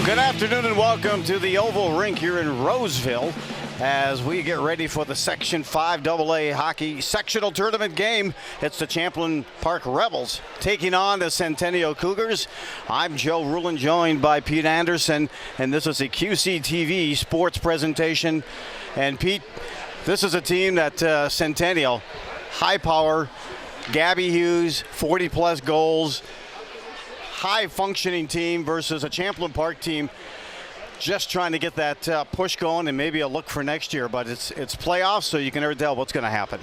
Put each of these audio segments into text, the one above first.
Good afternoon and welcome to the Oval Rink here in Roseville as we get ready for the Section 5 AA hockey sectional tournament game. It's the Champlin Park Rebels taking on the Centennial Cougars. I'm Joe Rulin, joined by Pete Anderson, and this is a QCTV sports presentation. And Pete, this is a team that Centennial, high power, Gabby Hughes, 40-plus goals, high-functioning team versus a Champlin Park team just trying to get that push going and maybe a look for next year. But it's playoffs, so you can never tell what's going to happen.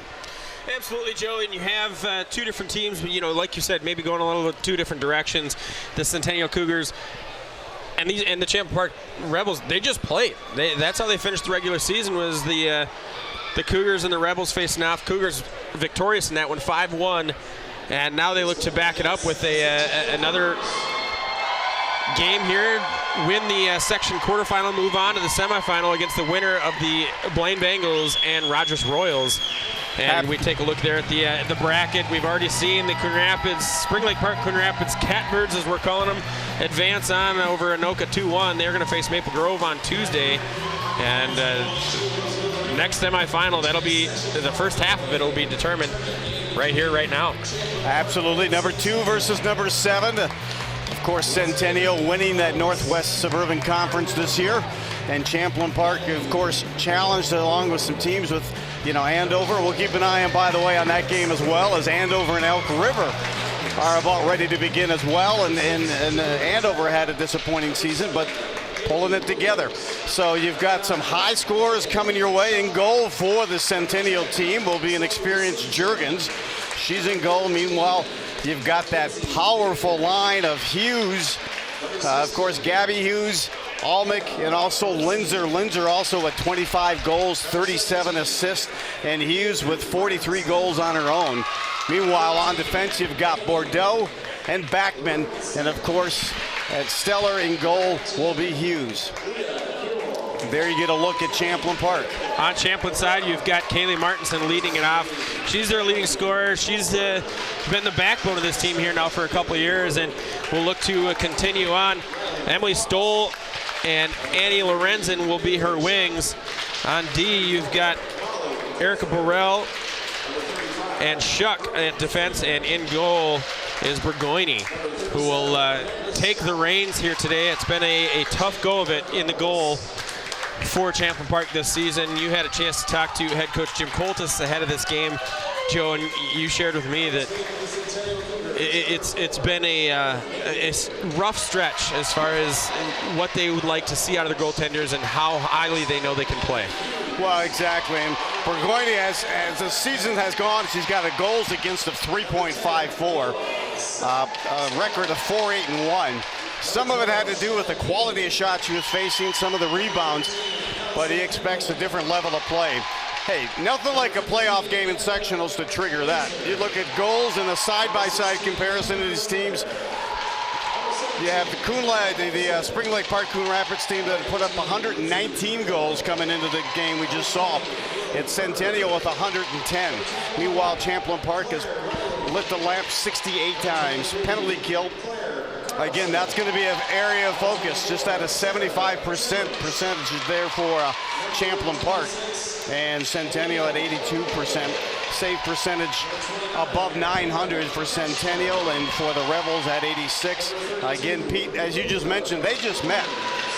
Absolutely, Joe, and you have two different teams, you know, like you said, maybe going a little bit two different directions. The Centennial Cougars and the Champlin Park Rebels, they just played. That's how they finished the regular season, was the Cougars and the Rebels facing off. Cougars victorious in that one, 5-1. And now they look to back it up with another game here, win the section quarterfinal, move on to the semifinal against the winner of the Blaine Bengals and Rogers Royals. And we take a look there at the bracket. We've already seen the Coon Rapids, Spring Lake Park Coon Rapids Catbirds, as we're calling them, advance on over Anoka 2-1. They're going to face Maple Grove on Tuesday. And next semifinal, that'll be the first half of it will be determined right here, right now. Absolutely. Number 2 versus number 7. Of course, Centennial winning that Northwest Suburban Conference this year. And Champlin Park, of course, challenged along with some teams with, Andover. We'll keep an eye on, by the way, on that game as well, as Andover and Elk River are about ready to begin as well. And Andover had a disappointing season, but pulling it together. So you've got some high scores coming your way. In goal for the Centennial team will be an experienced Juergens. She's in goal. Meanwhile, you've got that powerful line of Hughes. Of course, Gabby Hughes, Almick, and also Linzer. Linzer also at 25 goals, 37 assists, and Hughes with 43 goals on her own. Meanwhile, on defense, you've got Bordeaux and Backman, and of course, at Stellar in goal will be Hughes. There you get a look at Champlin Park. On Champlin side, you've got Kaylee Martinson leading it off. She's their leading scorer. She's been the backbone of this team here now for a couple of years, and will look to continue on. Emily Stoll and Annie Lorenzen will be her wings. On D, you've got Erica Burrell and Shuck at defense, and in goal is Burgoyne, who will take the reins here today. It's been a tough go of it in the goal for Champlin Park this season. You had a chance to talk to head coach Jim Coltis ahead of this game, Joe, and you shared with me that it's been a rough stretch as far as what they would like to see out of the goaltenders and how highly they know they can play. Well, exactly. And Burgoyne, as the season has gone, she's got a goals against of 3.54, a record of 4-8-1. Some of it had to do with the quality of shots she was facing, some of the rebounds, but he expects a different level of play. Hey, nothing like a playoff game in sectionals to trigger that. You look at goals in a side-by-side comparison of these teams. You have the Spring Lake Park Coon Rapids team that put up 119 goals coming into the game we just saw. It's Centennial with 110. Meanwhile, Champlin Park has lit the lamp 68 times. Penalty kill. Again, that's going to be an area of focus. Just at a 75% percentage is there for Champlin Park. And Centennial at 82%. Save percentage above 900 for Centennial, and for the Rebels at 86. Again, Pete, as you just mentioned, they just met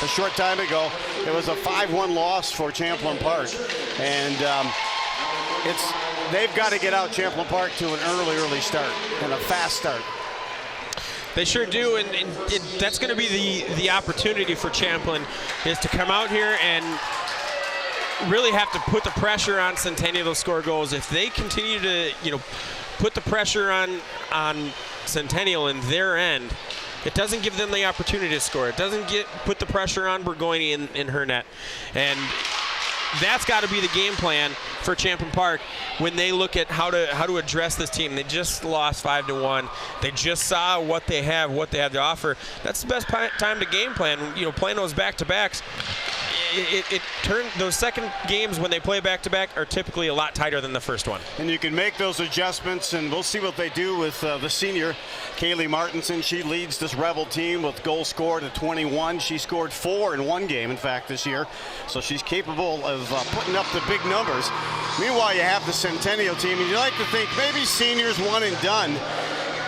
a short time ago. It was a 5-1 loss for Champlin Park. And they've got to get out Champlin Park to an early start and a fast start. They sure do, and that's going to be the opportunity for Champlin, is to come out here and really have to put the pressure on Centennial to score goals. If they continue to, put the pressure on Centennial in their end, it doesn't give them the opportunity to score. It doesn't put the pressure on Burgoyne in her net. And that's got to be the game plan for Champlin Park when they look at how to address this team. They just lost 5-1. They just saw what they have to offer. That's the best time to game plan. Playing those back-to-backs, it turned those second games when they play back-to-back are typically a lot tighter than the first one. And you can make those adjustments, and we'll see what they do with the senior, Kaylee Martinson. She leads this Rebel team with goals scored at 21. She scored 4 in one game, in fact, this year. So she's capable of putting up the big numbers. Meanwhile, you have the Centennial team, and you like to think maybe seniors one and done,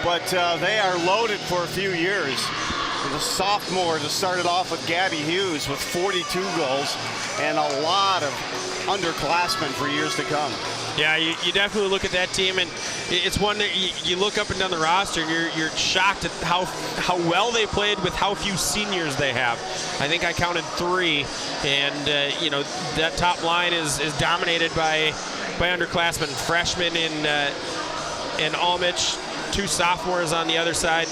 but they are loaded for a few years. The sophomore that started off with Gabby Hughes with 42 goals and a lot of underclassmen for years to come. Yeah, you definitely look at that team, and it's one that you look up and down the roster, and you're shocked at how well they played with how few seniors they have. I think I counted 3, and you know, that top line is dominated by underclassmen, freshmen in Almich, 2 sophomores on the other side.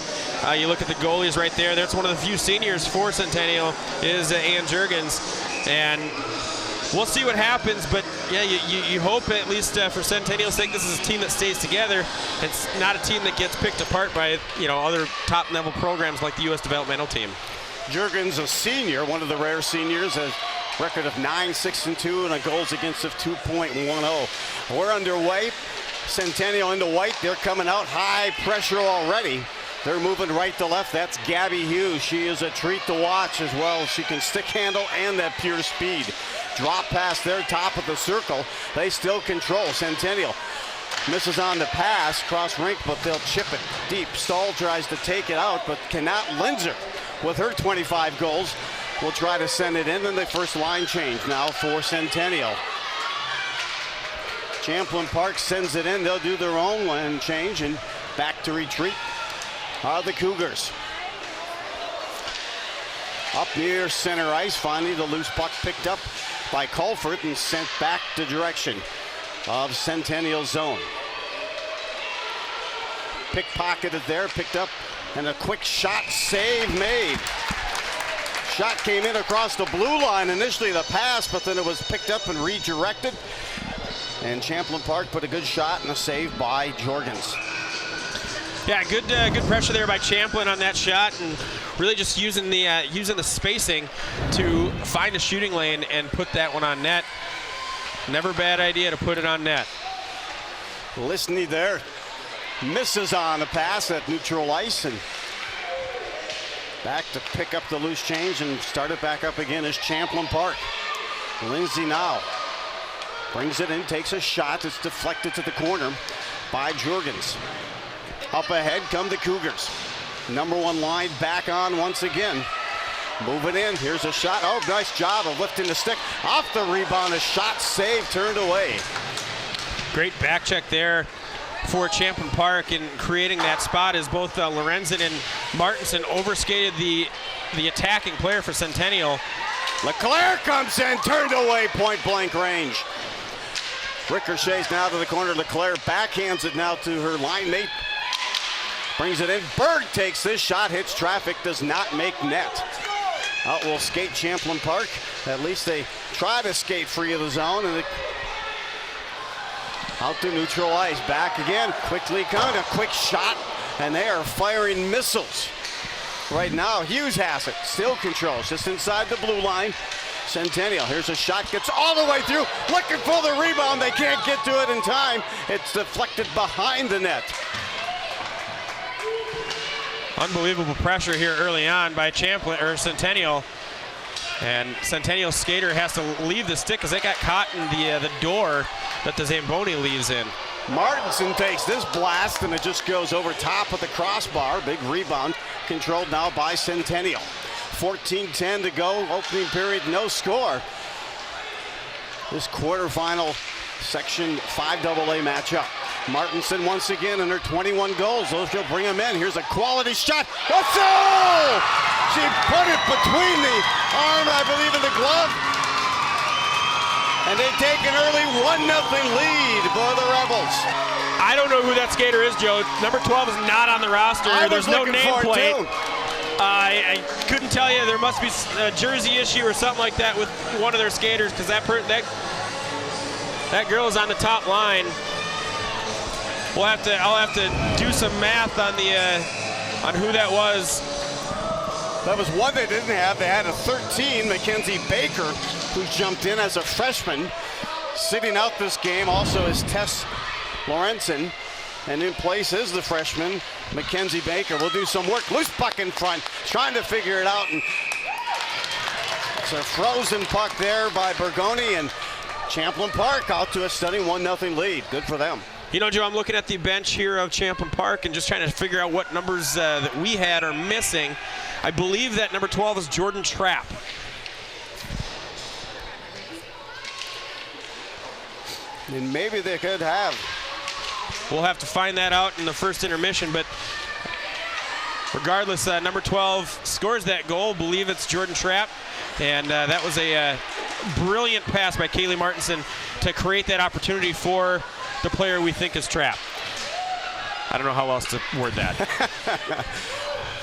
You look at the goalies right there. That's one of the few seniors for Centennial is Ann Juergens, and we'll see what happens. But yeah, you hope at least for Centennial's sake, this is a team that stays together. It's not a team that gets picked apart by other top-level programs like the U.S. developmental team. Juergens, a senior, one of the rare seniors, a record of 9-6-2 and a goals against of 2.10. We're underway. Centennial into white. They're coming out high pressure already. They're moving right to left. That's Gabby Hughes. She is a treat to watch as well. She can stick handle and that pure speed. Drop past their top of the circle. They still control. Centennial misses on the pass, cross rink, but they'll chip it deep. Stahl tries to take it out, but cannot. Linzer, with her 25 goals, will try to send it in. And the first line change now for Centennial. Champlin Park sends it in. They'll do their own line change, and back to retreat are the Cougars. Up near center ice, finally the loose puck picked up by Colford and sent back the direction of Centennial zone. Pickpocketed there, picked up, and a quick shot save made. Shot came in across the blue line, initially the pass, but then it was picked up and redirected. And Champlin Park put a good shot and a save by Juergens. Yeah, good pressure there by Champlin on that shot, and really just using the spacing to find a shooting lane and put that one on net. Never a bad idea to put it on net. Listening there, misses on the pass at neutral ice, and back to pick up the loose change and start it back up again is Champlin Park. Lindsay now brings it in, takes a shot. It's deflected to the corner by Juergens. Up ahead come the Cougars. Number 1 line back on once again. Moving in, here's a shot. Oh, nice job of lifting the stick. Off the rebound, a shot saved, turned away. Great back check there for Champlin Park, and creating that spot as both Lorenzen and Martinson overskated the attacking player for Centennial. LeClaire comes in, turned away, point blank range. Ricochets now to the corner. LeClaire backhands it now to her line mate. Brings it in. Berg takes this shot, hits traffic, does not make net. Out will skate Champlin Park. At least they try to skate free of the zone, and out to neutral ice. Back again, quickly coming, a quick shot, and they are firing missiles. Right now, Hughes has it, still controls, just inside the blue line. Centennial, here's a shot, gets all the way through, looking for the rebound, they can't get to it in time. It's deflected behind the net. Unbelievable pressure here early on by Centennial. And Centennial skater has to leave the stick because they got caught in the door that the Zamboni leaves in. Martinson takes this blast, and it just goes over top of the crossbar. Big rebound, controlled now by Centennial. 14:10 to go, opening period, no score. This quarterfinal Section 5AA matchup. Martinson once again in her 21 goals. Those she'll bring him in. Here's a quality shot. What's up? She put it between the arm, I believe, in the glove. And they take an early 1-0 lead for the Rebels. I don't know who that skater is, Joe. Number 12 is not on the roster. There's no nameplate. I couldn't tell you. There must be a jersey issue or something like that with one of their skaters, because that girl is on the top line. I'll have to do some math on who that was. That was one they didn't have. They had a 13, Mackenzie Baker, who jumped in as a freshman. Sitting out this game also is Tess Lorenzen. And in place is the freshman, Mackenzie Baker. Will do some work. Loose puck in front, trying to figure it out. And it's a frozen puck there by Bergoni, and Champlin Park out to a stunning 1-0 lead. Good for them. You know, Joe, I'm looking at the bench here of Champlin Park and just trying to figure out what numbers that we had are missing. I believe that number 12 is Jordan Trapp. And maybe they could have. We'll have to find that out in the first intermission, but regardless, number 12 scores that goal. Believe it's Jordan Trapp, and that was a brilliant pass by Kaylee Martinson to create that opportunity for the player we think is Trapp. I don't know how else to word that.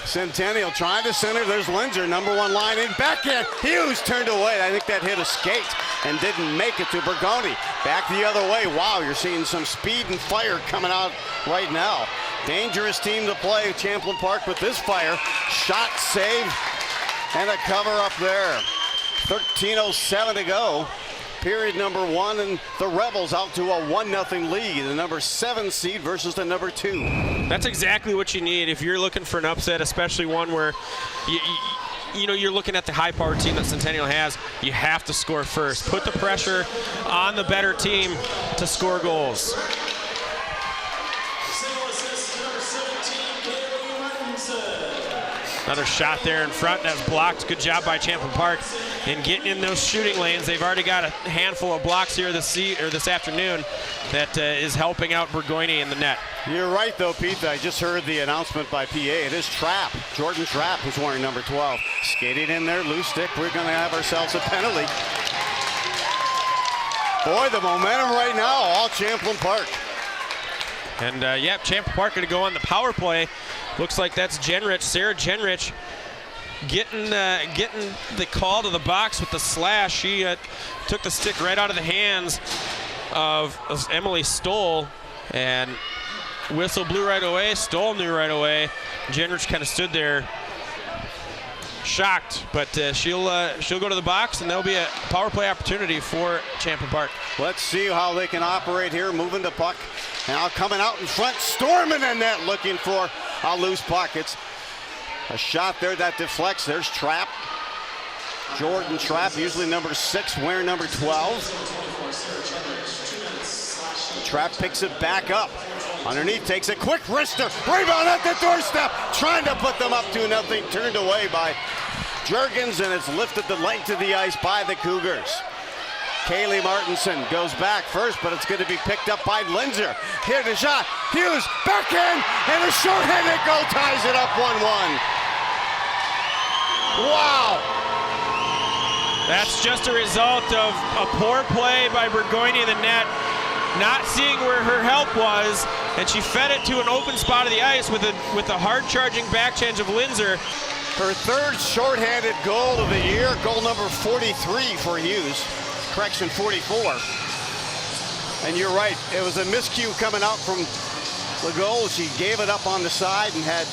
Centennial trying to center. There's Linzer, number 1 line in. Backhand. Hughes turned away. I think that hit a skate and didn't make it to Bergoni. Back the other way. Wow, you're seeing some speed and fire coming out right now. Dangerous team to play, Champlin Park, with this fire. Shot, save, and a cover up there. 13:07 to go. Period number 1, and the Rebels out to a 1-0 lead. The number 7 seed versus the number 2. That's exactly what you need if you're looking for an upset, especially one where you know, you're looking at the high-powered team that Centennial has. You have to score first. Put the pressure on the better team to score goals. Another shot there in front. That's blocked. Good job by Champlin Park in getting in those shooting lanes. They've already got a handful of blocks here this afternoon that is helping out Bergoni in the net. You're right, though, Pete. I just heard the announcement by PA. It is Trapp, Jordan Trapp, who's wearing number 12. Skating in there, loose stick. We're going to have ourselves a penalty. Boy, the momentum right now, all Champlin Park. And, yeah, Champlin Park going to go on the power play. Looks like that's Jenrich, Sarah Jenrich, getting the call to the box with the slash. She took the stick right out of the hands of Emily Stoll, and whistle blew right away. Stoll knew right away. Jenrich kind of stood there shocked, but she'll go to the box, and there'll be a power play opportunity for Champlin Park. Let's see how they can operate here, moving the puck. Now coming out in front, storming in net, looking for a loose puck. It's a shot there that deflects. There's Trapp. Jordan Trapp, usually number 6, wearing number 12. Trapp picks it back up. Underneath, takes a quick wrister. Rebound at the doorstep. Trying to put them up 2-0. Turned away by Jurgens, and it's lifted the length of the ice by the Cougars. Kaylee Martinson goes back first, but it's going to be picked up by Linzer. Here's the shot. Hughes, backhand, and a shorthanded goal ties it up 1-1. Wow. That's just a result of a poor play by Bergoni in the net, not seeing where her help was, and she fed it to an open spot of the ice with a hard-charging back-change of Linzer. Her 3rd shorthanded goal of the year, goal number 43 for Hughes. Correction, 44. And you're right, it was a miscue coming out from the goal. She gave it up on the side and had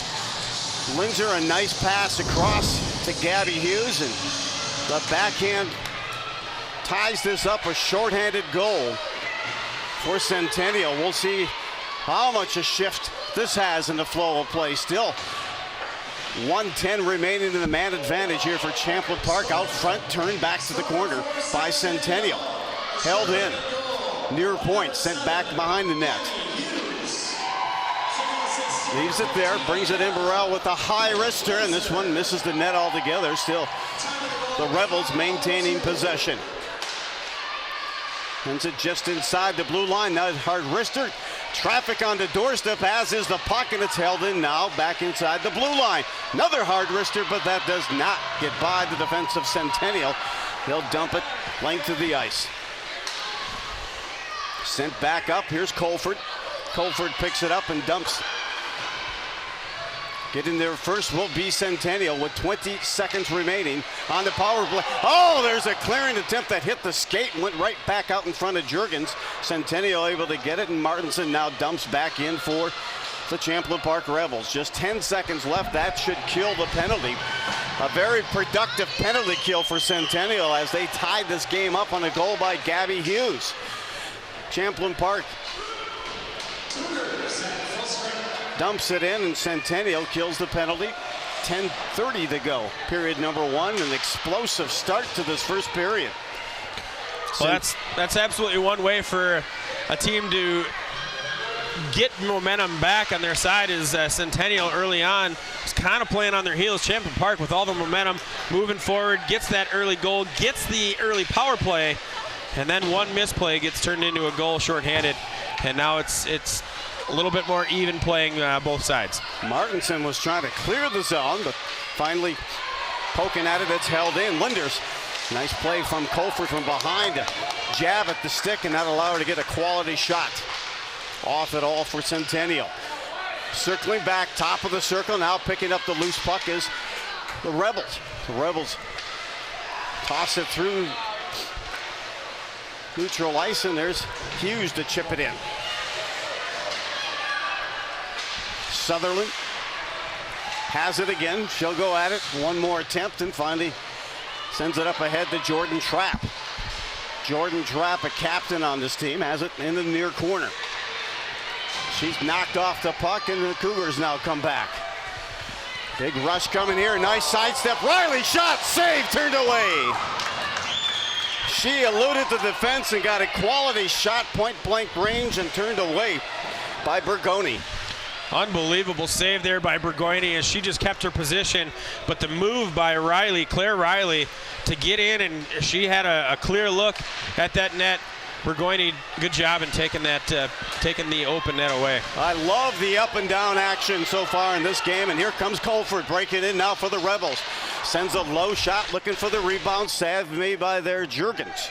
Linzer a nice pass across to Gabby Hughes, and the backhand ties this up, a shorthanded goal for Centennial. We'll see how much a shift this has in the flow of play. Still 1:10 remaining in the man advantage here for Champlin Park. Out front, turned back to the corner by Centennial. Held in, near point, sent back behind the net. Leaves it there, brings it in Burrell with a high wrister, and this one misses the net altogether. Still, the Rebels maintaining possession. Sends it just inside the blue line. Now hard wrister. Traffic on the doorstep, as is the puck, and it's held in now back inside the blue line. Another hard wrister, but that does not get by the defense of Centennial. They'll dump it length of the ice. Sent back up. Here's Colford. Colford picks it up and dumps. Getting there first will be Centennial with 20 seconds remaining on the power play. Oh, there's a clearing attempt that hit the skate and went right back out in front of Jurgens. Centennial able to get it, and Martinson now dumps back in for the Champlin Park Rebels. Just 10 seconds left. That should kill the penalty. A very productive penalty kill for Centennial as they tied this game up on a goal by Gabby Hughes. Champlin Park dumps it in, and Centennial kills the penalty. 10:30 to go, period number 1. An explosive start to this first period. Well, that's absolutely one way for a team to get momentum back on their side. Is Centennial early on was kind of playing on their heels. Champlin Park with all the momentum moving forward, gets that early goal, gets the early power play, and then one misplay gets turned into a goal shorthanded, and now it's a little bit more even playing both sides. Martinson was trying to clear the zone, but finally poking at it, it's held in. Linders, nice play from Colford from behind, a jab at the stick, and that allowed her to get a quality shot. Off it all for Centennial. Circling back, top of the circle, now picking up the loose puck is the Rebels. The Rebels toss it through neutral ice, and there's Hughes to chip it in. Sutherland has it again. She'll go at it. One more attempt, and finally sends it up ahead to Jordan Trapp. Jordan Trapp, a captain on this team, has it in the near corner. She's knocked off the puck, and the Cougars now come back. Big rush coming here. Nice sidestep. Riley shot, save, turned away. She eluded the defense and got a quality shot, point blank range, and turned away by Bergoni. Unbelievable save there by Bergoni as she just kept her position, but the move by Claire Riley to get in, and she had a clear look at that net. Bergoni, good job in taking the open net away. I love the up and down action so far in this game, and here comes Colford breaking in now for the Rebels. Sends a low shot, looking for the rebound, saved made by their Jurgens.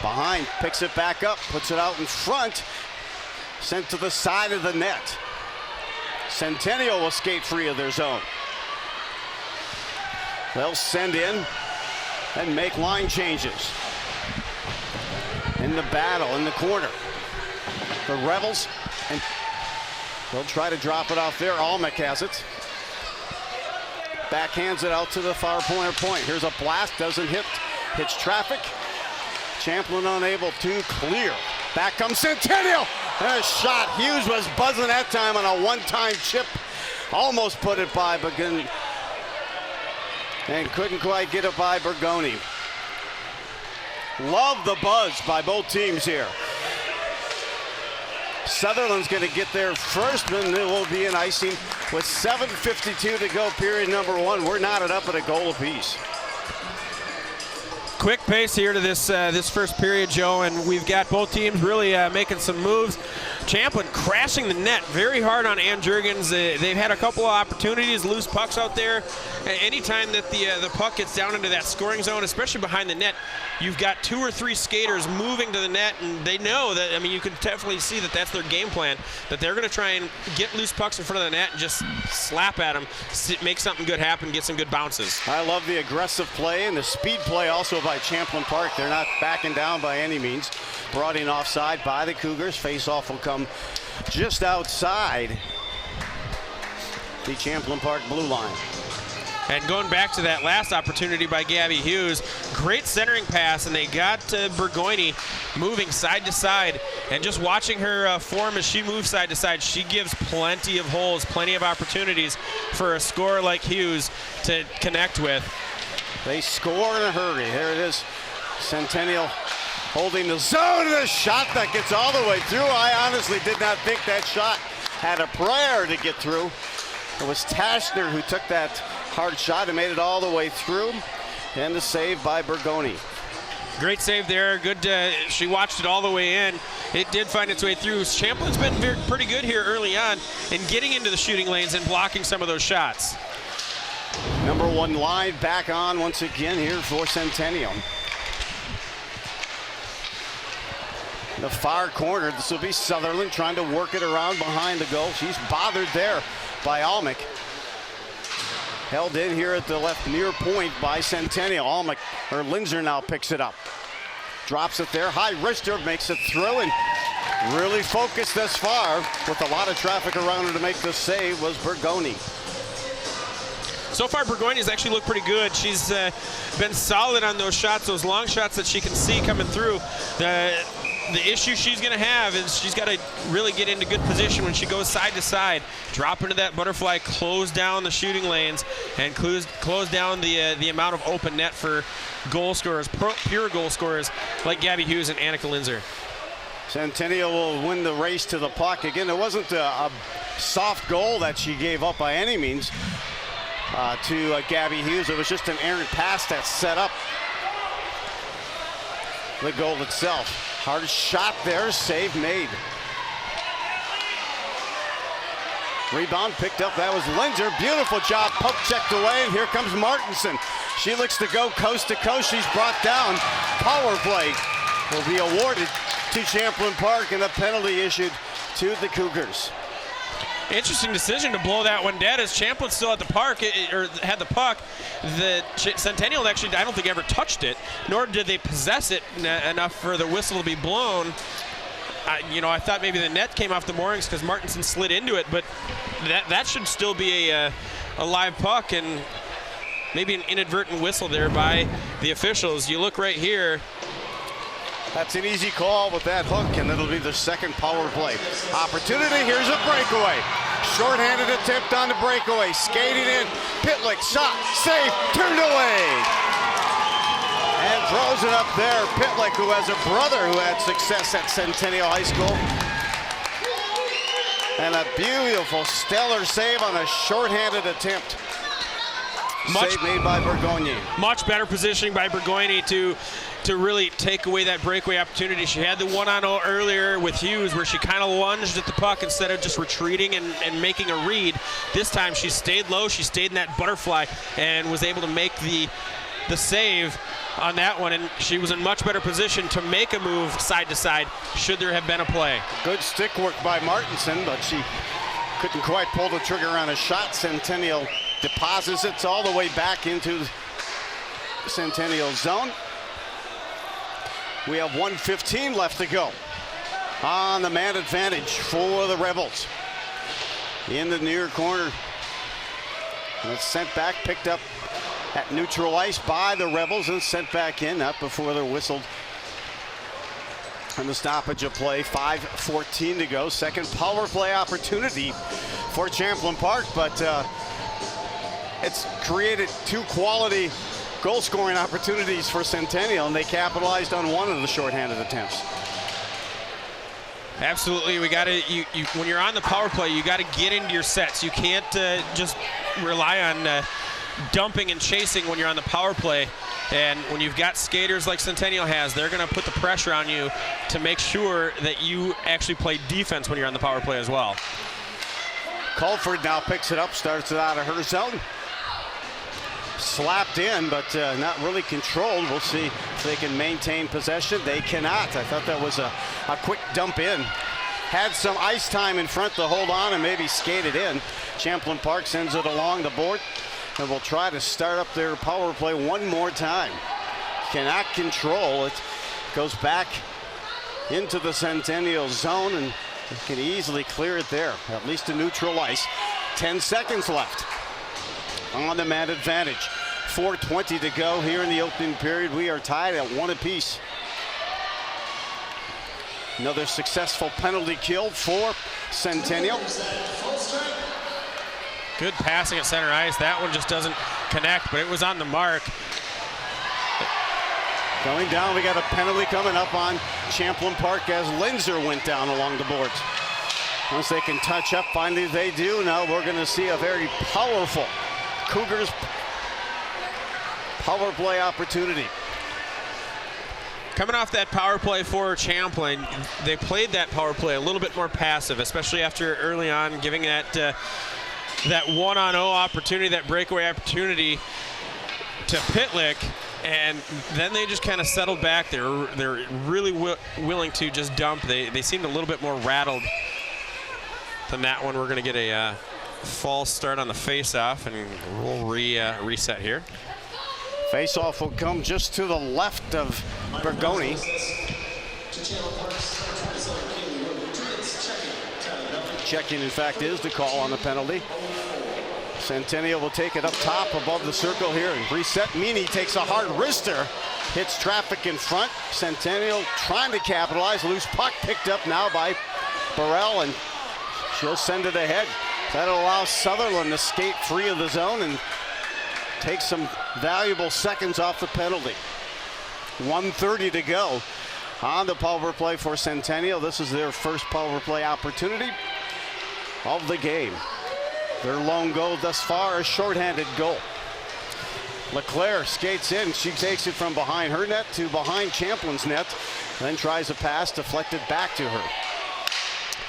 Behind, picks it back up, puts it out in front, sent to the side of the net. Centennial will skate free of their zone. They'll send in and make line changes. In the battle, in the corner. The Rebels, and they'll try to drop it off there. Almec has it. Backhands it out to the far corner point. Here's a blast, doesn't hit. Hits traffic. Champlin unable to clear. Back comes Centennial. And a shot. Hughes was buzzing that time on a one-time chip. Almost put it by Bergoni. And couldn't quite get it by Bergoni. Love the buzz by both teams here. Sutherland's going to get there first, and there will be an icing with 7:52 to go, period number 1. We're knotted up at a goal apiece. Quick pace here to this first period, Joe, and we've got both teams really making some moves. Champlin crashing the net very hard on Ann Jurgens. They've had a couple of opportunities, loose pucks out there. Anytime that the puck gets down into that scoring zone, especially behind the net, you've got 2 or 3 skaters moving to the net, and they know that, I mean, you can definitely see that that's their game plan, that they're going to try and get loose pucks in front of the net and just slap at them, make something good happen, get some good bounces. I love the aggressive play and the speed play also by Champlin Park. They're not backing down by any means. Brought in offside by the Cougars. Face-off will come just outside the Champlin Park blue line. And going back to that last opportunity by Gabby Hughes, great centering pass, and they got Bergoni moving side to side. And just watching her form as she moves side to side, she gives plenty of holes, plenty of opportunities for a scorer like Hughes to connect with. They score in a hurry. Here it is. Centennial holding the zone, and a shot that gets all the way through. I honestly did not think that shot had a prayer to get through. It was Taschner who took that hard shot and made it all the way through. And the save by Bergoni. Great save there. Good. She watched it all the way in. It did find its way through. Champlin's been pretty good here early on in getting into the shooting lanes and blocking some of those shots. Number 1 line back on once again here for Centennial. The far corner, this will be Sutherland trying to work it around behind the goal. She's bothered there by Almec. Held in here at the left near point by Centennial. Almec, or Linzer now picks it up. Drops it there, high wrister, makes it through, and really focused thus far with a lot of traffic around her to make the save was Bergoni. So far, Burgoyne's actually looked pretty good. She's been solid on those shots, those long shots that she can see coming through. The issue she's going to have is she's got to really get into good position when she goes side to side, drop into that butterfly, close down the shooting lanes, and close down the amount of open net for goal scorers, pure goal scorers like Gabby Hughes and Annika Linzer. Centennial will win the race to the puck. Again, it wasn't a soft goal that she gave up by any means to Gabby Hughes. It was just an errant pass that set up the goal itself. Hard shot there, save made. Rebound picked up, that was Linzer. Beautiful job, poke checked away, and here comes Martinson. She looks to go coast to coast, she's brought down. Power play will be awarded to Champlin Park, and a penalty issued to the Cougars. Interesting decision to blow that one dead as Champlin still at the park, or had the puck. The Centennial actually, I don't think, ever touched it, nor did they possess it enough for the whistle to be blown. I thought maybe the net came off the moorings because Martinson slid into it, but that should still be a live puck, and maybe an inadvertent whistle there by the officials. You look right here. That's an easy call with that hook, and it'll be the second power play opportunity. Here's a breakaway. Short-handed attempt on the breakaway. Skating in. Pitlick, shot, save, turned away. And throws it up there. Pitlick, who has a brother who had success at Centennial High School. And a beautiful, stellar save on a short-handed attempt. Save made by Burgoyne. Much better positioning by Burgoyne to really take away that breakaway opportunity. She had the 1-on-0 earlier with Hughes where she kind of lunged at the puck instead of just retreating and making a read. This time she stayed low, she stayed in that butterfly and was able to make the save on that one, and she was in much better position to make a move side to side should there have been a play. Good stick work by Martinson, but she couldn't quite pull the trigger on a shot. Centennial deposits it all the way back into Centennial zone. We have 1:15 left to go on the man advantage for the Rebels. In the near corner. And it's sent back, picked up at neutral ice by the Rebels and sent back in, not before they're whistled. And the stoppage of play, 5:14 to go. Second power play opportunity for Champlin Park, but it's created two quality goal scoring opportunities for Centennial, and they capitalized on one of the shorthanded attempts. Absolutely, we got to. When you're on the power play, you got to get into your sets. You can't just rely on dumping and chasing when you're on the power play. And when you've got skaters like Centennial has, they're going to put the pressure on you to make sure that you actually play defense when you're on the power play as well. Colford now picks it up, starts it out of her zone. Slapped in, but not really controlled. We'll see if they can maintain possession. They cannot. I thought that was a quick dump in. Had some ice time in front to hold on and maybe skate it in. Champlin Park sends it along the board and will try to start up their power play one more time. Cannot control it. Goes back into the Centennial zone and can easily clear it there, at least to neutral ice. 10 seconds left on the man advantage. 4:20 to go here in the opening period. We are tied at 1 apiece. Another successful penalty kill for Centennial. Good passing at center ice. That one just doesn't connect, but it was on the mark. Going down, we got a penalty coming up on Champlin Park as Linzer went down along the boards. Once they can touch up, finally they do. Now we're going to see a very powerful Cougars power play opportunity. Coming off that power play for Champlin, they played that power play a little bit more passive, especially after early on giving that 1-on-0 opportunity, that breakaway opportunity to Pitlick, and then they just kind of settled back. They're really willing to just dump. They seemed a little bit more rattled than that one. We're going to get a false start on the face-off, and we'll reset here. Face-off will come just to the left of Burgoyne. Checking, in fact, is the call on the penalty. Centennial will take it up top above the circle here and reset. Meany takes a hard wrister, hits traffic in front. Centennial trying to capitalize. Loose puck picked up now by Burrell, and she'll send it ahead. That'll allow Sutherland to skate free of the zone and take some valuable seconds off the penalty. 1:30 to go on the power play for Centennial. This is their first power play opportunity of the game. Their lone goal thus far, a shorthanded goal. LeClaire skates in. She takes it from behind her net to behind Champlin's net, then tries a pass deflected back to her.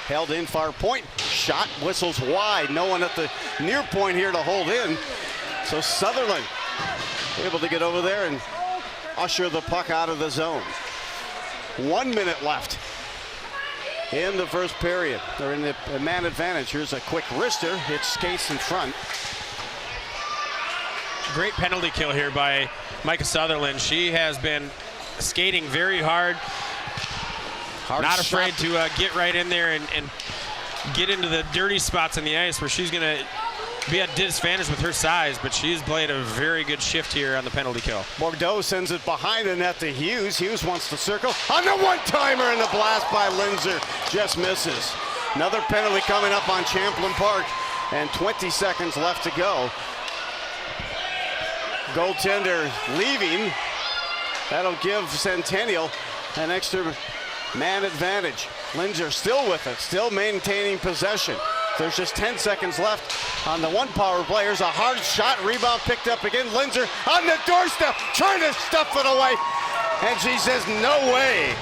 Held in far point. Shot whistles wide. No one at the near point here to hold in. So Sutherland able to get over there and usher the puck out of the zone. 1 minute left in the first period. They're in the man advantage. Here's a quick wrister. Hits skates in front. Great penalty kill here by Micah Sutherland. She has been skating very hard. Not afraid to get right in there and get into the dirty spots on the ice where she's going to be at disadvantage with her size, but she's played a very good shift here on the penalty kill. Bordeaux sends it behind the net to Hughes. Hughes wants to circle on the one-timer, and the blast by Linzer just misses. Another penalty coming up on Champlin Park, and 20 seconds left to go. Goaltender leaving. That'll give Centennial an extra man advantage. Linzer still with it, still maintaining possession. There's just 10 seconds left on the one power play. Here's a hard shot, rebound picked up again. Linzer on the doorstep, trying to stuff it away. And she says, no way.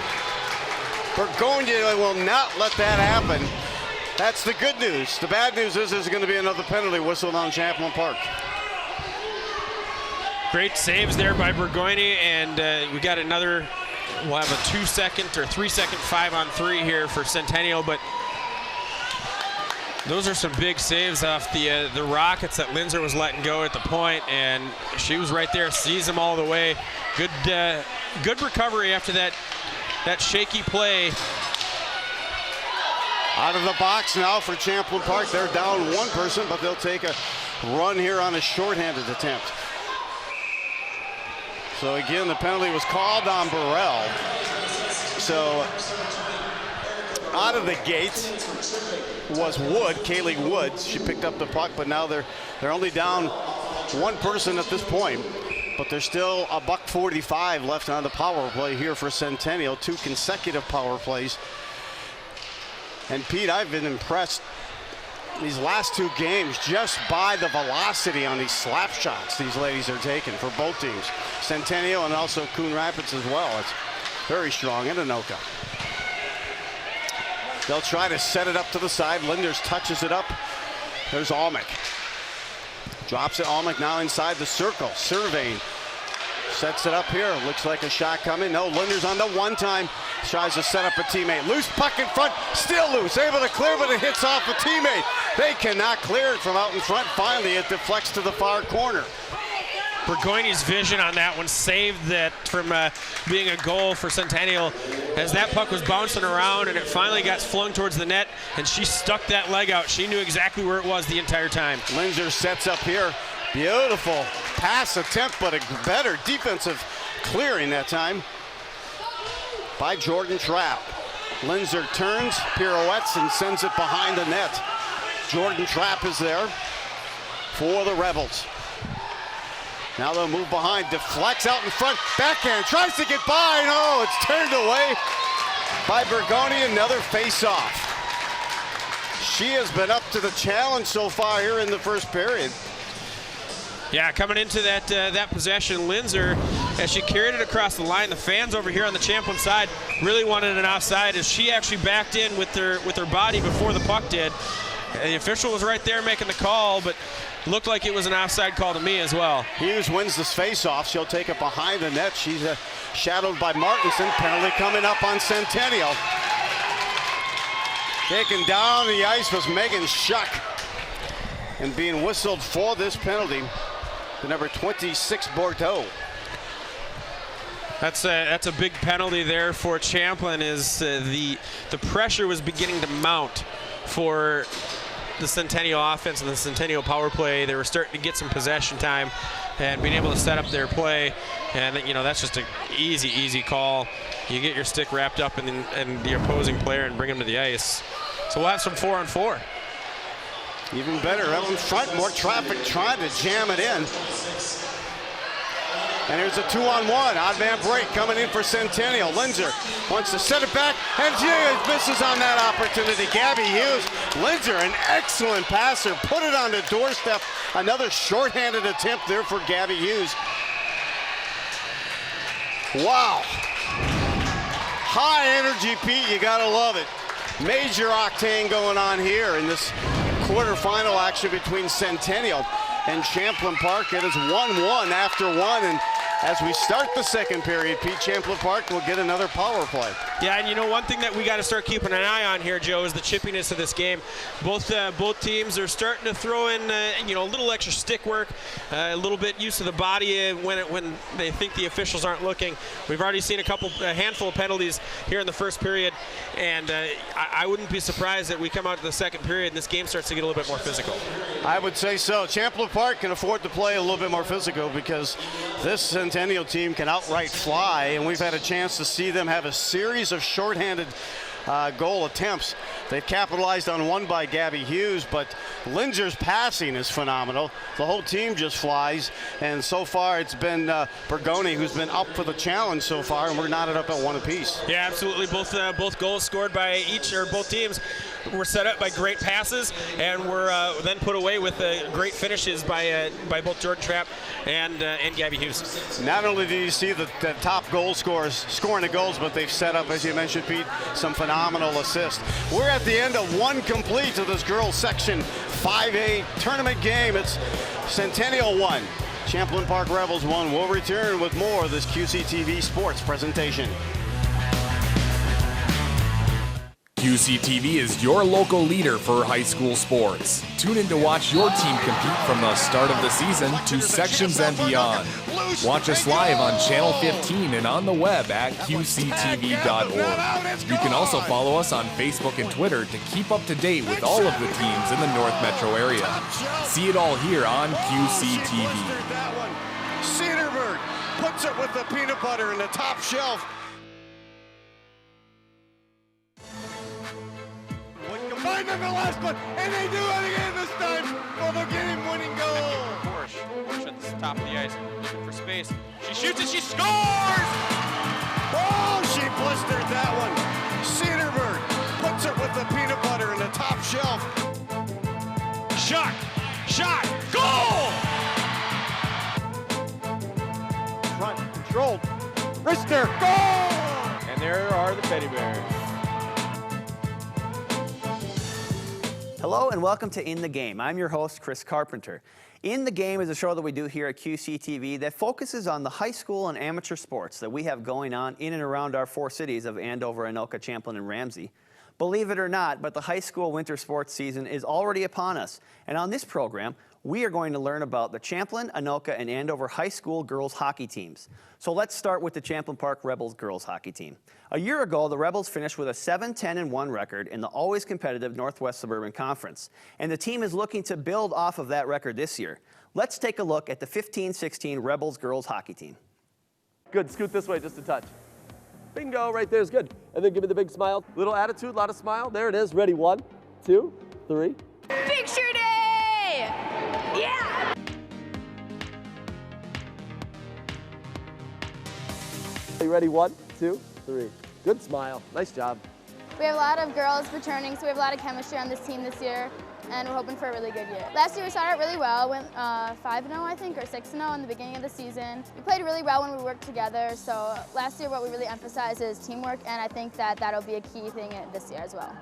Burgonia will not let that happen. That's the good news. The bad news is there's going to be another penalty whistled on Champlin Park. Great saves there by Burgoyne, and we got another, we'll have a 2-second or 3-second 5-on-3 here for Centennial, but those are some big saves off the Rockets that Linzer was letting go at the point, and she was right there, sees them all the way. Good recovery after that shaky play. Out of the box now for Champlin Park. They're down one person, but they'll take a run here on a shorthanded attempt. So again, the penalty was called on Burrell. So out of the gate was Wood, Kaylee Woods. She picked up the puck, but now they're only down one person at this point. But there's still a $1:45 left on the power play here for Centennial. 2 consecutive power plays. And Pete, I've been impressed these last 2 games just by the velocity on these slap shots these ladies are taking for both teams. Centennial and also Coon Rapids as well. It's very strong in Anoka. They'll try to set it up to the side. Linders touches it up. There's Almec. Drops it. Almec now inside the circle. Surveying. Sets it up here. Looks like a shot coming. No, Linders on the one-time. Tries to set up a teammate. Loose puck in front. Still loose. Able to clear, but it hits off a teammate. They cannot clear it from out in front. Finally, it deflects to the far corner. Burgoyne's vision on that one saved that from being a goal for Centennial, as that puck was bouncing around and it finally got flung towards the net, and she stuck that leg out. She knew exactly where it was the entire time. Linzer sets up here. Beautiful pass attempt, but a better defensive clearing that time by Jordan Trapp. Linzer turns, pirouettes, and sends it behind the net. Jordan Trapp is there for the Rebels. Now they'll move behind, deflects out in front, backhand, tries to get by, no, it's turned away by Burgonia. Another face-off. She has been up to the challenge so far here in the first period. Yeah, coming into that possession, Linzer, as she carried it across the line, the fans over here on the Champlin side really wanted an offside as she actually backed in with her body before the puck did. And the official was right there making the call, but looked like it was an offside call to me as well. Hughes wins this face-off. She'll take it behind the net. She's shadowed by Martinson. Penalty coming up on Centennial. Taken down the ice was Megan Shuck. And being whistled for this penalty, the number 26 Bordeaux. That's a big penalty there for Champlin, as the pressure was beginning to mount for the Centennial offense and the Centennial power play. They were starting to get some possession time and being able to set up their play. And, that's just an easy call. You get your stick wrapped up in the opposing player and bring him to the ice. So we'll have some 4-on-4. Even better, out in front, more traffic trying to jam it in. And here's a 2-on-1, odd man break coming in for Centennial. Linzer wants to set it back, and she misses on that opportunity. Gabby Hughes, Linzer, an excellent passer, put it on the doorstep. Another shorthanded attempt there for Gabby Hughes. Wow. High energy, Pete, you gotta love it. Major octane going on here in this quarterfinal action between Centennial and Champlin Park. It is 1-1 after one, and as we start the second period, Pete, Champlin Park will get another power play. Yeah, and one thing that we got to start keeping an eye on here, Joe, is the chippiness of this game. Both teams are starting to throw in, a little extra stick work, a little bit use of the body when they think the officials aren't looking. We've already seen a handful of penalties here in the first period, and I wouldn't be surprised that we come out to the second period and this game starts to get a little bit more physical. I would say so. Champlin Park can afford to play a little bit more physical because this Centennial team can outright fly, and we've had a chance to see them have a series of shorthanded goal attempts. They've capitalized on one by Gabby Hughes, but Linzer's passing is phenomenal. The whole team just flies, and so far it's been Bergoni who's been up for the challenge so far, and we're knotted up at one apiece. Yeah, absolutely. Both goals scored by both teams were set up by great passes, and were then put away with great finishes by both Jordan Trapp and Gabby Hughes. Not only do you see the top goal scorers scoring the goals, but they've set up, as you mentioned, Pete, some phenomenal assists. We're at the end of one complete of this girls section 5A tournament game. It's Centennial 1, Champlin Park Rebels 1. We'll return with more of this QCTV sports presentation. QCTV is your local leader for high school sports. Tune in to watch your team compete from the start of the season to sections and beyond. Watch us live on Channel 15 and on the web at QCTV.org. You can also follow us on Facebook and Twitter to keep up to date with all of the teams in the North Metro area. See it all here on QCTV. Cedarburg puts it with the peanut butter in the top shelf. Combined on the last one, and they do it again this time for the game-winning goal. Porsche at the top of the ice, looking for space. She shoots and she scores! Oh, she blistered that one. Cedarburg puts it with the peanut butter in the top shelf. Shot, goal! Front, controlled. Rister, goal! And there are the Teddy Bears. Hello and welcome to In the Game. I'm your host, Chris Carpenter. In the Game is a show that we do here at QCTV that focuses on the high school and amateur sports that we have going on in and around our four cities of Andover, Anoka, Champlin, and Ramsey. Believe it or not, but the high school winter sports season is already upon us. And on this program, we are going to learn about the Champlin, Anoka, and Andover high school girls hockey teams. So let's start with the Champlin Park Rebels girls hockey team. A year ago, the Rebels finished with a 7-10-1 record in the always competitive Northwest Suburban Conference. And the team is looking to build off of that record this year. Let's take a look at the 15-16 Rebels girls hockey team. Good, scoot this way just a touch. Bingo, right there is good. And then give me the big smile. Little attitude, lot of smile. There it is, ready, 1, 2, 3. Picture day! Yeah! Are you ready, 1, 2, 3. Good smile, nice job. We have a lot of girls returning, so we have a lot of chemistry on this team this year, and we're hoping for a really good year. Last year we started out really well, went 5-0 I think, or 6-0 in the beginning of the season. We played really well when we worked together, so last year what we really emphasized is teamwork, and I think that that'll be a key thing this year as well.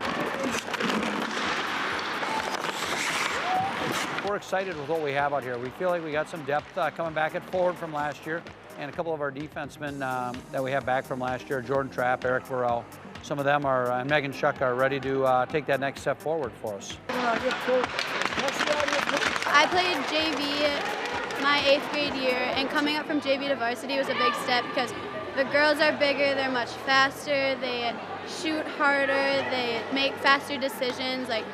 We're excited with what we have out here. We feel like we got some depth coming back at forward from last year, and a couple of our defensemen that we have back from last year, Jordan Trapp, Eric Varel. Some of them are, and Megan Shuck are ready to take that next step forward for us. I played JV my 8th grade year, and coming up from JV to varsity was a big step because the girls are bigger, they're much faster, they shoot harder, they make faster decisions. Like,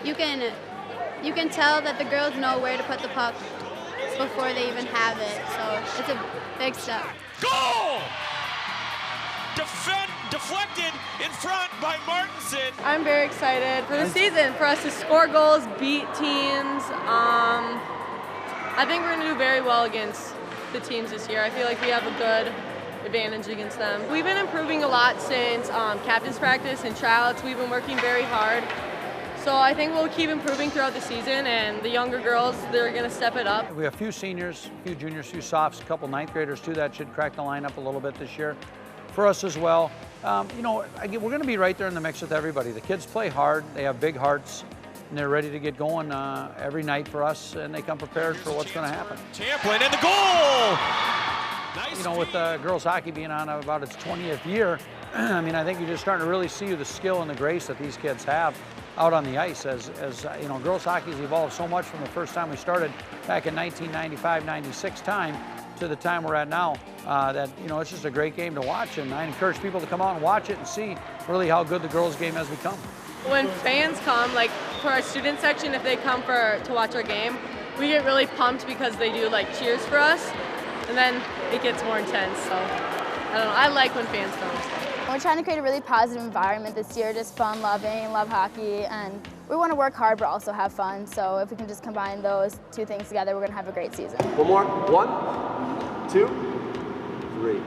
you can You can tell that the girls know where to put the puck before they even have it, so it's a big step. Goal! Deflected in front by Martinson. I'm very excited for the season, for us to score goals, beat teams. I think we're going to do very well against the teams this year. I feel like we have a good advantage against them. We've been improving a lot since captain's practice and tryouts. We've been working very hard. So I think we'll keep improving throughout the season, and the younger girls, they're going to step it up. We have a few seniors, a few juniors, a few softs, a couple ninth graders too. That should crack the lineup a little bit this year for us as well. You know, we're going to be right there in the mix with everybody. The kids play hard, they have big hearts, and they're ready to get going every night for us, and they come prepared for what's going to happen. Champlin and the goal! Nice. You know, with girls hockey being on about its 20th year, I mean, I think you're just starting to really see the skill and the grace that these kids have out on the ice. As you know, girls hockey's evolved so much from the first time we started back in 1995-96 time to the time we're at now, that, you know, it's just a great game to watch, and I encourage people to come out and watch it and see really how good the girls game has become. When fans come, like for our student section, if they come to watch our game, we get really pumped because they do like cheers for us, and then it gets more intense. So I don't know, I like when fans come. We're trying to create a really positive environment this year, just fun, love hockey, and we want to work hard but also have fun. So if we can just combine those two things together, we're going to have a great season. One more. 1, 2, 3.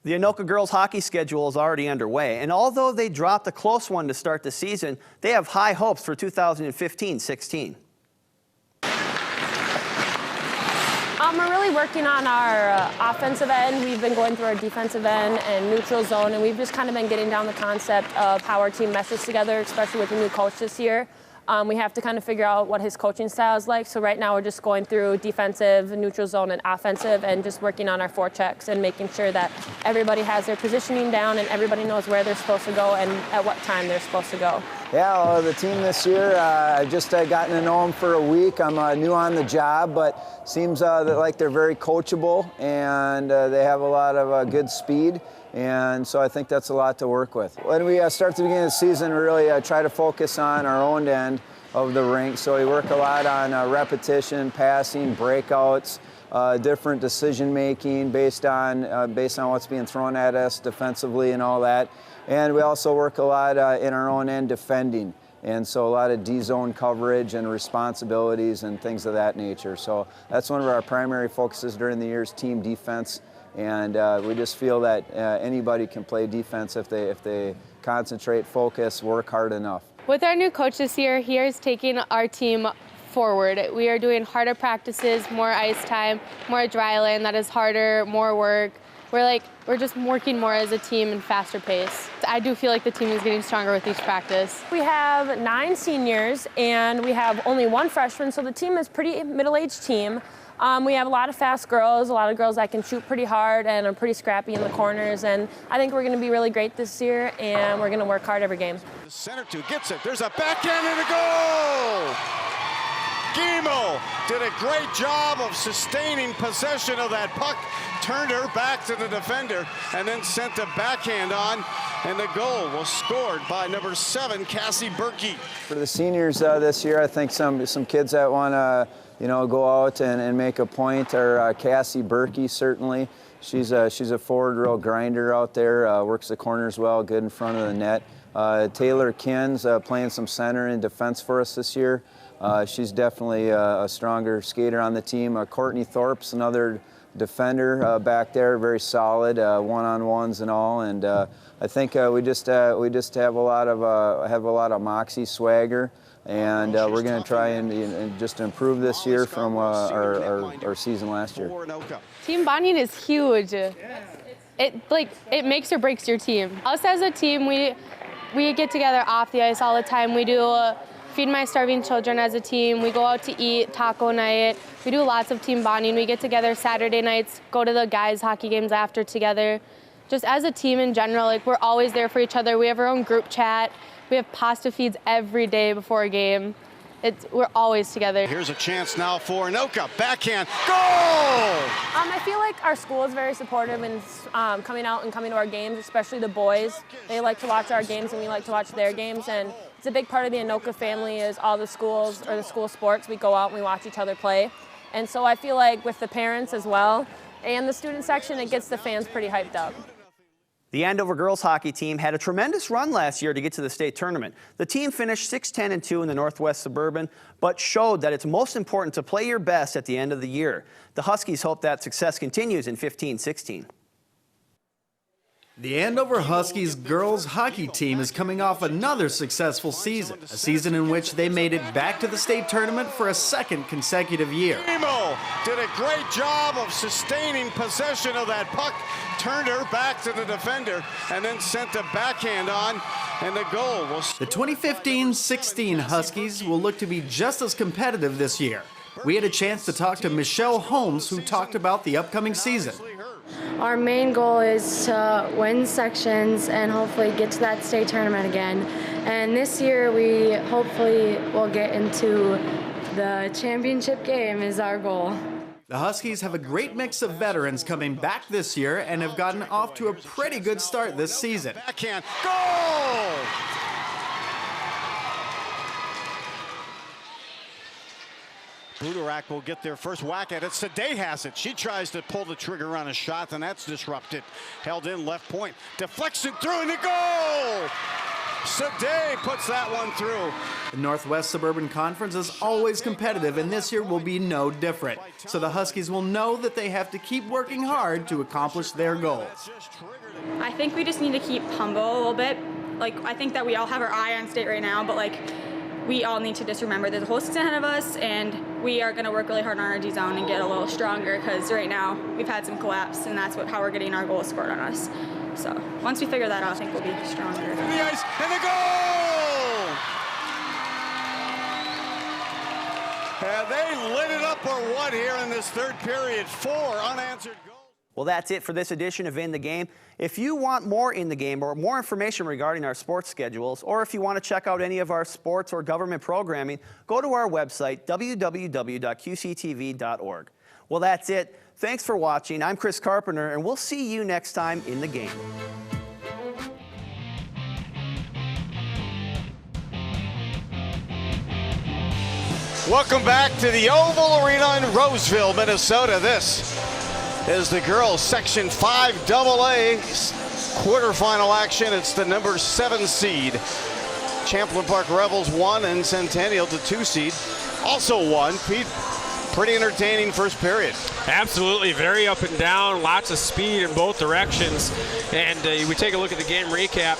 The Anoka girls hockey schedule is already underway, and although they dropped a close one to start the season, they have high hopes for 2015-16. We're really working on our offensive end. We've been going through our defensive end and neutral zone, and we've just kind of been getting down the concept of how our team meshes together, especially with the new coach this year. We have to kind of figure out what his coaching style is like. So right now we're just going through defensive, neutral zone, and offensive, and just working on our forechecks and making sure that everybody has their positioning down and everybody knows where they're supposed to go and at what time they're supposed to go. Yeah, well, the team this year, I've just gotten to know them for a week. I'm new on the job, but seems like they're very coachable, and they have a lot of good speed. And so I think that's a lot to work with. When we start the beginning of the season, we really try to focus on our own end of the rink. So we work a lot on repetition, passing, breakouts, different decision making based on what's being thrown at us defensively and all that. And we also work a lot in our own end defending. And so a lot of D-zone coverage and responsibilities and things of that nature. So that's one of our primary focuses during the year's team defense. And we just feel that anybody can play defense if they concentrate, focus, work hard enough. With our new coach this year, he is taking our team forward. We are doing harder practices, more ice time, more dry land that is harder, more work. We're just working more as a team and faster pace. I do feel like the team is getting stronger with each practice. We have 9 seniors and we have only 1 freshman, so the team is a pretty middle-aged team. We have a lot of fast girls, a lot of girls that can shoot pretty hard and are pretty scrappy in the corners, and I think we're going to be really great this year, and we're going to work hard every game. The center two gets it. There's a backhand and a goal! Guimel did a great job of sustaining possession of that puck, turned her back to the defender, and then sent a backhand on, and the goal was scored by number 7, Cassie Berkey. For the seniors this year, I think some kids that want to go out and make a point are Cassie Berkey, certainly. She's a forward real grinder out there, works the corners well, good in front of the net. Taylor Kins playing some center and defense for us this year. She's definitely a stronger skater on the team. Courtney Thorpe's another defender back there, very solid, one-on-ones and all. And I think we just have a lot of moxie, swagger. And we're going to try and just improve this year from our season last year. Team bonding is huge. It makes or breaks your team. Us as a team, we get together off the ice all the time. We do Feed My Starving Children as a team. We go out to eat, taco night. We do lots of team bonding. We get together Saturday nights, go to the guys' hockey games after together. Just as a team in general, we're always there for each other. We have our own group chat. We have pasta feeds every day before a game. we're always together. Here's a chance now for Anoka. Backhand. Goal! I feel like our school is very supportive in coming out and coming to our games, especially the boys. They like to watch our games and we like to watch their games. And it's a big part of the Anoka family is all the schools or the school sports. We go out and we watch each other play. And so I feel like with the parents as well and the student section, it gets the fans pretty hyped up. The Andover girls hockey team had a tremendous run last year to get to the state tournament. The team finished 6-10-2 in the Northwest Suburban, but showed that it's most important to play your best at the end of the year. The Huskies hope that success continues in 15-16. The Andover Huskies girls hockey team is coming off another successful season, a season in which they made it back to the state tournament for a second consecutive year. Emo did a great job of sustaining possession of that puck, turned her back to the defender, and then sent a backhand on, and the goal was... The 2015-16 Huskies will look to be just as competitive this year. We had a chance to talk to Michelle Holmes, who talked about the upcoming season. Our main goal is to win sections and hopefully get to that state tournament again. And this year we hopefully will get into the championship game is our goal. The Huskies have a great mix of veterans coming back this year and have gotten off to a pretty good start this season. Backhand. Goal! Budorak will get their first whack at it. Sadeh has it. She tries to pull the trigger on a shot, and that's disrupted. Held in left point. Deflection through and the goal! Sadeh puts that one through. The Northwest Suburban Conference is always competitive, and this year will be no different. So the Huskies will know that they have to keep working hard to accomplish their goals. I think we just need to keep humble a little bit. I think that we all have our eye on state right now, but we all need to just remember there's a whole season ahead of us, and we are going to work really hard on our G zone and get a little stronger, because right now we've had some collapse, and that's how we're getting our goals scored on us. So once we figure that out, I think we'll be stronger. The ice and the goal! Have they lit it up or what here in this third period? 4 unanswered goals. Well, that's it for this edition of In the Game. If you want more In the Game or more information regarding our sports schedules, or if you want to check out any of our sports or government programming, go to our website, www.qctv.org. Well, that's it. Thanks for watching. I'm Chris Carpenter, and we'll see you next time in the game. Welcome back to the Oval Arena in Roseville, Minnesota. This is the girls Section 5 AA quarterfinal action. It's the number 7 seed. Champlin Park Rebels 1 and Centennial, the 2 seed, also 1. Pete, pretty entertaining first period. Absolutely, very up and down, lots of speed in both directions. And we take a look at the game recap.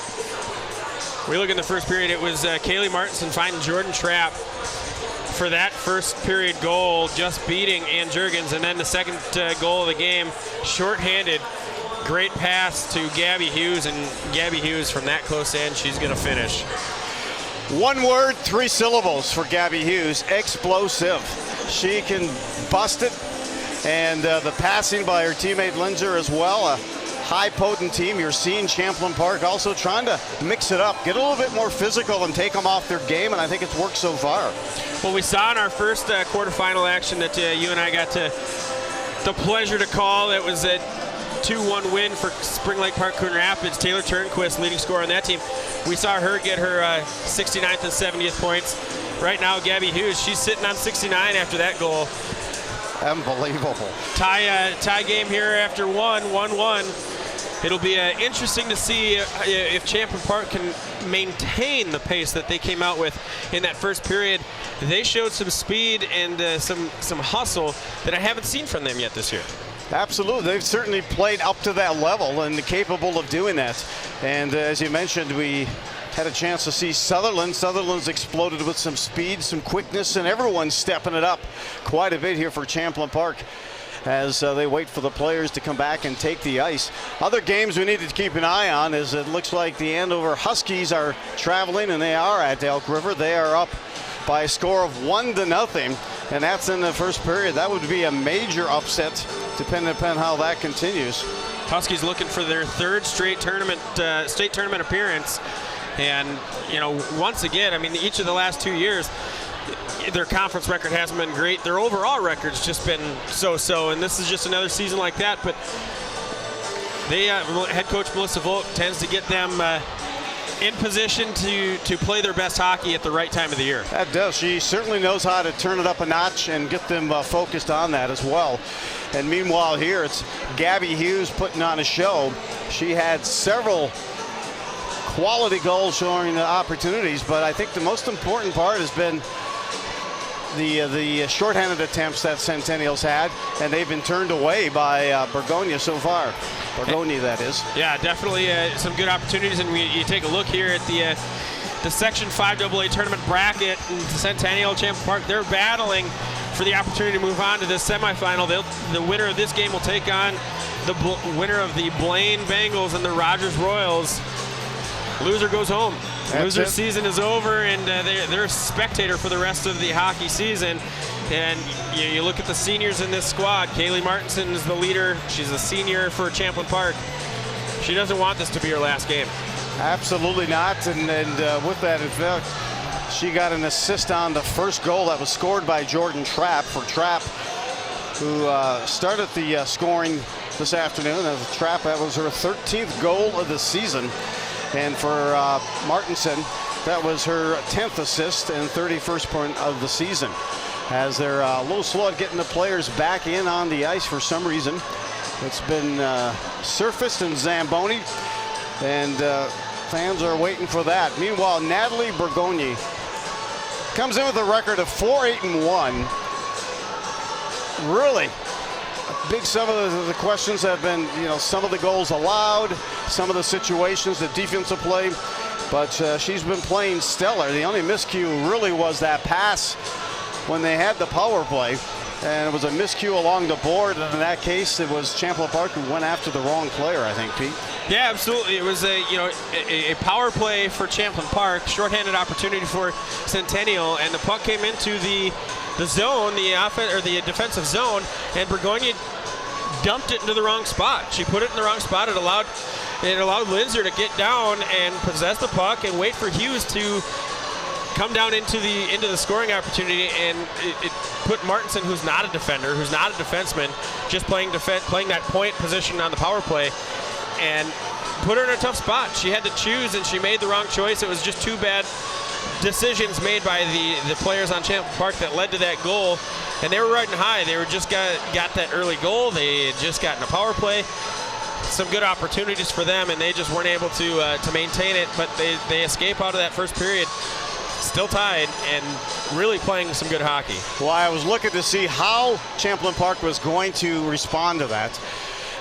We look in the first period, it was Kaylee Martinson finding Jordan Trapp for that first period goal, just beating Ann Jurgens. And then the second goal of the game, shorthanded, great pass to Gabby Hughes, and Gabby Hughes from that close end, she's gonna finish. 1 word, 3 syllables for Gabby Hughes, explosive. She can bust it, and the passing by her teammate Linzer as well. A high potent team. You're seeing Champlin Park also trying to mix it up, get a little bit more physical and take them off their game, and I think it's worked so far. Well, we saw in our first quarterfinal action that you and I got the pleasure to call. It was a 2-1 win for Spring Lake Park Coon Rapids. Taylor Turnquist, leading scorer on that team. We saw her get her 69th and 70th points. Right now, Gabby Hughes, she's sitting on 69 after that goal. Unbelievable. Tie game here after 1-1. It'll be interesting to see if Champlin Park can maintain the pace that they came out with in that first period. They showed some speed and some hustle that I haven't seen from them yet this year. Absolutely, they've certainly played up to that level and capable of doing that. And as you mentioned, we had a chance to see Sutherland. Sutherland's exploded with some speed, some quickness, and everyone's stepping it up quite a bit here for Champlin Park as they wait for the players to come back and take the ice. Other games we need to keep an eye on is it looks like the Andover Huskies are traveling, and they are at Elk River. They are up by a score of 1-0, and that's in the first period. That would be a major upset depending upon how that continues. Huskies looking for their 3rd straight state tournament appearance. And, you know, once again, I mean, each of the last 2 years, their conference record hasn't been great. Their overall record's just been so-so, and this is just another season like that. But they, head coach Melissa Volk tends to get them in position to play their best hockey at the right time of the year. That does. She certainly knows how to turn it up a notch and get them focused on that as well. And meanwhile here, it's Gabby Hughes putting on a show. She had several quality goals showing opportunities, but I think the most important part has been the shorthanded attempts that Centennial's had, and they've been turned away by Burgonia so far. Burgonia, that is. Yeah, definitely some good opportunities, and you take a look here at the Section 5AA tournament bracket in Centennial, Champlin Park. They're battling for the opportunity to move on to this semifinal. The winner of this game will take on the winner of the Blaine Bengals and the Rogers Royals. Loser goes home. Loser's season is over, and they're a spectator for the rest of the hockey season. And you look at the seniors in this squad. Kaylee Martinson is the leader. She's a senior for Champlin Park. She doesn't want this to be her last game. Absolutely not. And with that, in fact, she got an assist on the first goal that was scored by Jordan Trapp for Trapp, who started the scoring this afternoon. Trapp, that was her 13th goal of the season. And for Martinson, that was her 10th assist and 31st point of the season. As they're a little slow at getting the players back in on the ice for some reason. It's been surfaced in Zamboni, and fans are waiting for that. Meanwhile, Natalie Burgonia comes in with a record of 4-8-1. Really, big some of the questions have been, some of the goals allowed, some of the situations, the defensive play, but she's been playing stellar. The only miscue really was that pass when they had the power play, and it was a miscue along the board, and in that case it was Champlin Park who went after the wrong player, I think, Pete. Yeah, absolutely. It was a power play for Champlin Park, shorthanded opportunity for Centennial, and the puck came into the zone, the defensive zone, and Burgonia dumped it into the wrong spot. She put it in the wrong spot. It allowed Linzer to get down and possess the puck and wait for Hughes to come down into the scoring opportunity, and it put Martinson, who's not a defender, who's not a defenseman, just playing that point position on the power play, and put her in a tough spot. She had to choose, and she made the wrong choice. It was just two bad decisions made by the players on Champlin Park that led to that goal, and they were riding high. They were just got that early goal. They had just gotten a power play. Some good opportunities for them, and they just weren't able to maintain it, but they escape out of that first period still tied and really playing some good hockey. Well, I was looking to see how Champlin Park was going to respond to that,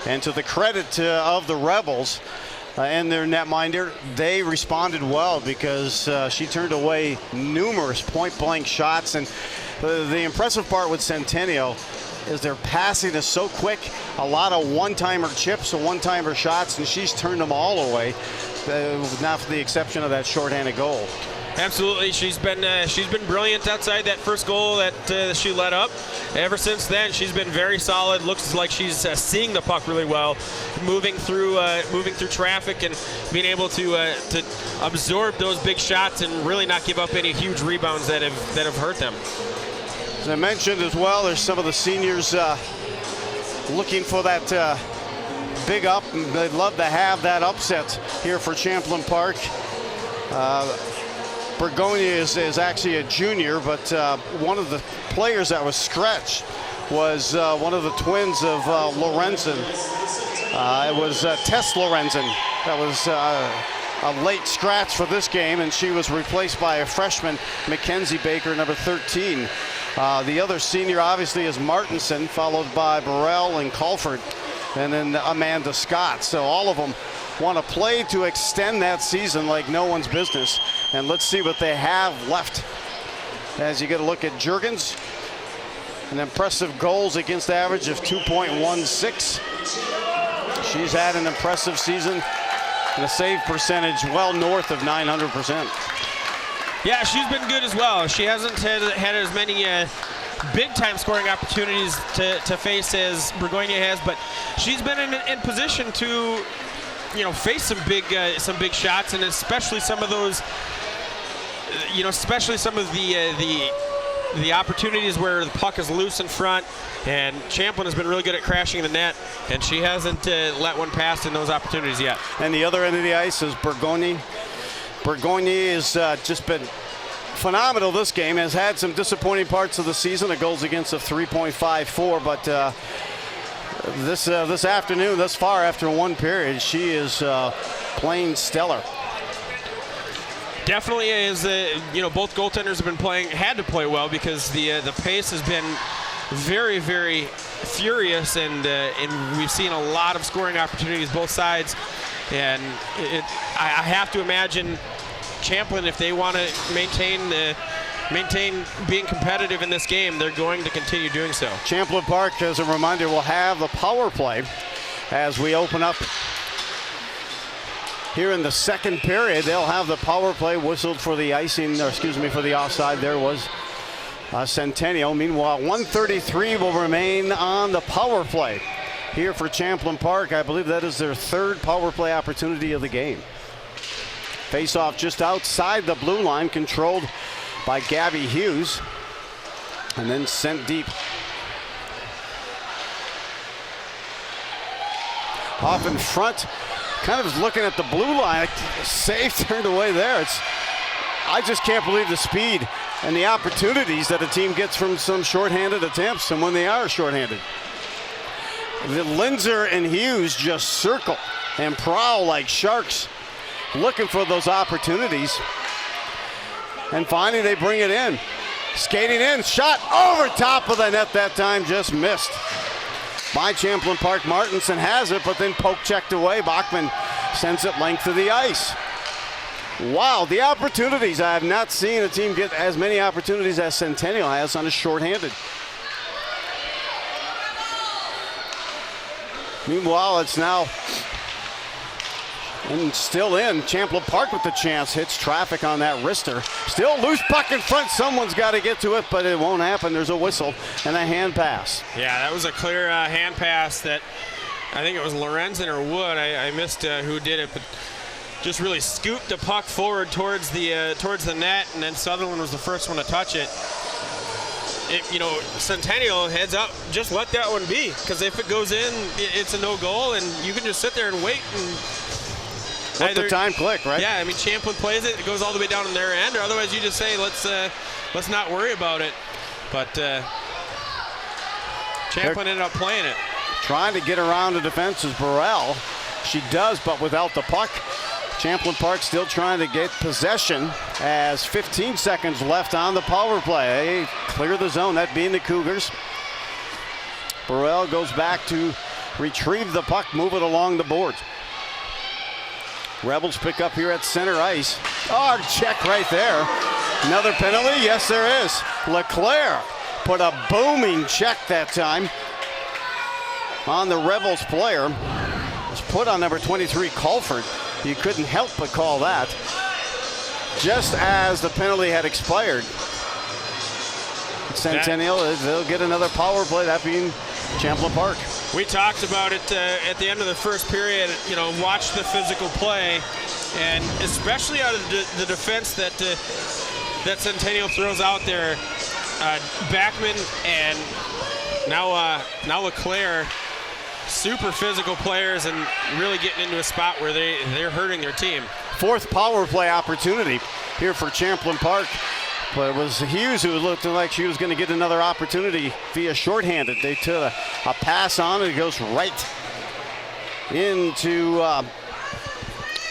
and to the credit of the Rebels and their netminder, they responded well, because she turned away numerous point-blank shots. And the impressive part with Centennial is their passing is so quick. A lot of one-timer chips and one-timer shots, and she's turned them all away, not for the exception of that shorthanded goal. Absolutely, she's been brilliant outside that first goal that she let up. Ever since then, she's been very solid. Looks like she's seeing the puck really well, moving through traffic and being able to absorb those big shots and really not give up any huge rebounds that have hurt them. As I mentioned as well, there's some of the seniors looking for that big up, and they'd love to have that upset here for Champlin Park. Burgonia is actually a junior, but one of the players that was scratched was one of the twins of Lorenzen. It was Tess Lorenzen that was a late scratch for this game, and she was replaced by a freshman, Mackenzie Baker, number 13. The other senior obviously is Martinson, followed by Burrell and Colford, and then Amanda Scott. So all of them want to play to extend that season like no one's business. And let's see what they have left. As you get a look at Juergens, an impressive goals against average of 2.16. She's had an impressive season and a save percentage well north of 900%. Yeah, she's been good as well. She hasn't had as many big-time scoring opportunities to face as Burgonia has, but she's been in position to, face some big shots, and especially some of those, especially some of the the opportunities where the puck is loose in front, and Champlin has been really good at crashing the net, and she hasn't let one pass in those opportunities yet. And the other end of the ice is Burgoyne. Burgoyne has just been phenomenal this game, has had some disappointing parts of the season, a goals against of 3.54, but this afternoon, thus far after one period, she is playing stellar. Definitely is, both goaltenders have been had to play well because the pace has been very, very furious, and we've seen a lot of scoring opportunities both sides. And I have to imagine Champlin, if they want to maintain being competitive in this game, they're going to continue doing so. Champlin Park, as a reminder, will have the power play as we open up here in the second period. They'll have the power play whistled for the icing, or excuse me, for the offside. There was Centennial. Meanwhile, 1:33 will remain on the power play here for Champlin Park. I believe that is their third power play opportunity of the game. Face-off just outside the blue line, controlled by Gabby Hughes, and then sent deep. Off in front, kind of is looking at the blue line. Save turned away there. I just can't believe the speed and the opportunities that a team gets from some shorthanded attempts, and when they are shorthanded. The Linzer and Hughes just circle and prowl like sharks, looking for those opportunities. And finally they bring it in. Skating in, shot over top of the net that time, just missed by Champlin Park. Martinson has it, but then poke checked away. Bachman sends it length of the ice. Wow, the opportunities. I have not seen a team get as many opportunities as Centennial has on a shorthanded. Meanwhile, it's now and still in. Champlin Park with the chance, hits traffic on that wrister. Still loose puck in front. Someone's got to get to it, but it won't happen. There's a whistle and a hand pass. Yeah, that was a clear hand pass that I think it was Lorenzen or Wood. I missed who did it, but just really scooped the puck forward towards the net, and then Sutherland was the first one to touch it. Centennial heads up, just let that one be, because if it goes in, it's a no goal, and you can just sit there and wait and let the time click, right? Yeah, I mean, Champlin plays it, it goes all the way down in their end, or otherwise you just say, let's not worry about it. But Champlin ended up playing it. Trying to get around the defense is Burrell. She does, but without the puck. Champlin Park still trying to get possession as 15 seconds left on the power play. They clear the zone, that being the Cougars. Burrell goes back to retrieve the puck, move it along the boards. Rebels pick up here at center ice. Oh, check right there. Another penalty? Yes, there is. LeClaire put a booming check that time on the Rebels player. It was put on number 23, Colford. You couldn't help but call that just as the penalty had expired. Centennial, they'll get another power play, that being Champlin Park. We talked about it at the end of the first period. Watch the physical play, and especially out of the defense that Centennial throws out there. Backman and now LeClaire, super physical players and really getting into a spot where they're hurting their team. Fourth power play opportunity here for Champlin Park. But it was Hughes who looked like she was going to get another opportunity via shorthanded. They took a pass on it. It goes right into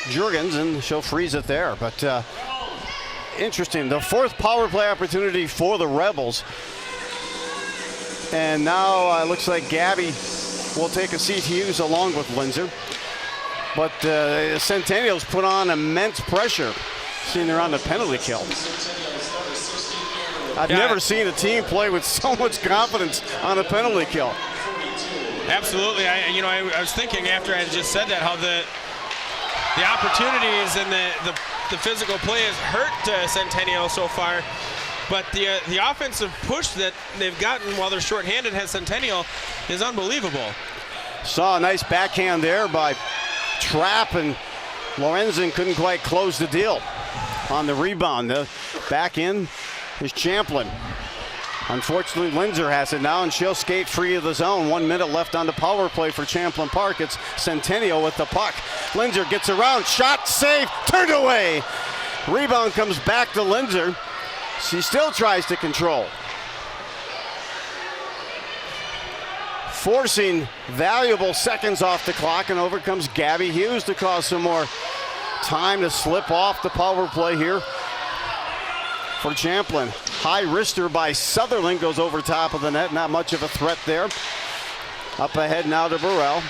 Jurgens, and she'll freeze it there. But interesting, the fourth power play opportunity for the Rebels. And now it looks like Gabby will take a seat, Hughes along with Linzer. But Centennial's put on immense pressure, seeing they're on the penalty kill. I've never seen a team play with so much confidence on a penalty kill. Absolutely. I was thinking after I just said that how the opportunities and the physical play has hurt Centennial so far. But the offensive push that they've gotten while they're shorthanded has Centennial is unbelievable. Saw a nice backhand there by Trapp, and Lorenzen couldn't quite close the deal on the rebound. Back in is Champlin. Unfortunately, Linzer has it now, and she'll skate free of the zone. 1 minute left on the power play for Champlin Park. It's Centennial with the puck. Linzer gets around, shot, save, turned away. Rebound comes back to Linzer. She still tries to control. Forcing valuable seconds off the clock, and over comes Gabby Hughes to cause some more time to slip off the power play here for Champlin. High wrister by Sutherland goes over top of the net. Not much of a threat there. Up ahead now to Burrell.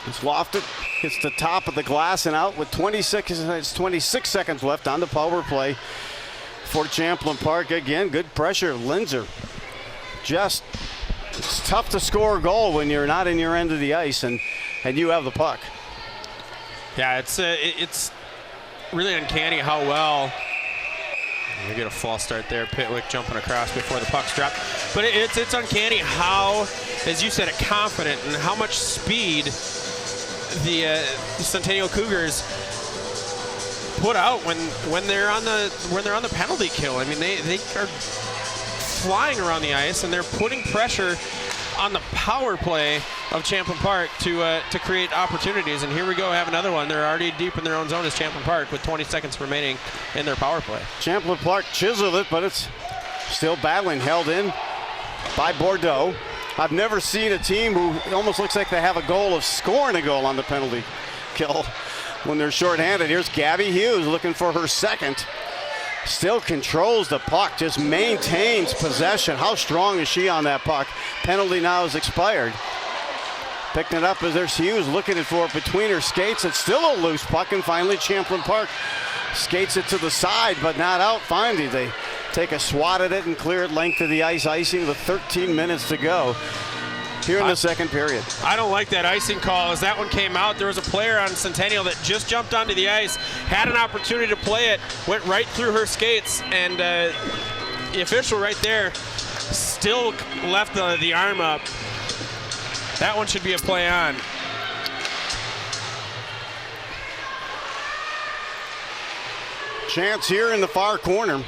It's lofted, hits the top of the glass and out with 26 seconds left on the power play for Champlin Park. Again, good pressure. Linzer, it's tough to score a goal when you're not in your end of the ice and you have the puck. Yeah, it's really uncanny how well. We get a false start there. Pitlick jumping across before the puck's dropped. But it's uncanny how, as you said, confident and how much speed the Centennial Cougars put out when they're on the penalty kill. I mean, they are flying around the ice and they're putting pressure on the power play of Champlin Park to create opportunities. And here we go, have another one. They're already deep in their own zone as Champlin Park with 20 seconds remaining in their power play. Champlin Park chiseled it, but it's still battling, held in by Bordeaux. I've never seen a team who it almost looks like they have a goal of scoring a goal on the penalty kill when they're shorthanded. Here's Gabby Hughes looking for her second. Still controls the puck, just maintains possession. How strong is she on that puck? Penalty now is expired. Picking it up as there's Hughes looking for it between her skates. It's still a loose puck, and finally Champlin Park skates it to the side, but not out. Finally, they take a swat at it and clear it length of the ice, icing with 13 minutes to go here in the second period. I don't like that icing call. As that one came out, there was a player on Centennial that just jumped onto the ice, had an opportunity to play it, went right through her skates, and the official right there still left the arm up. That one should be a play on. Chance here in the far corner.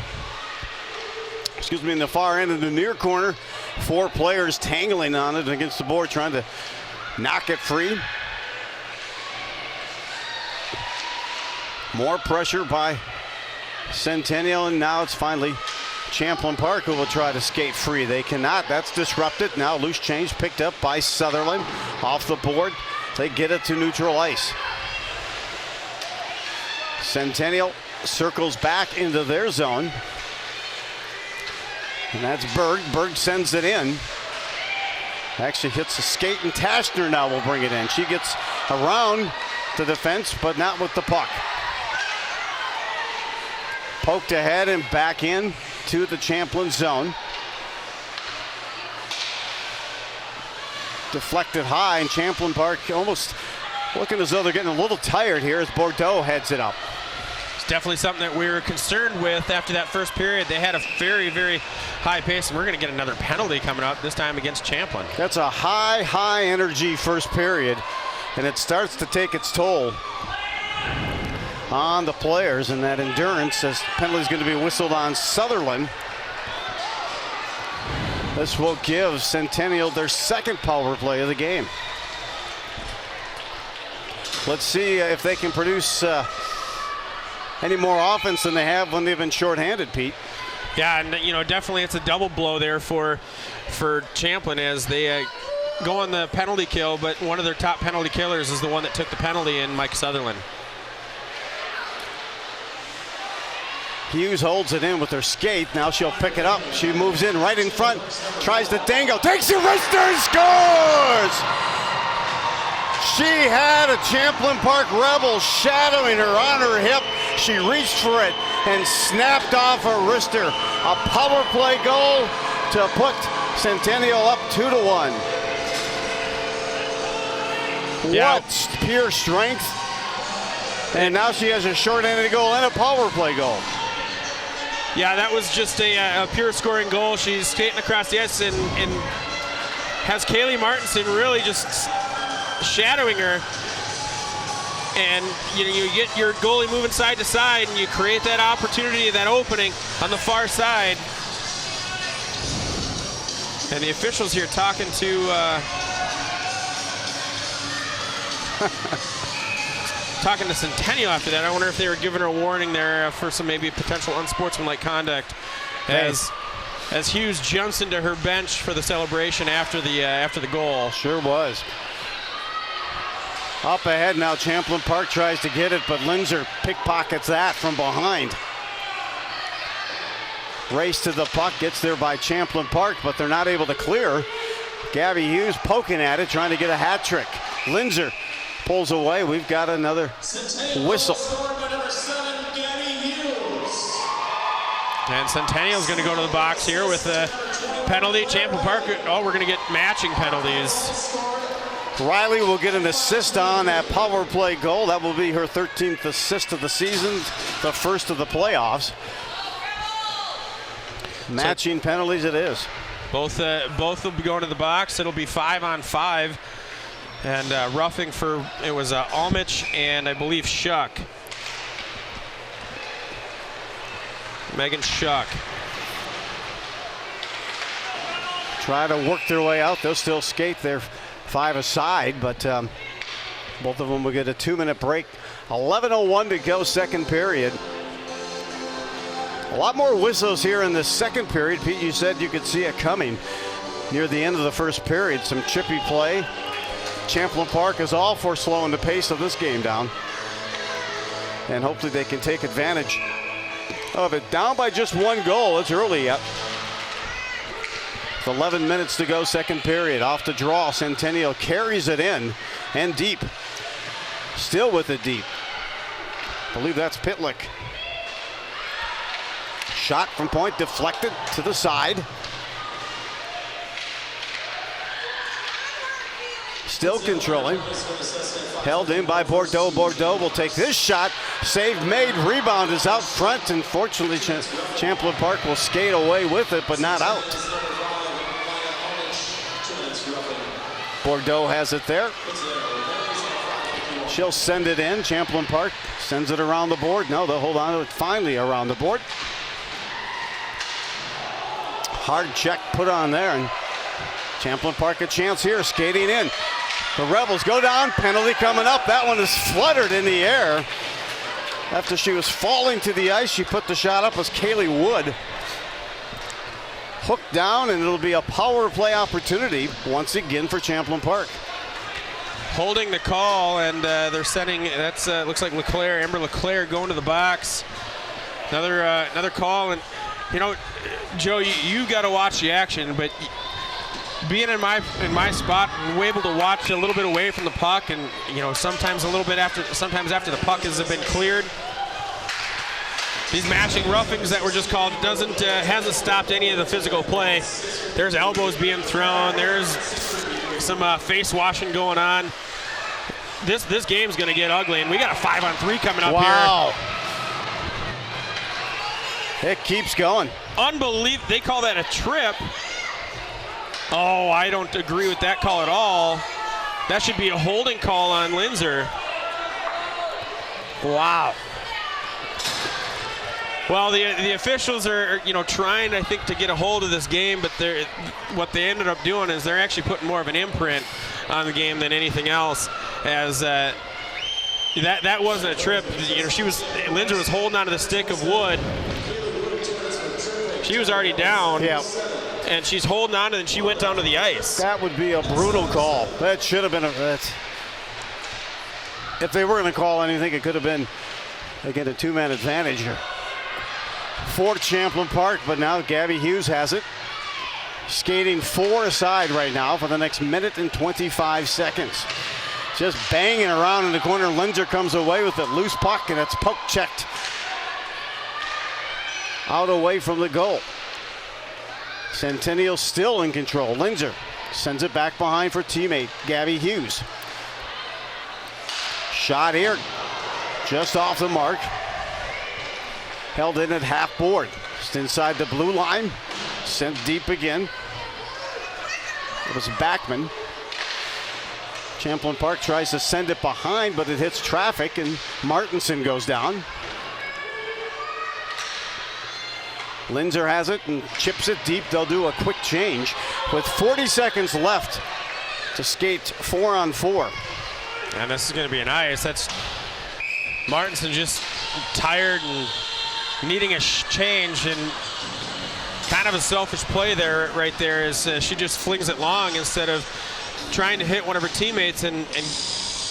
Excuse me, in the far end of the near corner. 4 players tangling on it against the board, trying to knock it free. More pressure by Centennial, and now it's finally Champlin Park who will try to skate free. They cannot. That's disrupted. Now loose change picked up by Sutherland. Off the board. They get it to neutral ice. Centennial circles back into their zone. And that's Berg. Berg sends it in. Actually hits the skate, and Tashner now will bring it in. She gets around the defense, but not with the puck. Poked ahead and back in to the Champlin zone. Deflected high, and Champlin Park almost looking as though they're getting a little tired here as Bordeaux heads it up. It's definitely something that we were concerned with after that first period. They had a very, very high pace, and we're going to get another penalty coming up, this time against Champlin. That's a high energy first period, and it starts to take its toll on the players, and that endurance as penalty is going to be whistled on Sutherland. This will give Centennial their second power play of the game. Let's see if they can produce any more offense than they have when they've been shorthanded, Pete. Yeah, and definitely it's a double blow there for Champlin as they go on the penalty kill, but one of their top penalty killers is the one that took the penalty in Mike Sutherland. Hughes holds it in with her skate. Now she'll pick it up. She moves in right in front, tries to dangle, takes the wrister and scores! She had a Champlin Park Rebel shadowing her on her hip. She reached for it and snapped off her wrister. A power play goal to put Centennial up 2-1. Yeah. What pure strength. And now she has a short-handed goal and a power play goal. Yeah, that was just a pure scoring goal. She's skating across the ice and has Kaylee Martinson really just shadowing her. And you get your goalie moving side to side, and you create that opportunity, that opening on the far side. And the officials here talking to talking to Centennial after that. I wonder if they were giving her a warning there for some maybe potential unsportsmanlike conduct as Hughes jumps into her bench for the celebration after the goal. Sure was. Up ahead now, Champlin Park tries to get it, but Linzer pickpockets that from behind. Race to the puck, gets there by Champlin Park, but they're not able to clear. Gabby Hughes poking at it, trying to get a hat trick. Linzer pulls away. We've got another whistle. And Centennial's going to go to the box here with a penalty. Champlin Park, we're going to get matching penalties. Riley will get an assist on that power play goal. That will be her 13th assist of the season, the first of the playoffs. Matching penalties it is. Both will be going to the box. It'll be 5-on-5. And roughing for, it was Almich and I believe Shuck. Megan Shuck. Try to work their way out. They'll still skate there 5-a-side, but both of them will get a 2-minute break. 11:01 to go, second period. A lot more whistles here in the second period. Pete, you said you could see it coming near the end of the first period. Some chippy play. Champlin Park is all for slowing the pace of this game down. And hopefully they can take advantage of it. Down by just 1 goal. It's early yet. 11 minutes to go, second period. Off the draw, Centennial carries it in and deep. Still with it deep. I believe that's Pitlick. Shot from point deflected to the side. Still controlling. Held in by Bordeaux. Bordeaux will take this shot. Save made. Rebound is out front. And fortunately, Champlin Park will skate away with it, but not out. Bordeaux has it there. She'll send it in. Champlin Park sends it around the board. No, they'll hold on to it finally around the board. Hard check put on there, and Champlin Park a chance here, skating in. The Rebels go down, penalty coming up. That one is fluttered in the air. After she was falling to the ice, she put the shot up as Kaylee Wood. Hooked down, and it'll be a power play opportunity once again for Champlin Park. Holding the call, and they're sending, that's looks like LeClaire, Amber LeClaire going to the box. Another call, and you know, Joe, you got to watch the action, but being in my spot and able to watch a little bit away from the puck, and you know, sometimes after the puck has been cleared. These matching roughings that were just called hasn't stopped any of the physical play. There's elbows being thrown. There's some face washing going on. This game's going to get ugly, and we got a 5-on-3 coming up here. Wow. It keeps going. Unbelievable. They call that a trip. Oh, I don't agree with that call at all. That should be a holding call on Linzer. Wow. Well, the officials are, you know, trying, I think, to get a hold of this game, but what they ended up doing is they're actually putting more of an imprint on the game than anything else. As that wasn't a trip. You know, Linzer was holding onto the stick of Wood. She was already down. Yeah. And she's holding on, and she went down to the ice. That would be a brutal call. That should have been if they were going to call anything, it could have been, again, a 2-man advantage for Champlin Park, but now Gabby Hughes has it. Skating 4-a-side right now for the next minute and 25 seconds. Just banging around in the corner. Linzer comes away with it. Loose puck, and it's poke checked out away from the goal. Centennial still in control. Linzer sends it back behind for teammate Gabby Hughes. Shot here, just off the mark. Held in at half board. Just inside the blue line. Sent deep again. It was Backman. Champlin Park tries to send it behind, but it hits traffic, and Martinson goes down. Linzer has it and chips it deep. They'll do a quick change with 40 seconds left to skate 4-on-4. And this is going to be an ice. That's Martinson just tired and needing a change, and kind of a selfish play there, right there, as she just flings it long instead of trying to hit one of her teammates and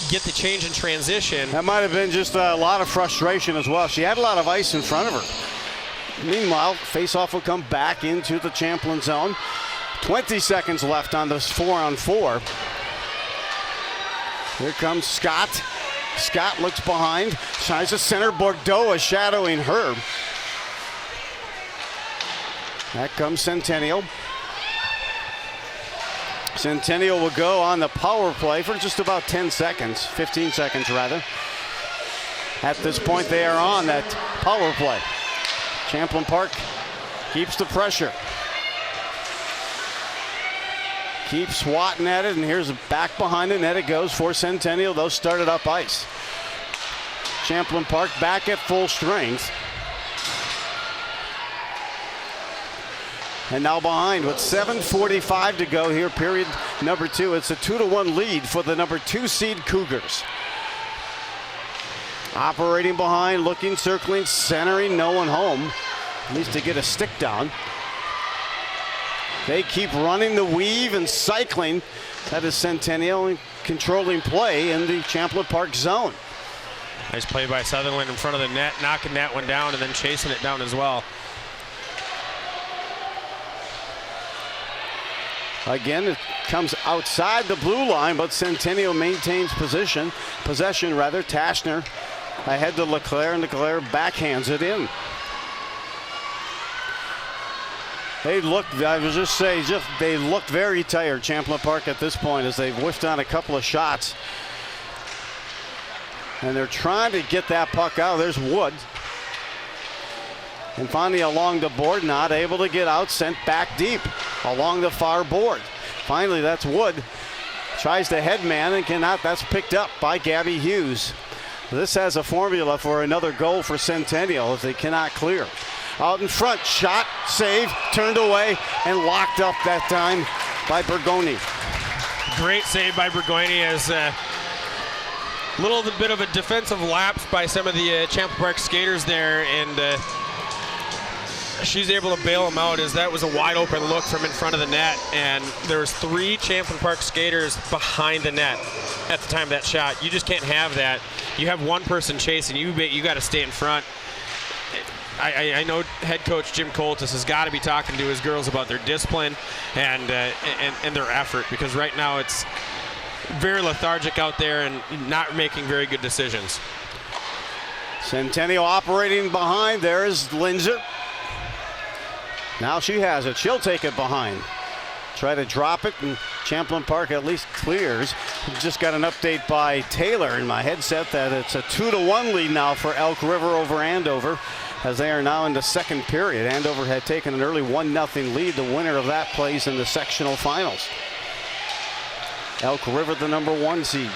get the change in transition. That might have been just a lot of frustration as well. She had a lot of ice in front of her. Meanwhile, faceoff will come back into the Champlin zone. 20 seconds left on this 4-on-4. Here comes Scott. Scott looks behind, tries to center. Bordeaux is shadowing her. That comes Centennial. Centennial will go on the power play for just about 10 seconds, 15 seconds rather. At this point, they are on that power play. Champlin Park keeps the pressure. Keeps swatting at it, and here's back behind the net it goes for Centennial. Those started up ice. Champlin Park back at full strength. And now behind with 7:45 to go here, period number 2. It's a 2-1 lead for the number 2 seed Cougars. Operating behind, looking, circling, centering, no one home. Needs to get a stick down. They keep running the weave and cycling. That is Centennial controlling play in the Champlin Park zone. Nice play by Sutherland in front of the net, knocking that one down and then chasing it down as well. Again, it comes outside the blue line, but Centennial maintains possession. Tashner ahead to Leclerc, and Leclerc backhands it in. They looked, I was just saying, they looked very tired, Champlin Park, at this point, as they've whiffed on a couple of shots. And they're trying to get that puck out. There's Wood. And finally along the board, not able to get out, sent back deep along the far board. Finally, that's Wood. Tries to headman and cannot. That's picked up by Gabby Hughes. This has a formula for another goal for Centennial if they cannot clear. Out in front, shot, save, turned away, and locked up that time by Bergoni. Great save by Bergoni, as a little bit of a defensive lapse by some of the Champlin Park skaters there, and she's able to bail them out, as that was a wide open look from in front of the net, and there was 3 Champlin Park skaters behind the net at the time of that shot. You just can't have that. You have one person chasing, you got to stay in front. I know head coach Jim Coltis has got to be talking to his girls about their discipline and their effort, because right now it's very lethargic out there and not making very good decisions. Centennial operating behind. There is Linzer. Now she has it. She'll take it behind. Try to drop it, and Champlin Park at least clears. Just got an update by Taylor in my headset that it's a 2-1 lead now for Elk River over Andover, as they are now in the second period. Andover had taken an early 1-0 lead. The winner of that plays in the sectional finals. Elk River, the number 1 seed.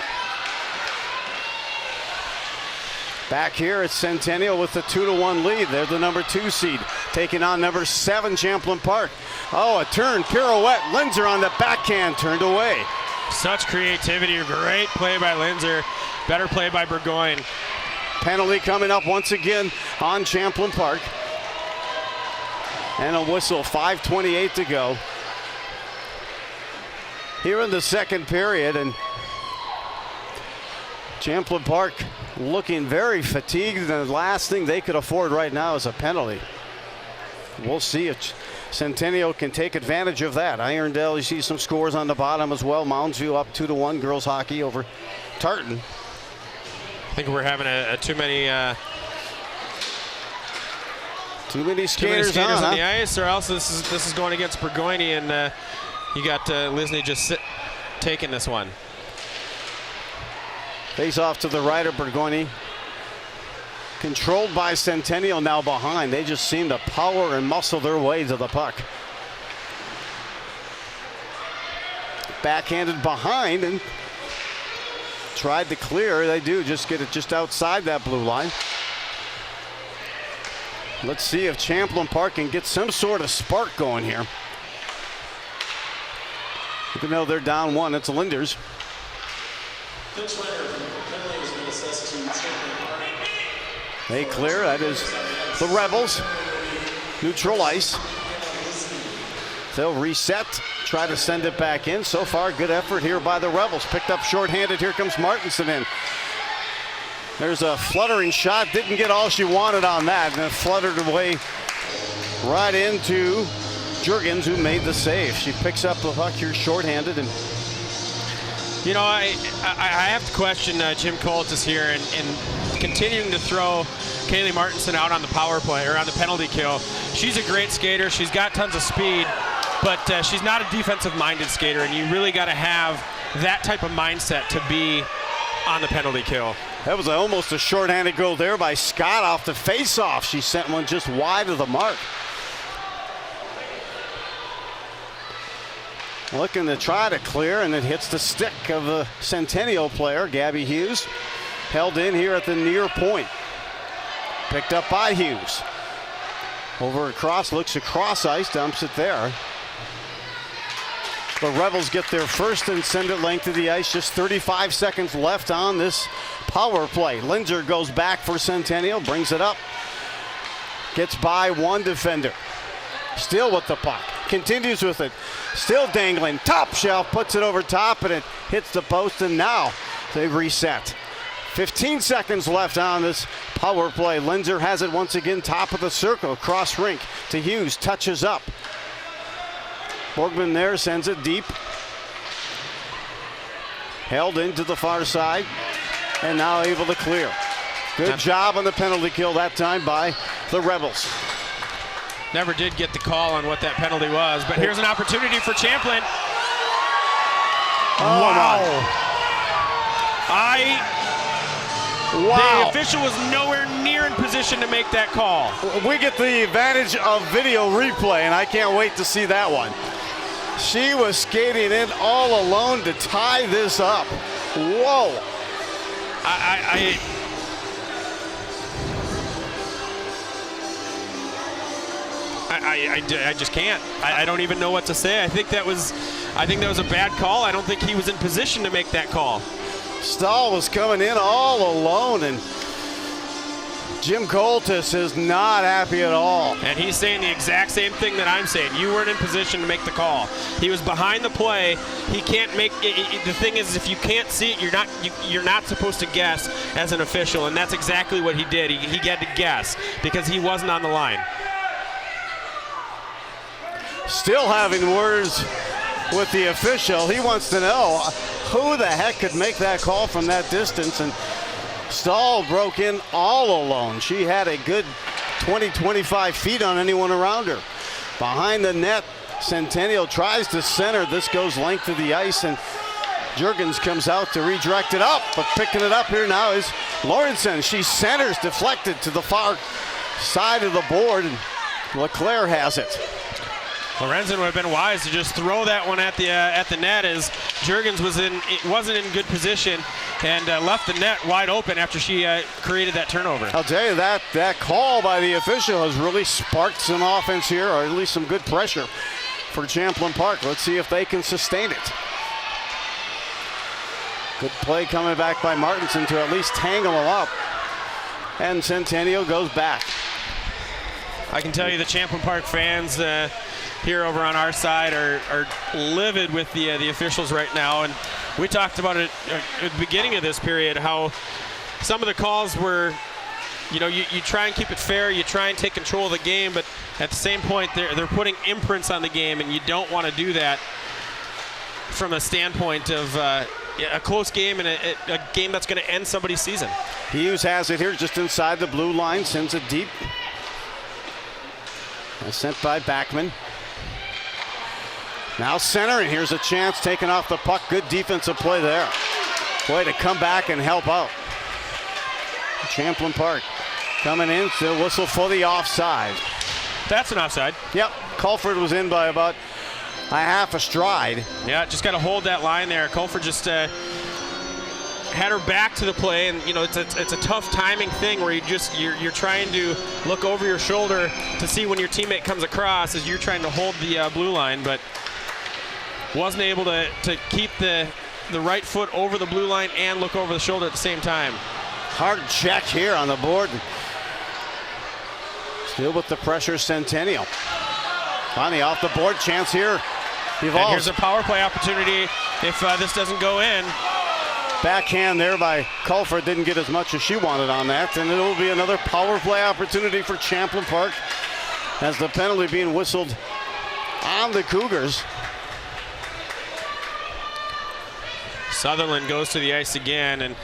Back here at Centennial with the 2-1 lead. They're the number 2 seed, taking on number 7 Champlin Park. Oh, a turn, pirouette. Linzer on the backhand, turned away. Such creativity. Great play by Linzer. Better play by Burgoyne. Penalty coming up once again on Champlin Park. And a whistle, 5:28 to go here in the second period, and Champlin Park looking very fatigued, and the last thing they could afford right now is a penalty. We'll see if Centennial can take advantage of that. Irondale, you see some scores on the bottom as well. Moundsview up 2-1 girls hockey over Tartan. I think we're having too many skaters on the ice, or else this is going against Burgoyne, and you got Lisney just taking this one. Face off to the right of Burgoyne. Controlled by Centennial now behind. They just seem to power and muscle their way to the puck. Backhanded behind and tried to clear. They do just get it just outside that blue line. Let's see if Champlin Park can get some sort of spark going here. Even though they're down 1, it's Linders. They clear. That is the Rebels. Neutral ice. They'll reset, try to send it back in. So far, good effort here by the Rebels. Picked up shorthanded. Here comes Martinson in. There's a fluttering shot. Didn't get all she wanted on that, and it fluttered away right into Jurgens, who made the save. She picks up the puck here shorthanded. And you know, I have to question Jim Coltis here and continuing to throw Kaylee Martinson out on the power play or on the penalty kill. She's a great skater. She's got tons of speed, but she's not a defensive-minded skater, and you really got to have that type of mindset to be on the penalty kill. That was almost a shorthanded goal there by Scott off the face-off. She sent one just wide of the mark. Looking to try to clear, and it hits the stick of the Centennial player, Gabby Hughes. Held in here at the near point. Picked up by Hughes. Over across, looks across ice, dumps it there. The Rebels get their first and send it length of the ice. Just 35 seconds left on this power play. Linzer goes back for Centennial, brings it up. Gets by one defender. Still with the puck. Continues with it. Still dangling. Top shelf, puts it over top, and it hits the post, and now they reset. 15 seconds left on this power play. Linzer has it once again, top of the circle, cross rink to Hughes, touches up. Borgman there sends it deep. Held into the far side, and now able to clear. Good job on the penalty kill that time by the Rebels. Never did get the call on what that penalty was, but here's an opportunity for Champlin. Oh, The official was nowhere near in position to make that call. We get the advantage of video replay, and I can't wait to see that one. She was skating in all alone to tie this up. Whoa. I just can't. I don't even know what to say. I think that was a bad call. I don't think he was in position to make that call. Stahl was coming in all alone, and Jim Coltis is not happy at all. And he's saying the exact same thing that I'm saying. You weren't in position to make the call. He was behind the play. He can't make it. The thing is, if you can't see it, you're not supposed to guess as an official, and that's exactly what he did. He had to guess because he wasn't on the line. Still having words with the official. He wants to know who the heck could make that call from that distance, and Stahl broke in all alone. She had a good 20-25 feet on anyone around her. Behind the net, Centennial tries to center. This goes length of the ice, and Jurgens comes out to redirect it up, but picking it up here now is Lawrenson. She centers, deflected to the far side of the board, and LeClaire has it. Lorenzen would have been wise to just throw that one at the net, as Jurgens wasn't in good position and left the net wide open after she created that turnover. I'll tell you that call by the official has really sparked some offense here, or at least some good pressure for Champlin Park. Let's see if they can sustain it. Good play coming back by Martinson to at least tangle him up, and Centennial goes back. I can tell you the Champlin Park fans here over on our side are livid with the officials right now, and we talked about it at the beginning of this period, how some of the calls were, you try and keep it fair, you try and take control of the game, but at the same point they're putting imprints on the game, and you don't want to do that from a standpoint of a close game and a game that's going to end somebody's season. Hughes has it here just inside the blue line, sends it deep. Sent by Backman. Now center, and here's a chance taken off the puck. Good defensive play there. Way to come back and help out. Champlin Park coming in, still whistle for the offside. That's an offside. Yep, Culford was in by about a half a stride. Yeah, just got to hold that line there. Culford just had her back to the play, and it's a tough timing thing where you're trying to look over your shoulder to see when your teammate comes across as you're trying to hold the blue line, but wasn't able to keep the right foot over the blue line and look over the shoulder at the same time. Hard check here on the board. Still with the pressure, Centennial. Finally off the board, chance here. And here's a power play opportunity if this doesn't go in. Backhand there by Culford, didn't get as much as she wanted on that, and it'll be another power play opportunity for Champlin Park as the penalty being whistled on the Cougars. Sutherland goes to the ice again, and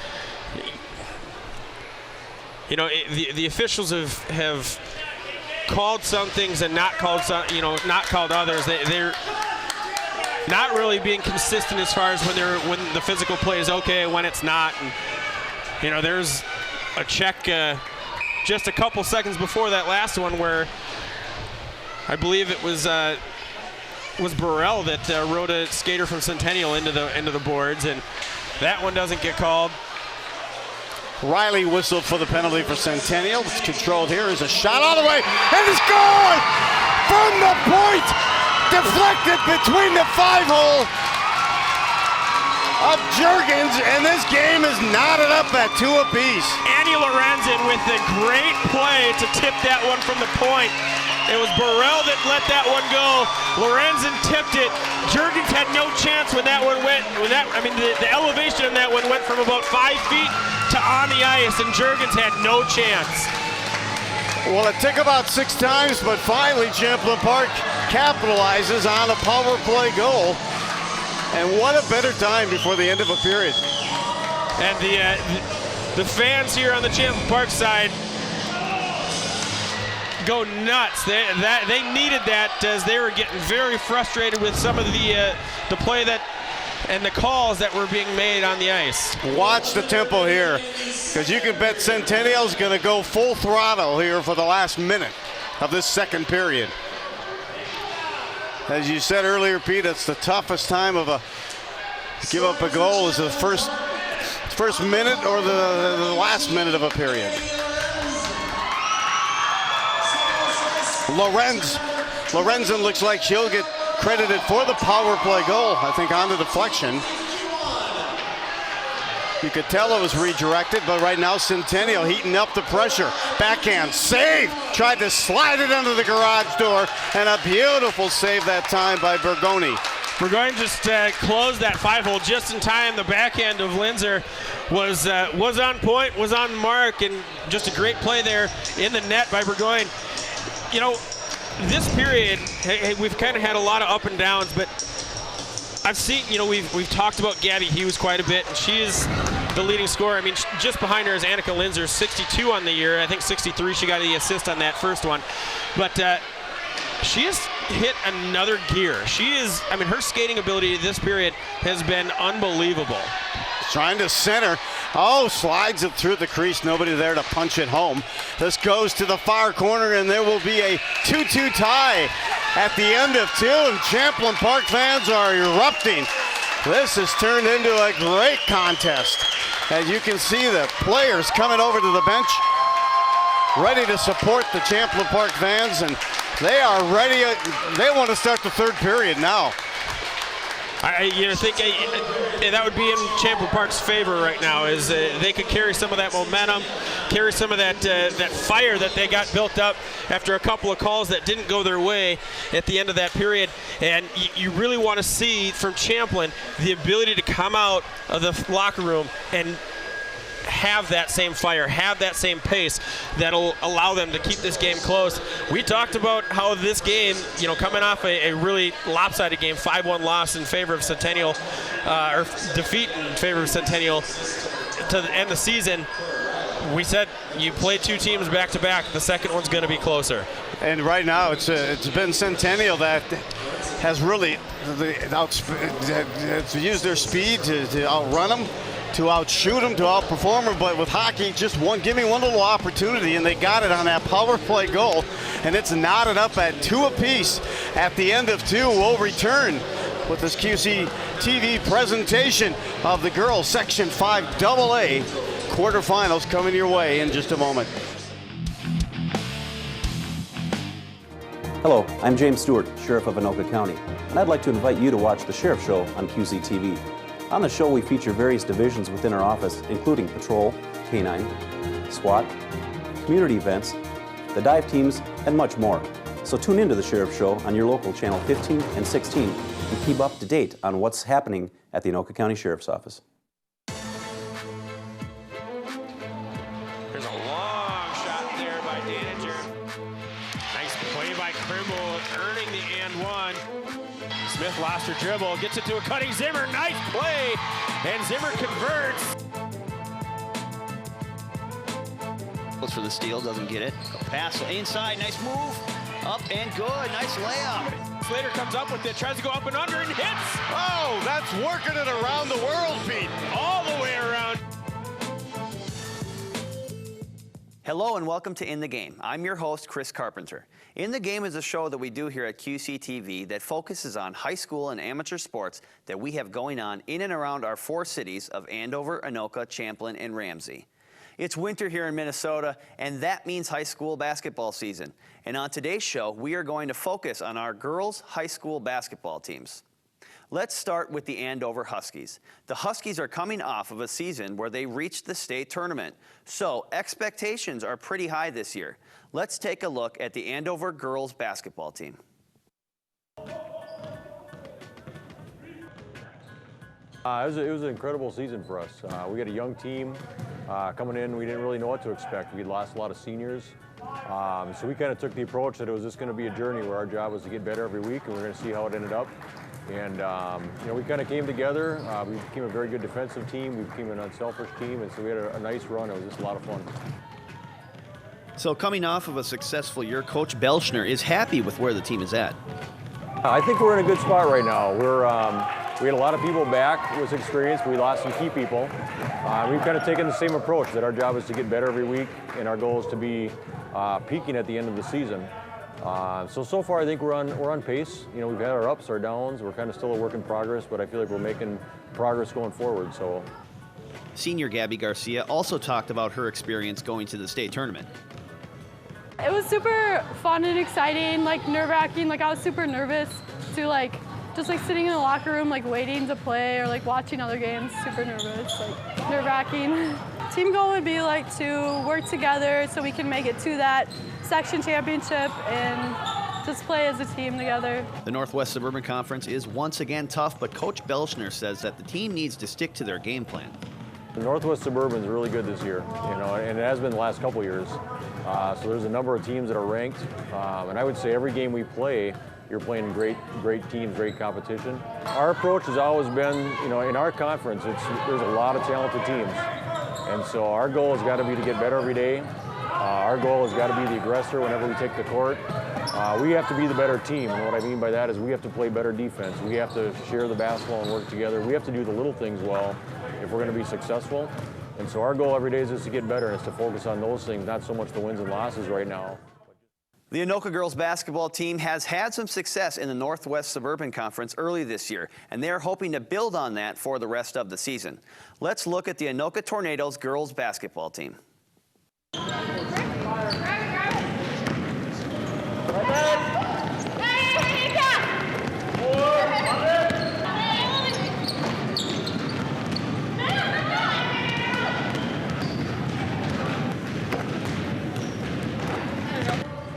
the officials have called some things and not called some, not called others. They're not really being consistent as far as when the physical play is okay and when it's not. And there's a check just a couple seconds before that last one where I believe it was Burrell that rode a skater from Centennial into the boards, and that one doesn't get called. Riley whistled for the penalty for Centennial. It's controlled here. Is a shot all the way, and it's gone from the point. Deflected between the 5-hole of Juergens, and this game is knotted up at 2 apiece. Annie Lorenzen with a great play to tip that one from the point. It was Burrell that let that one go. Lorenzen tipped it. Juergens had no chance when that one went. The elevation on that one went from about 5 feet to on the ice, and Juergens had no chance. Well, it took about 6 times, but finally Champlin Park capitalizes on a power play goal. And what a better time before the end of a period. And the fans here on the Champlin Park side go nuts. They needed that as they were getting very frustrated with some of the play and the calls that were being made on the ice. Watch the tempo here, because you can bet Centennial's going to go full throttle here for the last minute of this second period. As you said earlier, Pete, it's the toughest time of give up a goal is the first minute or the last minute of a period. Lorenzen looks like she'll get credited for the power play goal, I think, on the deflection. You could tell it was redirected, but right now Centennial heating up the pressure. Backhand save, tried to slide it under the garage door, and a beautiful save that time by Bergoni. Burgoyne just closed that 5-hole just in time. The backhand of Linzer was on point, was on mark, and just a great play there in the net by Burgoyne. This period, we've kind of had a lot of up and downs, but I've seen, we've talked about Gabby Hughes quite a bit, and she is the leading scorer. I mean, just behind her is Annika Linzer, 62 on the year. I think 63, she got the assist on that first one. But she has hit another gear. Her skating ability this period has been unbelievable. Trying to center. Oh, slides it through the crease. Nobody there to punch it home. This goes to the far corner, and there will be a 2-2 tie at the end of 2, and Champlin Park fans are erupting. This has turned into a great contest. As you can see, the players coming over to the bench, ready to support the Champlin Park fans, and they are ready. They want to start the third period now. I think that would be in Champlin Park's favor right now, is they could carry some of that momentum, carry some of that fire that they got built up after a couple of calls that didn't go their way at the end of that period. And you really want to see from Champlin the ability to come out of the locker room and have that same fire, have that same pace that'll allow them to keep this game close. We talked about how this game, coming off a really lopsided game, 5-1 loss in favor of Centennial, or defeat in favor of Centennial to end the season. We said you play 2 teams back to back, the second one's going to be closer. And right now it's been Centennial that has really used their speed to outrun them, to outshoot them, to outperform them, but with hockey, give me one little opportunity, and they got it on that power play goal, and it's knotted up at 2 apiece at the end of 2. We'll return with this QCTV QCTV presentation of the girls Section 5 AA quarterfinals coming your way in just a moment. Hello, I'm James Stewart, Sheriff of Anoka County, and I'd like to invite you to watch the Sheriff Show on QCTV. On the show, we feature various divisions within our office, including patrol, canine, SWAT, community events, the dive teams, and much more. So tune into the Sheriff Show on your local channel 15 and 16 and keep up to date on what's happening at the Anoka County Sheriff's Office. There's a long shot there by Daniger. Nice play by Krimble, earning the and one. Smith lost her dribble, gets it to a cutting Zimmer. Nice play, and Zimmer converts. Goes for the steal, doesn't get it. A pass inside, nice move. Up and good, nice layup. Slater comes up with it, tries to go up and under and hits. Oh, that's working it around the world, Pete. All the way around. Hello and welcome to In the Game. I'm your host, Chris Carpenter. In the Game is a show that we do here at QCTV that focuses on high school and amateur sports that we have going on in and around our 4 cities of Andover, Anoka, Champlin, and Ramsey. It's winter here in Minnesota, and that means high school basketball season. And on today's show, we are going to focus on our girls' high school basketball teams. Let's start with the Andover Huskies. The Huskies are coming off of a season where they reached the state tournament, so expectations are pretty high this year. Let's take a look at the Andover girls' basketball team. It was an incredible season for us. We had a young team coming in. We didn't really know what to expect. We'd lost a lot of seniors. So we kind of took the approach that it was just going to be a journey where our job was to get better every week, and we're going to see how it ended up. And we kind of came together. We became a very good defensive team. We became an unselfish team, and so we had a nice run. It was just a lot of fun. So coming off of a successful year, Coach Belschner is happy with where the team is at. I think we're in a good spot right now. We had a lot of people back with experience. We lost some key people. We've kind of taken the same approach that our job is to get better every week, and our goal is to be peaking at the end of the season. So far I think we're on pace. You know, we've had our ups, our downs. We're kind of still a work in progress, but I feel like we're making progress going forward. So, Senior Gabby Garcia also talked about her experience going to the state tournament. It was super fun and exciting, like nerve-wracking. Like I was super nervous to just sitting in the locker room, waiting to play or watching other games. Super nervous, nerve-wracking. Team goal would be to work together so we can make it to that section championship and just play as a team together. The Northwest Suburban Conference is once again tough, but Coach Belschner says that the team needs to stick to their game plan. the Northwest Suburban is really good this year, and it has been the last couple years. So there's a number of teams that are ranked, and I would say every game we play, you're playing great teams, great competition. Our approach has always been, in our conference, there's a lot of talented teams, and so our goal has got to be to get better every day. Our goal has got to be the aggressor whenever we take the court. We have to be the better team, and what I mean by that is we have to play better defense. We have to share the basketball and work together. We have to do the little things well if we're going to be successful. And so our goal every day is just to get better, and it's to focus on those things, not so much the wins and losses right now. The Anoka girls basketball team has had some success in the Northwest Suburban Conference early this year, and they're hoping to build on that for the rest of the season. Let's look at the Anoka Tornadoes girls basketball team.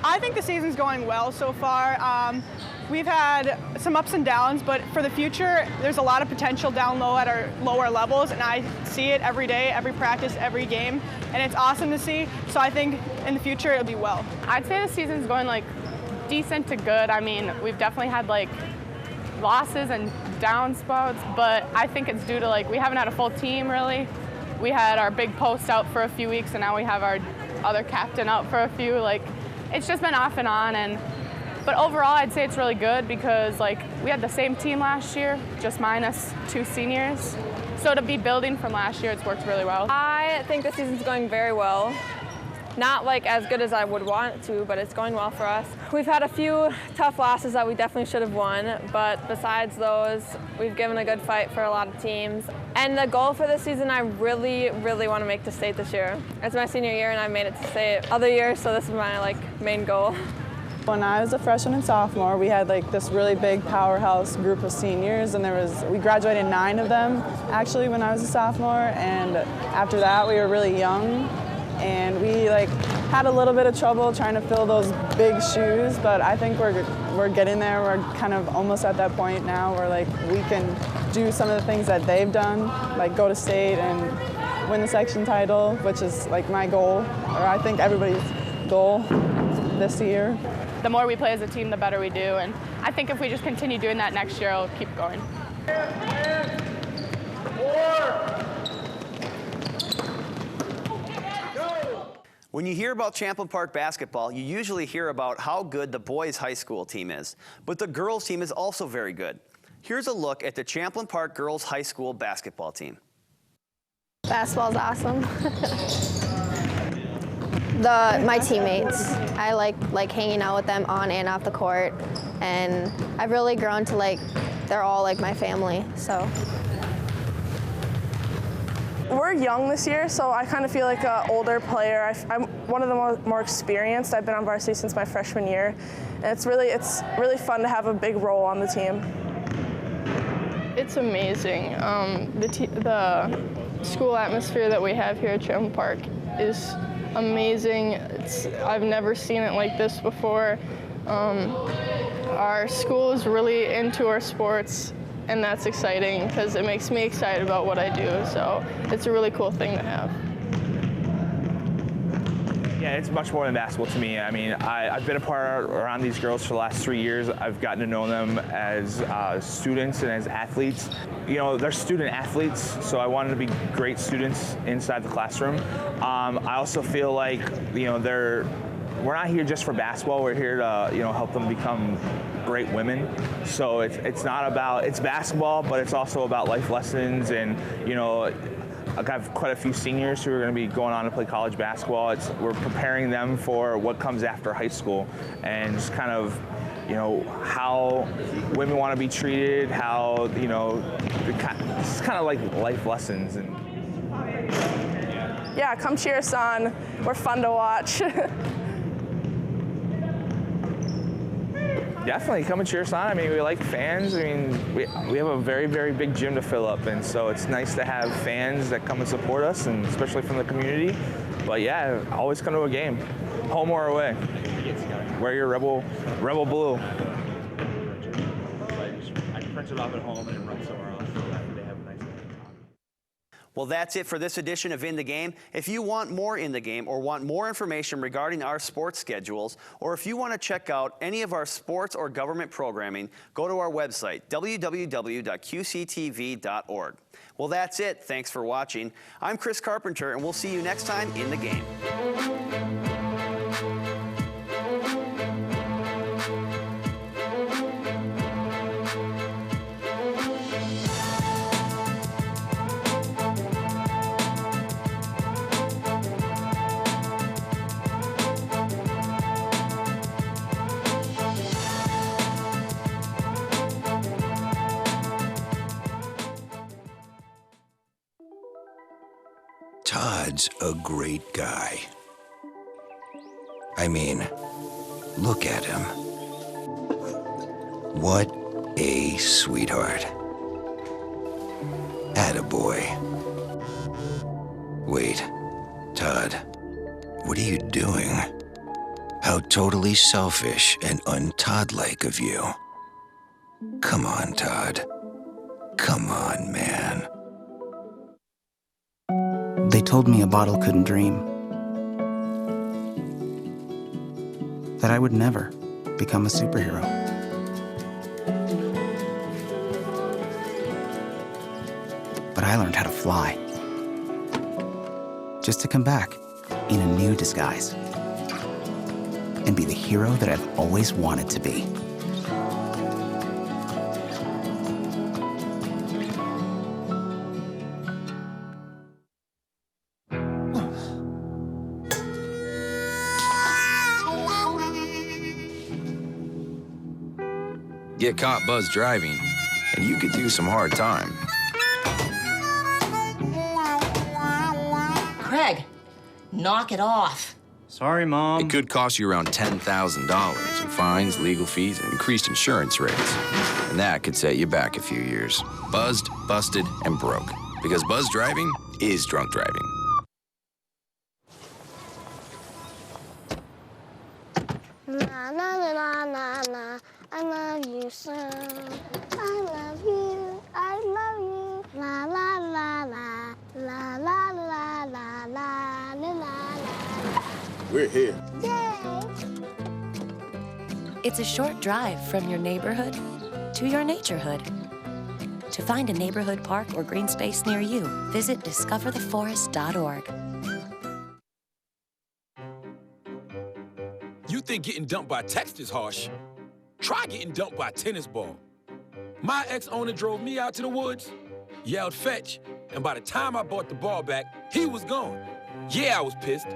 I think the season's going well so far. We've had some ups and downs, but for the future, there's a lot of potential down low at our lower levels, and I see it every day, every practice, every game, and it's awesome to see. So I think in the future it'll be well. I'd say the season's going decent to good. I mean, we've definitely had losses and down spouts, but I think it's due to we haven't had a full team really. We had our big post out for a few weeks, and now we have our other captain out for a few. It's just been off and on, but overall I'd say it's really good because we had the same team last year, just minus 2 seniors. So to be building from last year, it's worked really well. I think the season's going very well. not like as good as I would want it to, but it's going well for us. We've had a few tough losses that we definitely should have won, but besides those, we've given a good fight for a lot of teams. And the goal for this season, I really, really want to make the state this year. It's my senior year and I've made it to state other years, so this is my main goal. When I was a freshman and sophomore, we had this really big powerhouse group of seniors, and we graduated 9 of them actually when I was a sophomore, and after that we were really young, and we had a little bit of trouble trying to fill those big shoes, but I think we're getting there. We're kind of almost at that point now where we can do some of the things that they've done, like go to state and win the section title, which is my goal, or I think everybody's goal this year. The more we play as a team, the better we do, and I think if we just continue doing that next year, it'll keep going. When you hear about Champlin Park basketball, you usually hear about how good the boys' high school team is, but the girls' team is also very good. Here's a look at the Champlin Park girls' high school basketball team. Basketball's awesome. My teammates, I like hanging out with them on and off the court, and I've really grown to they're all my family, so. We're young this year, so I kind of feel like an older player. I'm one of the more experienced. I've been on varsity since my freshman year, and it's really fun to have a big role on the team. It's amazing. The school atmosphere that we have here at Champlin Park is amazing. I've never seen it like this before. Our school is really into our sports, and that's exciting because it makes me excited about what I do, so it's a really cool thing to have. Yeah, it's much more than basketball to me. I mean, I've been a part around these girls for the last 3 years. I've gotten to know them as students and as athletes. You know, they're student athletes, so I wanted to be great students inside the classroom. I also feel like, we're not here just for basketball. We're here to, help them become great women. So it's basketball, but it's also about life lessons, and, I have quite a few seniors who are going to be going on to play college basketball. We're preparing them for what comes after high school, and just kind of, how women want to be treated, how, it's kind of like life lessons. And yeah, come cheer us on. We're fun to watch. Definitely come and cheer us on. I mean, we like fans. I mean, we have a very, very big gym to fill up, and so it's nice to have fans that come and support us, and especially from the community. But yeah, always come to a game, home or away. Wear your Rebel blue. I can print it off at home and run somewhere else so that they have a nice game. Well, that's it for this edition of In the Game. If you want more In the Game or want more information regarding our sports schedules, or if you want to check out any of our sports or government programming, go to our website, www.qctv.org. Well, that's it. Thanks for watching. I'm Chris Carpenter, and we'll see you next time in the game. Todd's a great guy. I mean, look at him. What a sweetheart. Attaboy. Wait, Todd, what are you doing? How totally selfish and un-Todd-like of you. Come on, Todd. Come on, man. They told me a bottle couldn't dream. That I would never become a superhero. But I learned how to fly. Just to come back in a new disguise. And be the hero that I've always wanted to be. Get caught buzz driving, and you could do some hard time. Craig, knock it off. Sorry, Mom. It could cost you around $10,000 in fines, legal fees, and increased insurance rates. And that could set you back a few years. Buzzed, busted, and broke. Because buzz driving is drunk driving. Na na na na na, I love you so. I love you, I love you. La la la la, la la la la la la la. We're here. Yay! It's a short drive from your neighborhood to your naturehood. To find a neighborhood park or green space near you, visit discovertheforest.org. You think getting dumped by text is harsh? Try getting dumped by a tennis ball. My ex-owner drove me out to the woods, yelled fetch, and by the time I brought the ball back, he was gone. Yeah, I was pissed.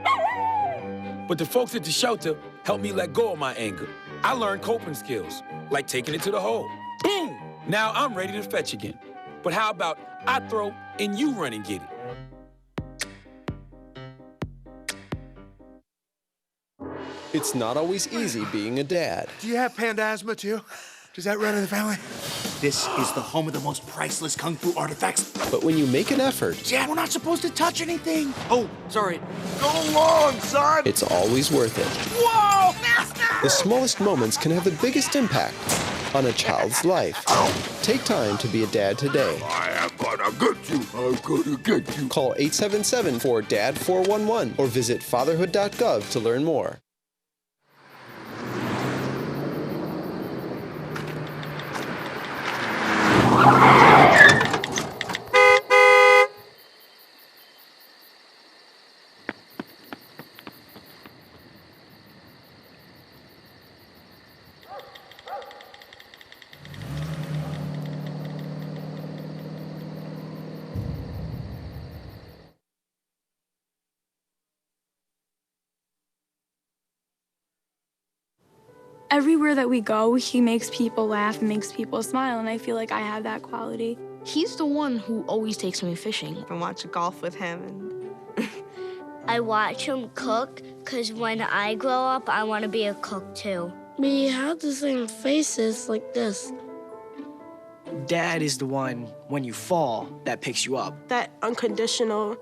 But the folks at the shelter helped me let go of my anger. I learned coping skills, like taking it to the hole. Boom! Now I'm ready to fetch again. But how about I throw and you run and get it? It's not always easy being a dad. Do you have panda asthma too? Does that run in the family? This is the home of the most priceless kung fu artifacts. But when you make an effort, Dad, we're not supposed to touch anything. Oh, sorry. Go long, son! it's always worth it. Whoa! Master! The smallest moments can have the biggest impact on a child's life. Take time to be a dad today. I am gonna get you. I'm gonna get you. Call 877-4DAD-411 or visit fatherhood.gov to learn more. Everywhere that we go, he makes people laugh and makes people smile, and I feel like I have that quality. He's the one who always takes me fishing. I watch golf with him. And I watch him cook because when I grow up, I want to be a cook too. We have the same faces like this. Dad is the one, when you fall, that picks you up. That unconditional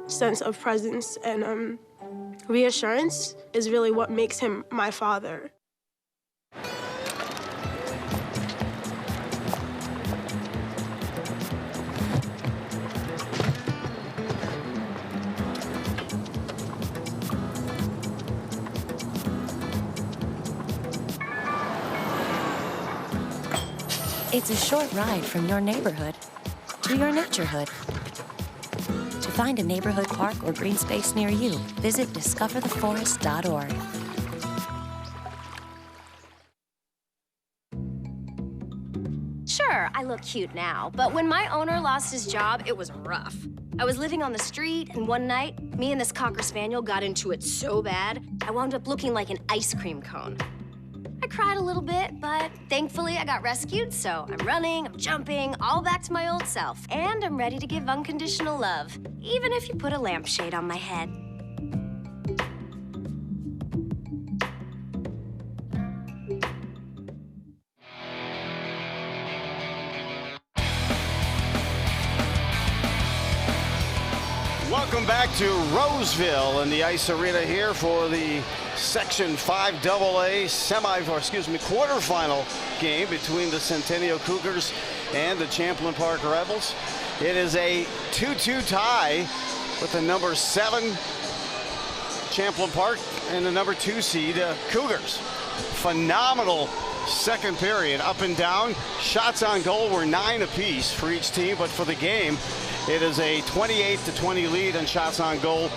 sense of presence and reassurance is really what makes him my father. It's a short ride from your neighborhood to your naturehood. To find a neighborhood park or green space near you, visit discovertheforest.org. Sure, I look cute now, but when my owner lost his job, it was rough. I was living on the street, and one night, me and this Cocker Spaniel got into it so bad, I wound up looking like an ice cream cone. I cried a little bit, but thankfully I got rescued, so I'm running, I'm jumping, all back to my old self. And I'm ready to give unconditional love, even if you put a lampshade on my head. Welcome back to Roseville in the Ice Arena here for the Section 5 AA quarterfinal game between the Centennial Cougars and the Champlin Park Rebels. It is a 2-2 tie with the number 7 Champlin Park and the number 2 seed Cougars. Phenomenal second period, up and down. Shots on goal were 9 apiece for each team, but for the game, it is a 28-20 lead on shots on goal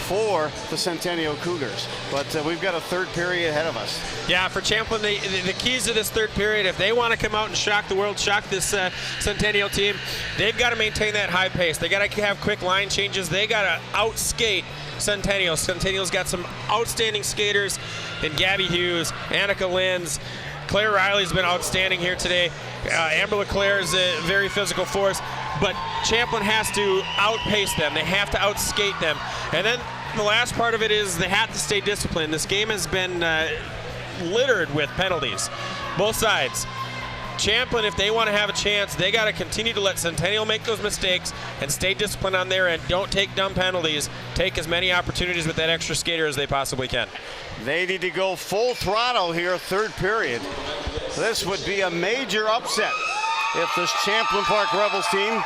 for the Centennial Cougars. But we've got a third period ahead of us. Yeah, for Champlin, the keys to this third period, if they want to come out and shock the world, shock this Centennial team, they've got to maintain that high pace. They got to have quick line changes. They got to outskate Centennial. Centennial's got some outstanding skaters in Gabby Hughes, Annika Linz, Claire Riley's been outstanding here today. Amber LeClaire is a very physical force, but Champlin has to outpace them. They have to outskate them. And then the last part of it is they have to stay disciplined. This game has been littered with penalties, both sides. Champlin, if they want to have a chance, they got to continue to let Centennial make those mistakes and stay disciplined on their end. Don't take dumb penalties. Take as many opportunities with that extra skater as they possibly can. They need to go full throttle here, third period. This would be a major upset if this Champlin Park Rebels team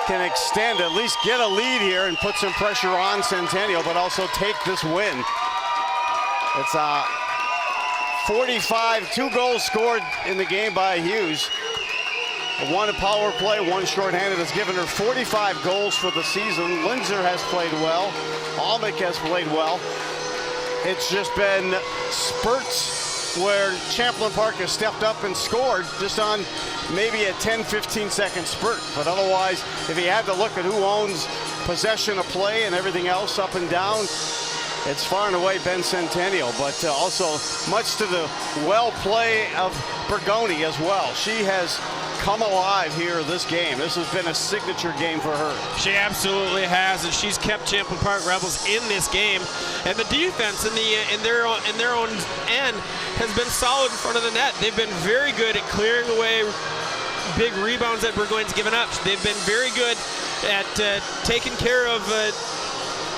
can extend, at least get a lead here and put some pressure on Centennial, but also take this win. It's 45, 2 goals scored in the game by Hughes. One power play, one shorthanded has given her 45 goals for the season. Linzer has played well. Almick has played well. It's just been spurts where Champlin Park has stepped up and scored just on maybe a 10-15 second spurt. But otherwise, if you had to look at who owns possession of play and everything else up and down, it's far and away been Centennial, but also much to the well play of Bergoni as well. She has come alive here this game. This has been a signature game for her. She absolutely has, and she's kept Champlin Park Rebels in this game. And the defense in their own end has been solid in front of the net. They've been very good at clearing away big rebounds that Burgoyne's given up. They've been very good at taking care of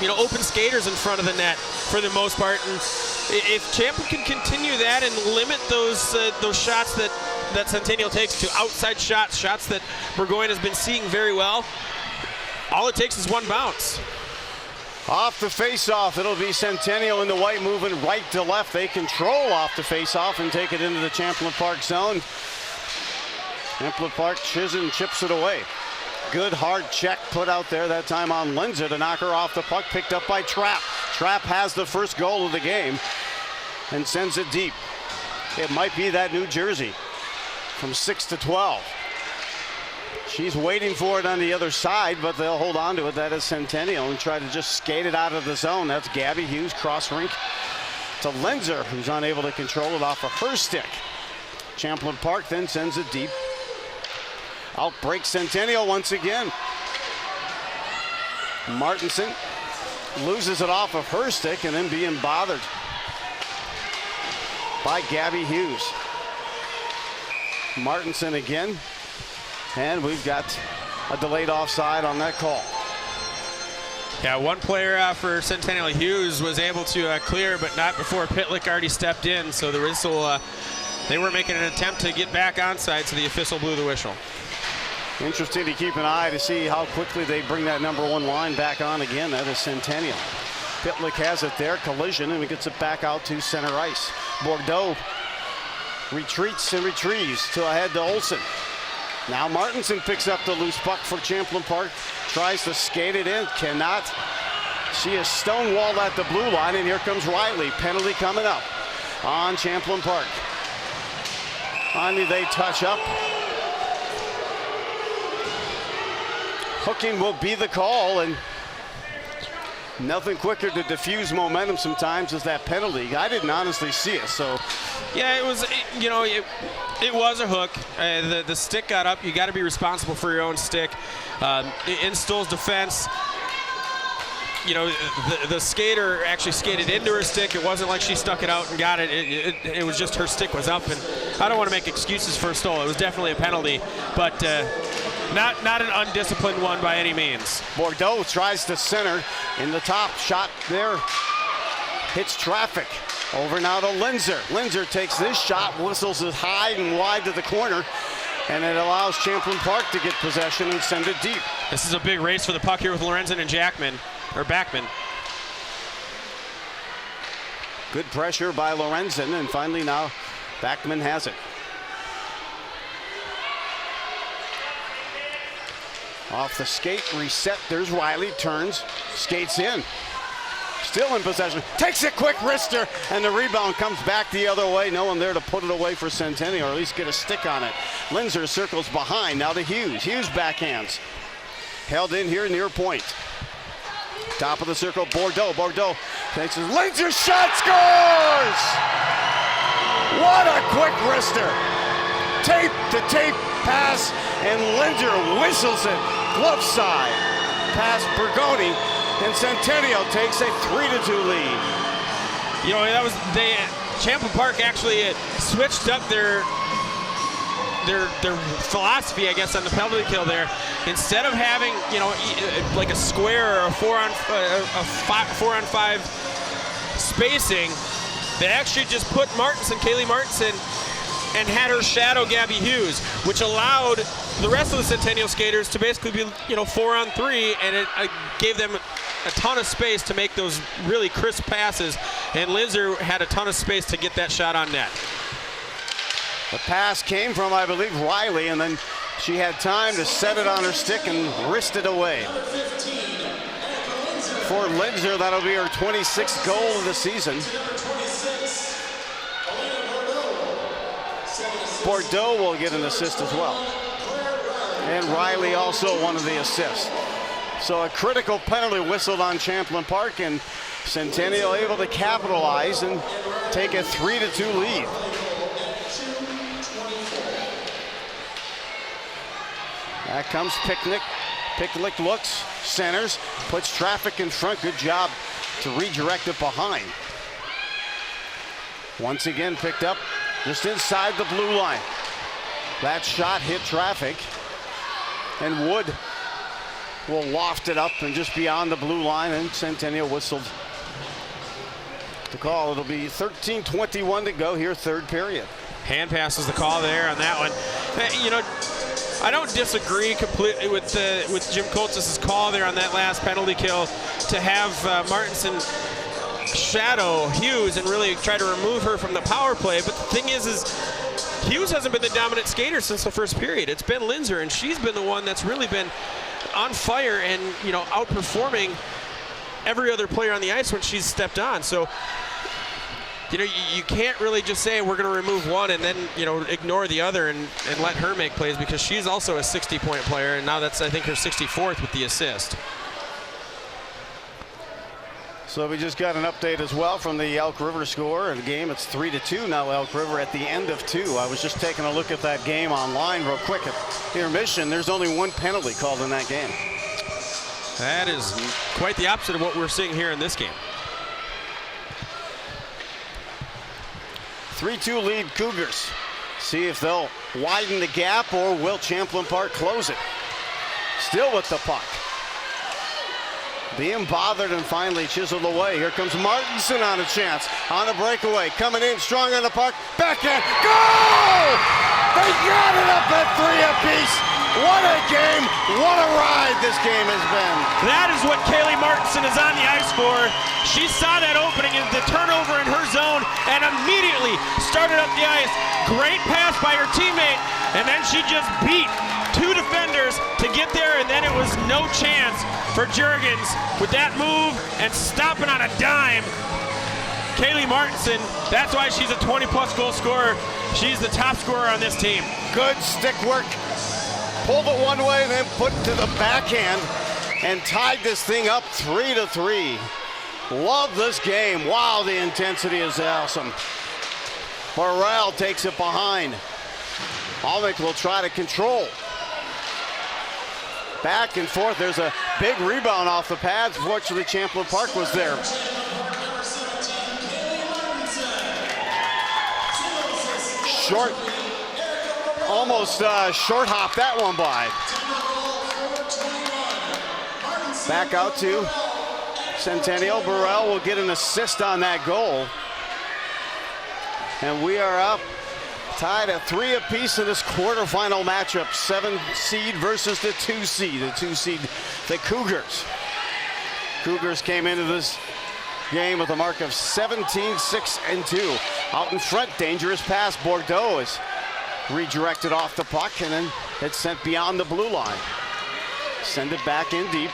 open skaters in front of the net for the most part. And if Champlin can continue that and limit those shots that Centennial takes to outside shots that Burgoyne has been seeing very well, all it takes is one bounce. Off the face-off, it'll be Centennial in the white moving right to left. They control off the face-off and take it into the Champlin Park zone. Champlin Park Chisholm chips it away. Good hard check put out there that time on Linzer to knock her off the puck, picked up by Trapp. Trapp has the first goal of the game and sends it deep. It might be that New Jersey from 6 to 12. She's waiting for it on the other side, but they'll hold on to it. That is Centennial and try to just skate it out of the zone. That's Gabby Hughes, cross rink to Linzer, who's unable to control it off of her stick. Champlin Park then sends it deep. Outbreak Centennial once again. Martinson loses it off of her stick and then being bothered by Gabby Hughes. Martinson again, and we've got a delayed offside on that call. Yeah, one player for Centennial, Hughes, was able to clear, but not before Pitlick already stepped in. So the whistle, they were making an attempt to get back onside, so the official blew the whistle. Interesting to keep an eye to see how quickly they bring that number 1 line back on again. That is Centennial. Pitlick has it there, collision, and he gets it back out to center ice. Bordeaux retreats and retrieves to ahead to Olsen. Now Martinson picks up the loose puck for Champlin Park, tries to skate it in, cannot. She is stonewalled at the blue line, and here comes Riley. Penalty coming up on Champlin Park. Finally they touch up. Hooking will be the call, and nothing quicker to diffuse momentum sometimes is that penalty. I didn't honestly see it, so. Yeah, it was, it was a hook. The stick got up. You got to be responsible for your own stick. In Stoll's defense, the skater actually skated into her stick. It wasn't like she stuck it out and got it. It was just her stick was up, and I don't want to make excuses for Stoll. It was definitely a penalty, but not an undisciplined one by any means. Bordeaux tries to center in the top. Shot there. Hits traffic. Over now to Linzer. Linzer takes this shot, whistles it high and wide to the corner, and it allows Champlin Park to get possession and send it deep. This is a big race for the puck here with Lorenzen and Backman. Good pressure by Lorenzen, and finally now Backman has it. Off the skate, reset, there's Riley, turns, skates in. Still in possession, takes it quick wrister, and the rebound comes back the other way. No one there to put it away for Centennial, or at least get a stick on it. Linzer circles behind, now to Hughes. Hughes backhands. Held in here near point. Top of the circle, Bordeaux takes his Linzer shot, scores! What a quick wrister. Tape to tape pass, and Linder whistles it. Glove side. Past Bergoni, and Centennial takes a 3-2 lead. You know, that was Champlin Park actually switched up their philosophy, I guess, on the penalty kill there. Instead of having, you know, like a square or a 4-on-5 spacing, they actually just put Kaylee Martinson, and had her shadow Gabby Hughes, which allowed the rest of the Centennial skaters to basically be, you know, 4-on-3, and it gave them a ton of space to make those really crisp passes, and Linzer had a ton of space to get that shot on net. The pass came from, I believe, Riley, and then she had time to set it on her stick and wrist it away. For Linzer, that'll be her 26th goal of the season. Bordeaux will get an assist as well. And Riley also one of the assists. So a critical penalty whistled on Champlin Park, and Centennial able to capitalize and take a 3-2 lead. Back comes Picnic. Picnic looks, centers, puts traffic in front. Good job to redirect it behind. Once again picked up just inside the blue line. That shot hit traffic, and Wood will loft it up and just beyond the blue line, and Centennial whistled the call. It'll be 13:21 to go here, third period. Hand pass is the call there on that one. You know, I don't disagree completely with Jim Coltis' call there on that last penalty kill to have Martinson shadow Hughes and really try to remove her from the power play. But the thing is Hughes hasn't been the dominant skater since the first period. It's been Linzer, and she's been the one that's really been on fire and, you know, outperforming every other player on the ice when she's stepped on. So, you know, you can't really just say we're going to remove one and then, you know, ignore the other and let her make plays, because she's also a 60-point player, and now that's, I think, her 64th with the assist. So we just got an update as well from the Elk River score in the game. It's 3-2 now, Elk River at the end of 2. I was just taking a look at that game online real quick. At intermission, there's only one penalty called in that game. That is quite the opposite of what we're seeing here in this game. 3-2 lead Cougars. See if they'll widen the gap, or will Champlin Park close it. Still with the puck. Being bothered and finally chiseled away. Here comes Martinson on a chance. On a breakaway. Coming in strong on the puck. Backhand. Goal! They got it up at 3 apiece. What a game. What a ride this game has been. That is what Kaylee Martinson is on the ice for. She saw that opening and the turnover in her zone and immediately started up the ice. Great pass by her teammate, and then she just beat 2 defenders to get there, and then it was no chance for Juergens with that move and stopping on a dime. Kaylee Martinson, that's why she's a 20-plus goal scorer. She's the top scorer on this team. Good stick work. Pulled it one way, then put it to the backhand and tied this thing up 3-3. Love this game. Wow, the intensity is awesome. Burrell takes it behind. Almec will try to control. Back and forth. There's a big rebound off the pads. Fortunately, Champlin Park was there. Short. Almost short hop that one by. Back out to Centennial. Burrell will get an assist on that goal. And we are up tied at 3 apiece in this quarterfinal matchup. 7 seed versus the 2 seed. The 2 seed, the Cougars. Cougars came into this game with a mark of 17-6-2. Out in front, dangerous pass. Bordeaux is redirected off the puck, and then it's sent beyond the blue line. Send it back in deep.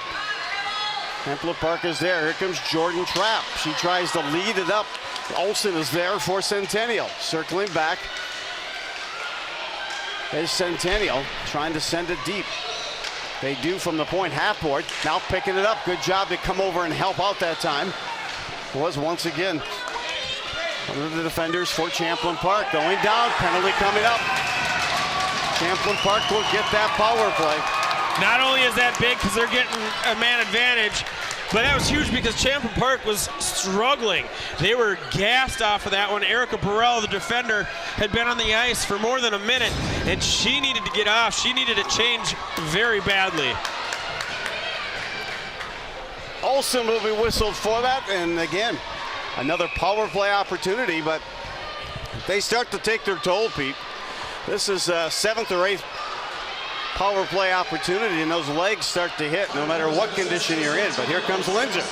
Champlin Park is there. Here comes Jordan Trapp. She tries to lead it up. Olsen is there for Centennial. Circling back is Centennial, trying to send it deep. They do from the point half board. Now picking it up. Good job to come over and help out that time. Was once again One of the defenders for Champlin Park going down, penalty coming up. Champlin Park will get that power play. Not only is that big because they're getting a man advantage, but that was huge because Champlin Park was struggling. They were gassed off of that one. Erica Burrell, the defender, had been on the ice for more than a minute, and she needed to get off. She needed to change very badly. Olsen will be whistled for that, and again, another power play opportunity, but they start to take their toll, Pete. This is 7th or 8th power play opportunity, and those legs start to hit no matter what condition you're in. But here comes Linzer.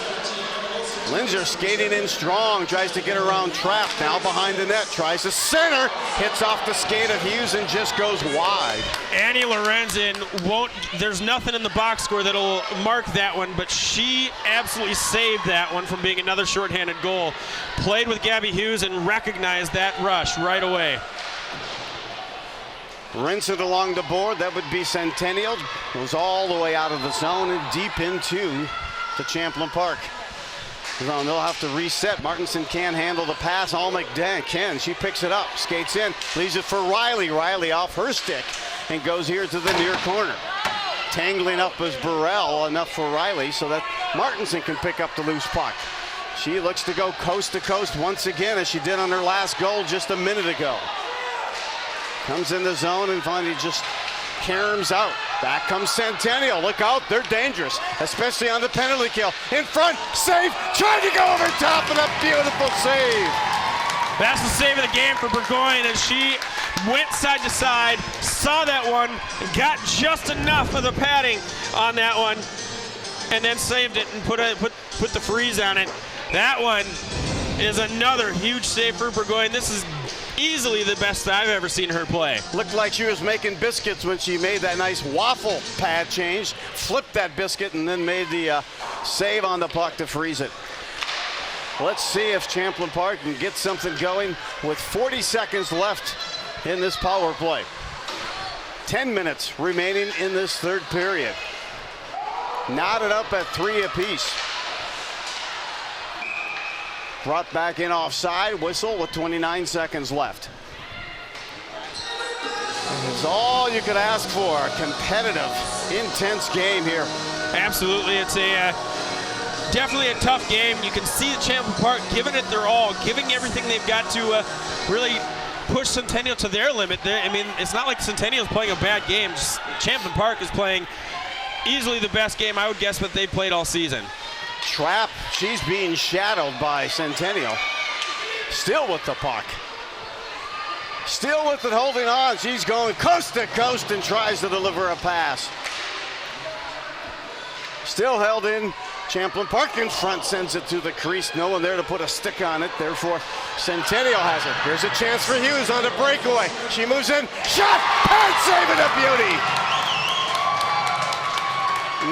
Linzer skating in strong, tries to get around Trapp, now behind the net, tries to center, hits off the skate of Hughes and just goes wide. Annie Lorenzen won't, there's nothing in the box score that'll mark that one, but she absolutely saved that one from being another shorthanded goal. Played with Gabby Hughes and recognized that rush right away. Rinse it along the board, that would be Centennial. Goes all the way out of the zone and deep into the Champlin Park. They'll have to reset. Martinson can't handle the pass. Almec can. She picks it up, skates in, leaves it for Riley. Riley off her stick and goes here to the near corner. Tangling up is Burrell, enough for Riley so that Martinson can pick up the loose puck. She looks to go coast to coast once again as she did on her last goal just a minute ago. Comes in the zone and finally just caroms out. Back comes Centennial. Look out, they're dangerous, especially on the penalty kill. In front, save, trying to go over top, and a beautiful save. That's the save of the game for Burgoyne, and she went side to side, saw that one, got just enough of the padding on that one, and then saved it and put the freeze on it. That one is another huge save for Burgoyne. This is easily the best I've ever seen her play. Looked like she was making biscuits when she made that nice waffle pad change, flipped that biscuit, and then made the save on the puck to freeze it. Let's see if Champlin Park can get something going with 40 seconds left in this power play. 10 minutes remaining in this third period. Knotted up at 3 apiece. Brought back in offside, whistle with 29 seconds left. It's all you could ask for, a competitive, intense game here. Absolutely, it's a definitely a tough game. You can see the Champlin Park giving it their all, giving everything they've got to really push Centennial to their limit. I mean, it's not like Centennial's playing a bad game. Just Champlin Park is playing easily the best game, I would guess, that they've played all season. Trapp, she's being shadowed by Centennial. Still with the puck. Still with it, holding on. She's going coast to coast and tries to deliver a pass. Still held in. Champlin Park in front sends it to the crease. No one there to put a stick on it. Therefore, Centennial has it. Here's a chance for Hughes on the breakaway. She moves in. Shot! Pad save and a beauty!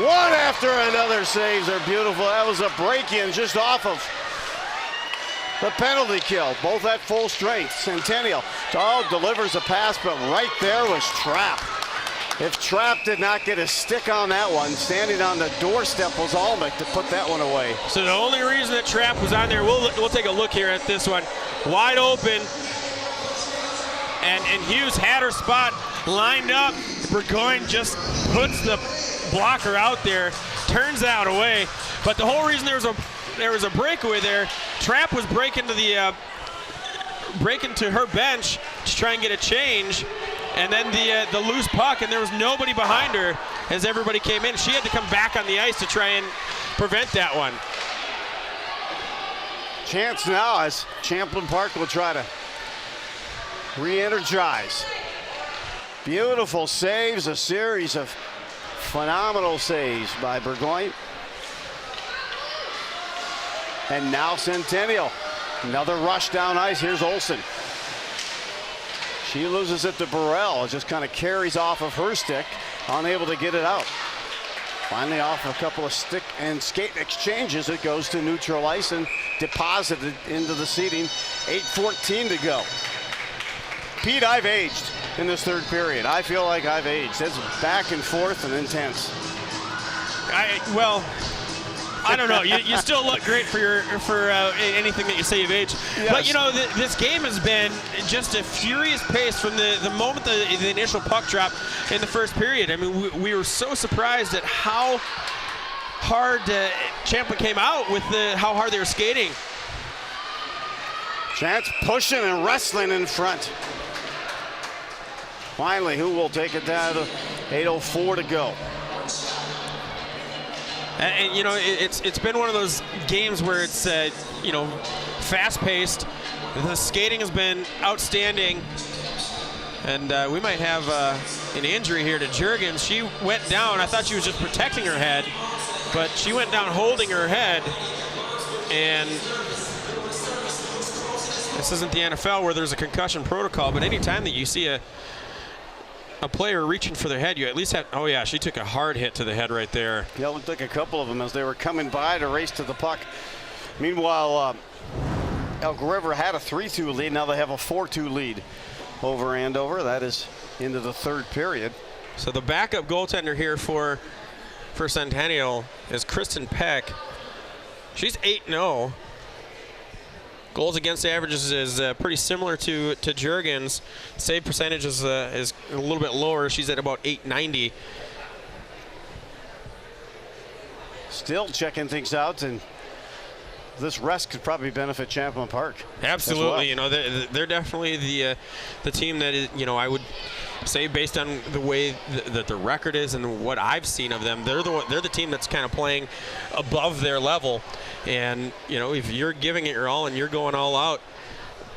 One after another saves are beautiful. That was a break-in just off of the penalty kill. Both at full strength. Centennial delivers a pass, but right there was Trapp. If Trapp did not get a stick on that one, standing on the doorstep was Almec to put that one away. So the only reason that Trapp was on there, we'll take a look here at this one. Wide open, and Hughes had her spot lined up. Burgoyne just puts the blocker out there, turns out away. But the whole reason there was a breakaway there, Trapp was breaking to her bench to try and get a change, and then the loose puck, and there was nobody behind her as everybody came in. She had to come back on the ice to try and prevent that one. Chance now as Champlin Park will try to re-energize. Beautiful saves, a series of phenomenal saves by Burgoyne. And now Centennial. Another rush down ice. Here's Olsen. She loses it to Burrell. It just kind of carries off of her stick, unable to get it out. Finally, off a couple of stick and skate exchanges, it goes to neutral ice and deposited into the seating. 8:14 to go. Pete, I've aged in this third period. I feel like I've aged. It's back and forth and intense. Well, I don't know. You still look great for anything that you say of age. Yes. But, you know, this game has been just a furious pace from the moment the initial puck drop in the first period. I mean, we were so surprised at how hard Champlin came out with how hard they were skating. Chance pushing and wrestling in front. Finally, who will take it down to 8:04 to go? And you know, it's been one of those games where it's you know, fast-paced. The skating has been outstanding, and we might have an injury here to Juergens. She went down. I thought she was just protecting her head, but she went down holding her head. And this isn't the NFL where there's a concussion protocol, but anytime that you see a player reaching for their head, you at least have, oh yeah, she took a hard hit to the head right there. Yeah, it looked like a couple of them as they were coming by to race to the puck. Meanwhile, Elk River had a 3-2 lead. Now they have a 4-2 lead over Andover. That is into the third period. So the backup goaltender here for Centennial is Kristen Peck. She's 8-0. Goals against averages is pretty similar to Juergens. Save percentage is a little bit lower. She's at about .890. Still checking things out, and this rest could probably benefit Champlin Park. Absolutely, well. you know, they're definitely the team that is, you know, I would say based on the way that the record is and what I've seen of them, they're the team that's kind of playing above their level. And you know, if you're giving it your all and you're going all out,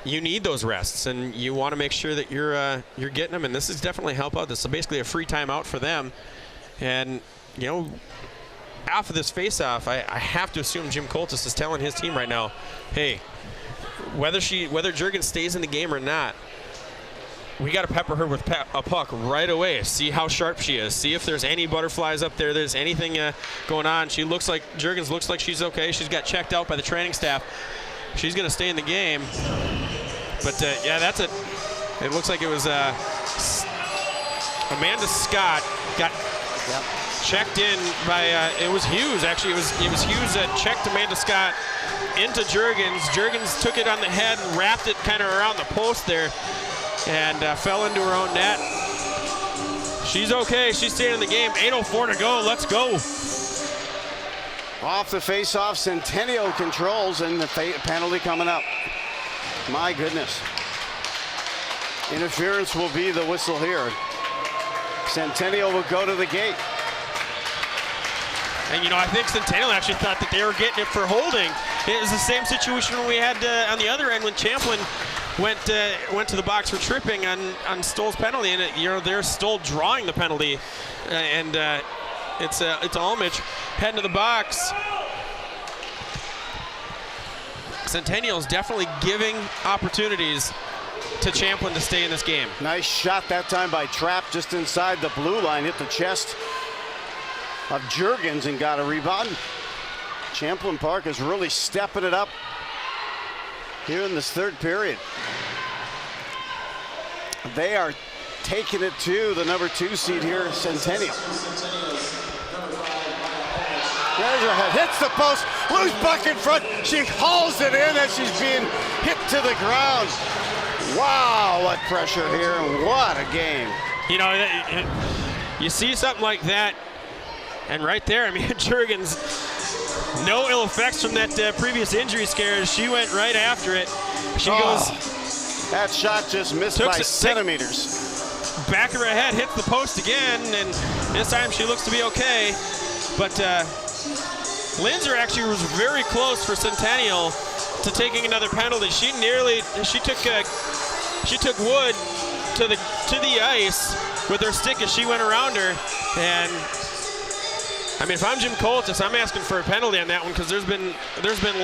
you need those rests, and you want to make sure that you're getting them. And this is definitely help out. This is basically a free timeout for them. And you know, after this face-off, I have to assume Jim Coltis is telling his team right now, hey, whether Juergens stays in the game or not, we got to pepper her with a puck right away. See how sharp she is. See if there's any butterflies up there. There's anything going on. Juergens looks like she's okay. She's got checked out by the training staff. She's going to stay in the game. But yeah, that's it. It looks like it was Amanda Scott got checked in by it was Hughes actually. It was Hughes that checked Amanda Scott into Juergens. Juergens took it on the head and wrapped it kind of around the post there, and fell into her own net. She's okay. She's staying in the game. 8:04 to go. Let's go. Off the face-off, Centennial controls, and the penalty coming up. My goodness. Interference will be the whistle here. Centennial will go to the gate. And you know, I think Centennial actually thought that they were getting it for holding. It was the same situation we had on the other end when Champlin went to the box for tripping on Stoll's penalty, and you know, they're Stoll drawing the penalty, and it's Almich heading to the box. Centennial's definitely giving opportunities to Champlin to stay in this game. Nice shot that time by Trapp, just inside the blue line, hit the chest of Juergens and got a rebound. Champlin Park is really stepping it up here in this third period. They are taking it to the number 2 seed here, Centennial. There's her head, hits the post, loose puck in front. She hauls it in as she's being hit to the ground. Wow, what pressure here, and what a game. You know, you see something like that, and right there, I mean, Juergens, no ill effects from that previous injury scare. She went right after it. She goes. That shot just missed by centimeters. Back of her head hits the post again, and this time she looks to be okay. But Linzer actually was very close for Centennial to taking another penalty. She took Wood to the ice with her stick as she went around her, and I mean, if I'm Jim Coltis, I'm asking for a penalty on that one, because there's been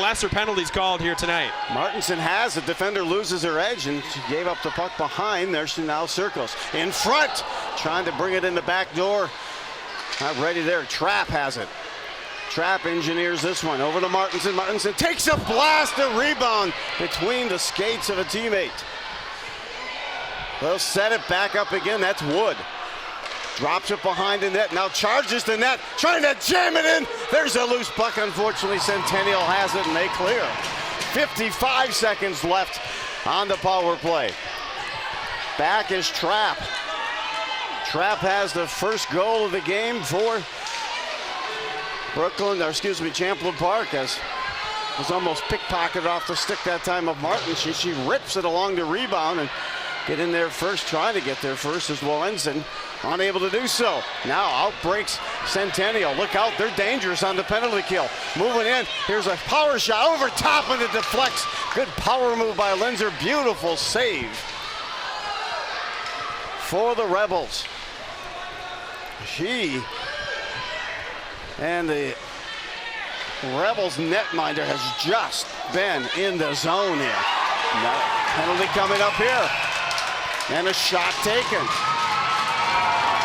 lesser penalties called here tonight. Martinson has, the defender loses her edge, and she gave up the puck behind. There she now circles. In front, trying to bring it in the back door. Not ready there. Trapp has it. Trapp engineers this one. Over to Martinson. Martinson takes a blast, a rebound between the skates of a teammate. They'll set it back up again. That's Wood. Drops it behind the net, now charges the net, trying to jam it in. There's a loose puck. Unfortunately, Centennial has it and they clear. 55 seconds left on the power play. Back is Trapp. Trapp has the first goal of the game for Champlin Park, as was almost pickpocketed off the stick that time of Martin. She rips it along the rebound and get in there first, trying to get there first as Lorenzen, unable to do so. Now out breaks Centennial. Look out, they're dangerous on the penalty kill. Moving in, here's a power shot over top and it deflects. Good power move by Linzer, beautiful save for the Rebels. She and the Rebels netminder has just been in the zone here. Now, penalty coming up here. And a shot taken.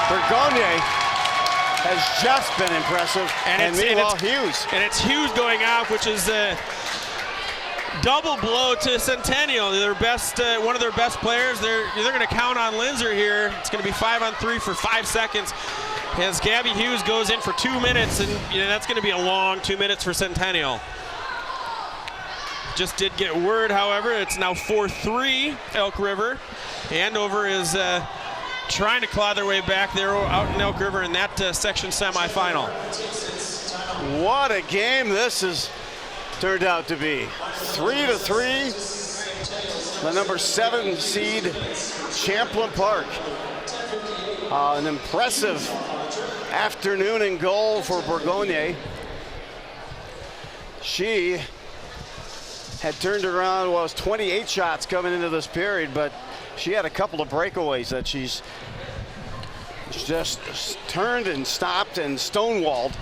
Bergonier has just been impressive. And meanwhile, Hughes. And it's Hughes going off, which is a double blow to Centennial. Their best, one of their best players. They're going to count on Linzer here. It's going to be 5-on-3 for 5 seconds. As Gabby Hughes goes in for 2 minutes, and that's going to be a long 2 minutes for Centennial. Just did get word, however, it's now 4-3 Elk River. Andover is trying to claw their way back there out in Elk River in that section semifinal. What a game this has turned out to be. 3-3, the number 7 seed Champlin Park. An impressive afternoon in goal for Bergonier. She had turned around, was 28 shots coming into this period, but she had a couple of breakaways that she's just turned and stopped and stonewalled,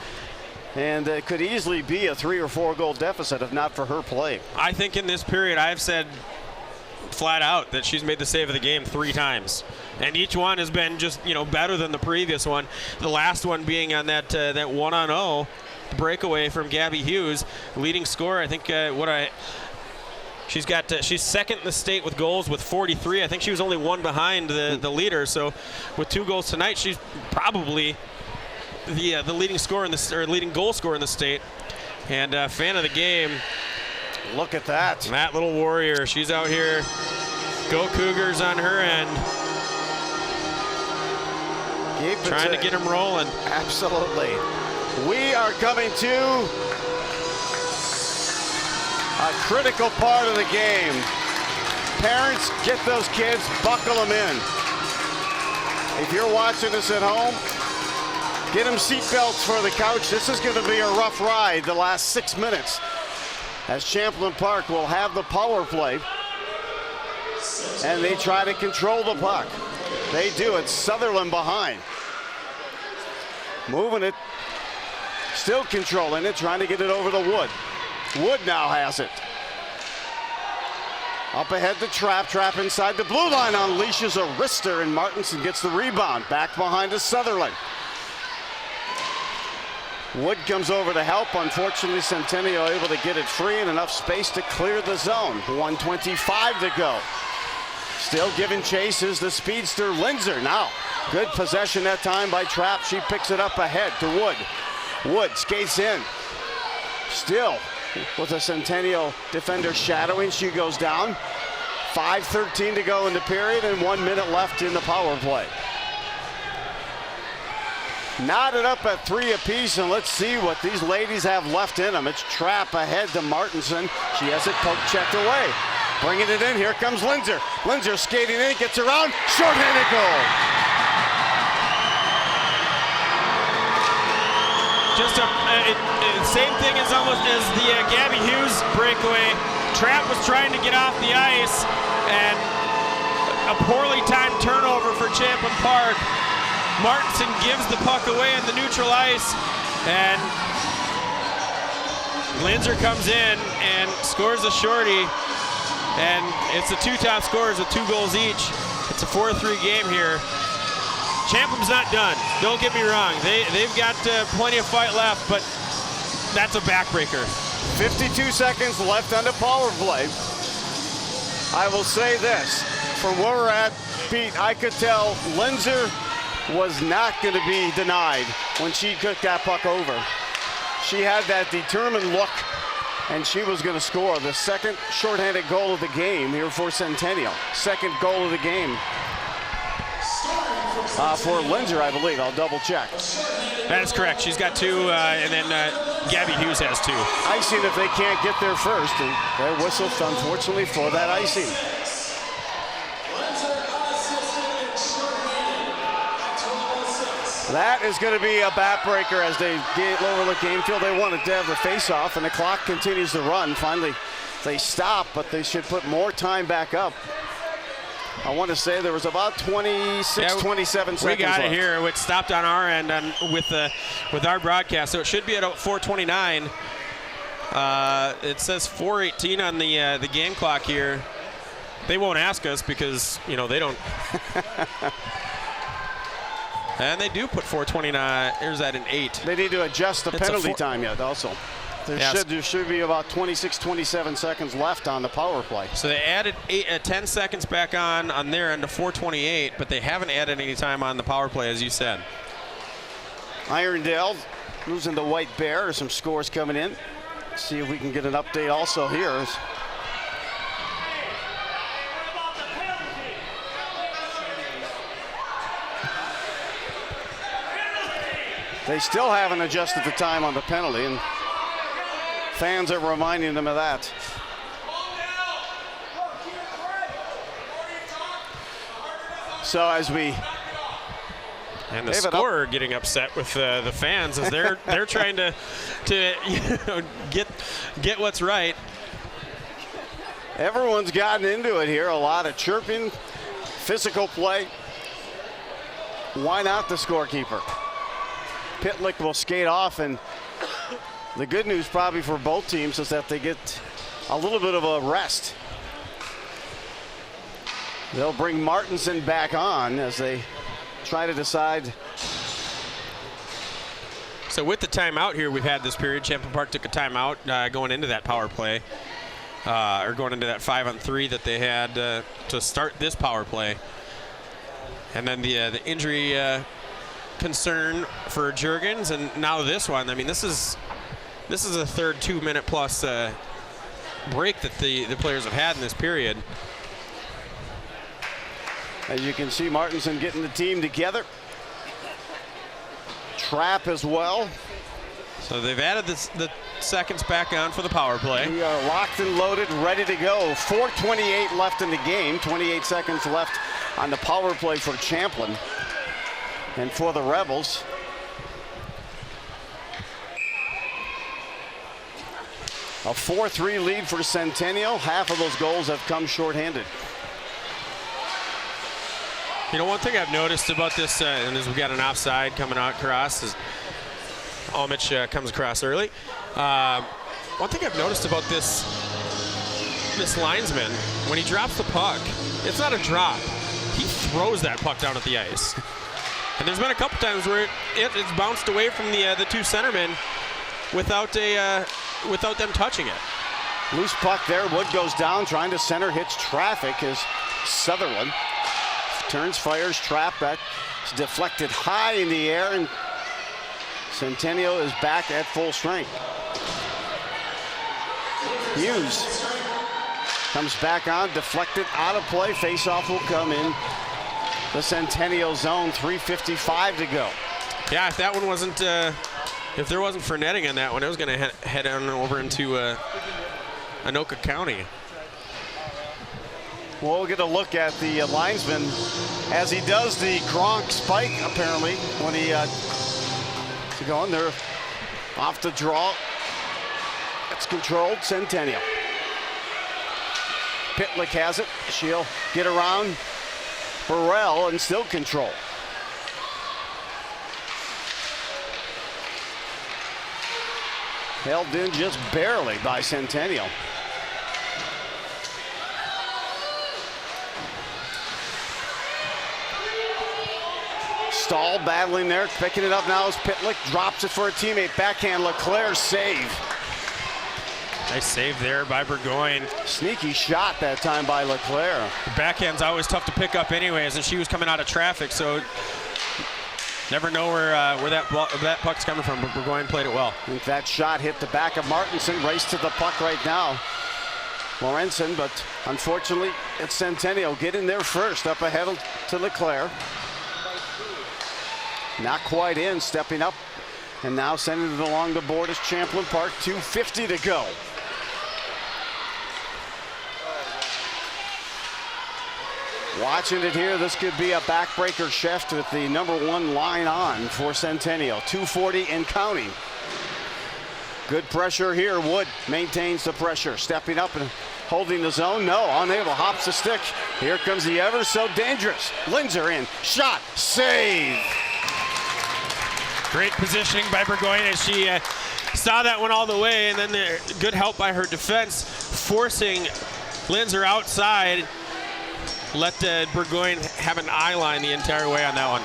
and it could easily be a 3 or 4 goal deficit if not for her play. I think in this period I've said flat out that she's made the save of the game 3 times, and each one has been just better than the previous one. The last one being on that 1-on-0 breakaway from Gabby Hughes, leading scorer. I think she's second in the state with goals with 43. I think she was only 1 behind the leader. So with 2 goals tonight, she's probably the leading scorer in the leading goal scorer in the state. And fan of the game. Look at that. That little warrior. She's out here. Go Cougars on her end. Trying to get them rolling. Absolutely. We are coming to a critical part of the game. Parents, get those kids, buckle them in. If you're watching this at home, get them seatbelts for the couch. This is going to be a rough ride the last 6 minutes, as Champlin Park will have the power play, and they try to control the puck. They do it. Sutherland behind. Moving it. Still controlling it, trying to get it over the Wood. Wood now has it. Up ahead to Trapp. Trapp inside the blue line, unleashes a wrister, and Martinson gets the rebound. Back behind to Sutherland. Wood comes over to help. Unfortunately, Centennial able to get it free and enough space to clear the zone. 1:25 to go. Still giving chase is the speedster Linzer. Now, good possession that time by Trapp. She picks it up ahead to Wood. Wood skates in. Still with a Centennial defender shadowing. She goes down. 5:13 to go in the period and 1 minute left in the power play. Knotted up at 3 apiece, and let's see what these ladies have left in them. It's Trapp ahead to Martinson. She has it poke checked away. Bringing it in, here comes Linzer. Linzer skating in, gets around, short-handed goal. Just same thing as almost as the Gabby Hughes breakaway. Trapp was trying to get off the ice, and a poorly timed turnover for Champlin Park. Martinson gives the puck away in the neutral ice, and Linzer comes in and scores a shorty, and it's the 2 top scorers with 2 goals each. It's a 4-3 game here. Champlin's not done. Don't get me wrong. They've got plenty of fight left, but that's a backbreaker. 52 seconds left on the power play. I will say this. From where we're at, Pete, I could tell Linzer was not going to be denied when she took that puck over. She had that determined look, and she was going to score the second shorthanded goal of the game here for Centennial. Second goal of the game. For Lindsay, I believe. I'll double check. That is correct. She's got 2, and then Gabby Hughes has 2. Icing if they can't get there first, and their whistle, unfortunately, for that icing. That is going to be a backbreaker as they get lower the game field. They wanted to have the face-off, and the clock continues to run. Finally, they stop, but they should put more time back up. I want to say there was about 26, 27 seconds We got left. it here. It stopped on our end with our broadcast, so it should be at 4:29. It says 4:18 on the game clock here. They won't ask us because, you know, they don't. And they do put 4:29. Here's that an 8. They need to adjust the penalty time yet also. There should be about 26, 27 seconds left on the power play. So they added 10 seconds back on their end to 4:28, but they haven't added any time on the power play, as you said. Irondale losing to White Bear. There's some scores coming in. See if we can get an update also here. They still haven't adjusted the time on the penalty, and fans are reminding them of that. So as we and the scorer getting upset with the fans as they're trying to you know, get what's right. Everyone's gotten into it here. A lot of chirping, physical play. Why not the scorekeeper? Pitlick will skate off, and the good news probably for both teams is that they get a little bit of a rest. They'll bring Martinson back on as they try to decide. So with the timeout here we've had this period, Champlin Park took a timeout going into that power play, or going into that 5-on-3 that they had to start this power play. And then the injury concern for Juergens, and now this one. I mean, this is a third 2-minute plus break that the players have had in this period. As you can see, Martinson getting the team together. Trapp as well. So they've added the seconds back on for the power play. We are locked and loaded, ready to go. 4:28 left in the game. 28 seconds left on the power play for Champlin. And for the Rebels, a 4-3 lead for Centennial. Half of those goals have come shorthanded. You know, one thing I've noticed about this, and as we got an offside coming out across, as Almich comes across early. One thing I've noticed about this linesman, when he drops the puck, it's not a drop. He throws that puck down at the ice. And there's been a couple times where it's bounced away from the two centermen without them touching it. Loose puck there. Wood goes down, trying to center, hits traffic as Sutherland turns, fires, Trapp. That's deflected high in the air, and Centennial is back at full strength. Hughes comes back on, deflected, out of play. Faceoff will come in the Centennial zone. 3:55 to go. Yeah, if that one wasn't, if there wasn't for netting on that one, it was going to head on over into Anoka County. We'll get a look at the linesman as he does the Gronk spike, apparently, when he going there off the draw. It's controlled, Centennial. Pitlick has it. She'll get around Burrell and still control. Held in just barely by Centennial. Stahl battling there, picking it up now as Pitlick drops it for a teammate. Backhand, Leclerc save. Nice save there by Burgoyne. Sneaky shot that time by Leclerc. The backhand's always tough to pick up anyways, and she was coming out of traffic, so Never know where that puck's coming from, but Burgoyne played it well. I think that shot hit the back of Martinson. Race to the puck right now. Lorenzen, but unfortunately, it's Centennial getting there first, up ahead to Leclerc. Not quite in, stepping up, and now sending it along the board is Champlin Park. 2:50 to go. Watching it here, this could be a backbreaker shift with the #1 line on for Centennial. 2:40 and counting. Good pressure here. Wood maintains the pressure, stepping up and holding the zone. No, unable, hops the stick. Here comes the ever so dangerous Linzer in. Shot, save. Great positioning by Burgoyne as she saw that one all the way, and then the good help by her defense, forcing Linzer outside. Let Burgoyne have an eye line the entire way on that one.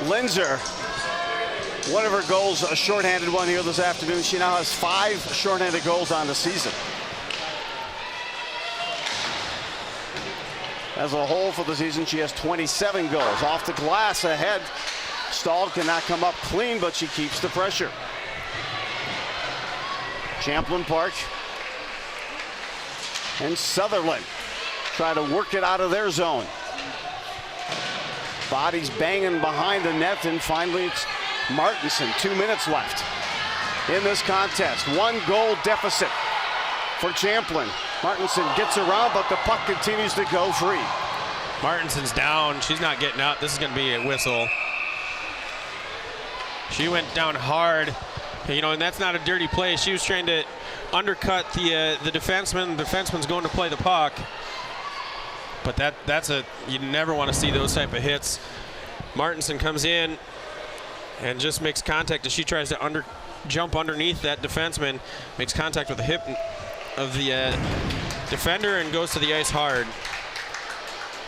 Linzer, one of her goals, a shorthanded one here this afternoon. She now has 5 shorthanded goals on the season. As a whole for the season, she has 27 goals. Off the glass ahead. Stahl cannot come up clean, but she keeps the pressure. Champlin Park and Sutherland try to work it out of their zone. Bodies banging behind the net, and finally it's Martinson. 2 minutes left in this contest. 1 goal deficit for Champlin. Martinson gets around, but the puck continues to go free. Martinson's down. She's not getting up. This is going to be a whistle. She went down hard, you know, and that's not a dirty play. She was trying to undercut the defenseman. The defenseman's going to play the puck. But that's you never want to see those type of hits. Martinson comes in and just makes contact as she tries to jump underneath that defenseman, makes contact with the hip of the defender and goes to the ice hard.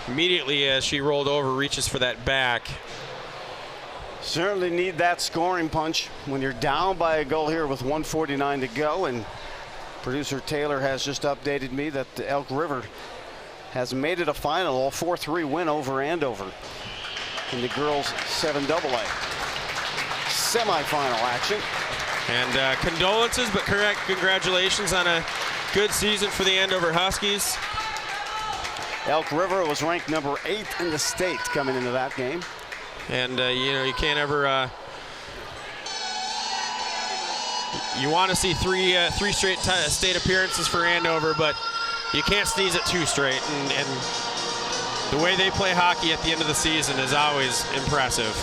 Immediately as she rolled over, reaches for that back. Certainly need that scoring punch when you're down by a goal here with 1:49 to go, and producer Taylor has just updated me that the Elk River has made it a final, a 4-3 win over Andover in the girls 7AA semifinal action. And condolences, but congratulations on a good season for the Andover Huskies. Elk River was ranked #8 in the state coming into that game. And you know, you can't ever you want to see three straight state appearances for Andover, but you can't sneeze at 2 straight, and the way they play hockey at the end of the season is always impressive.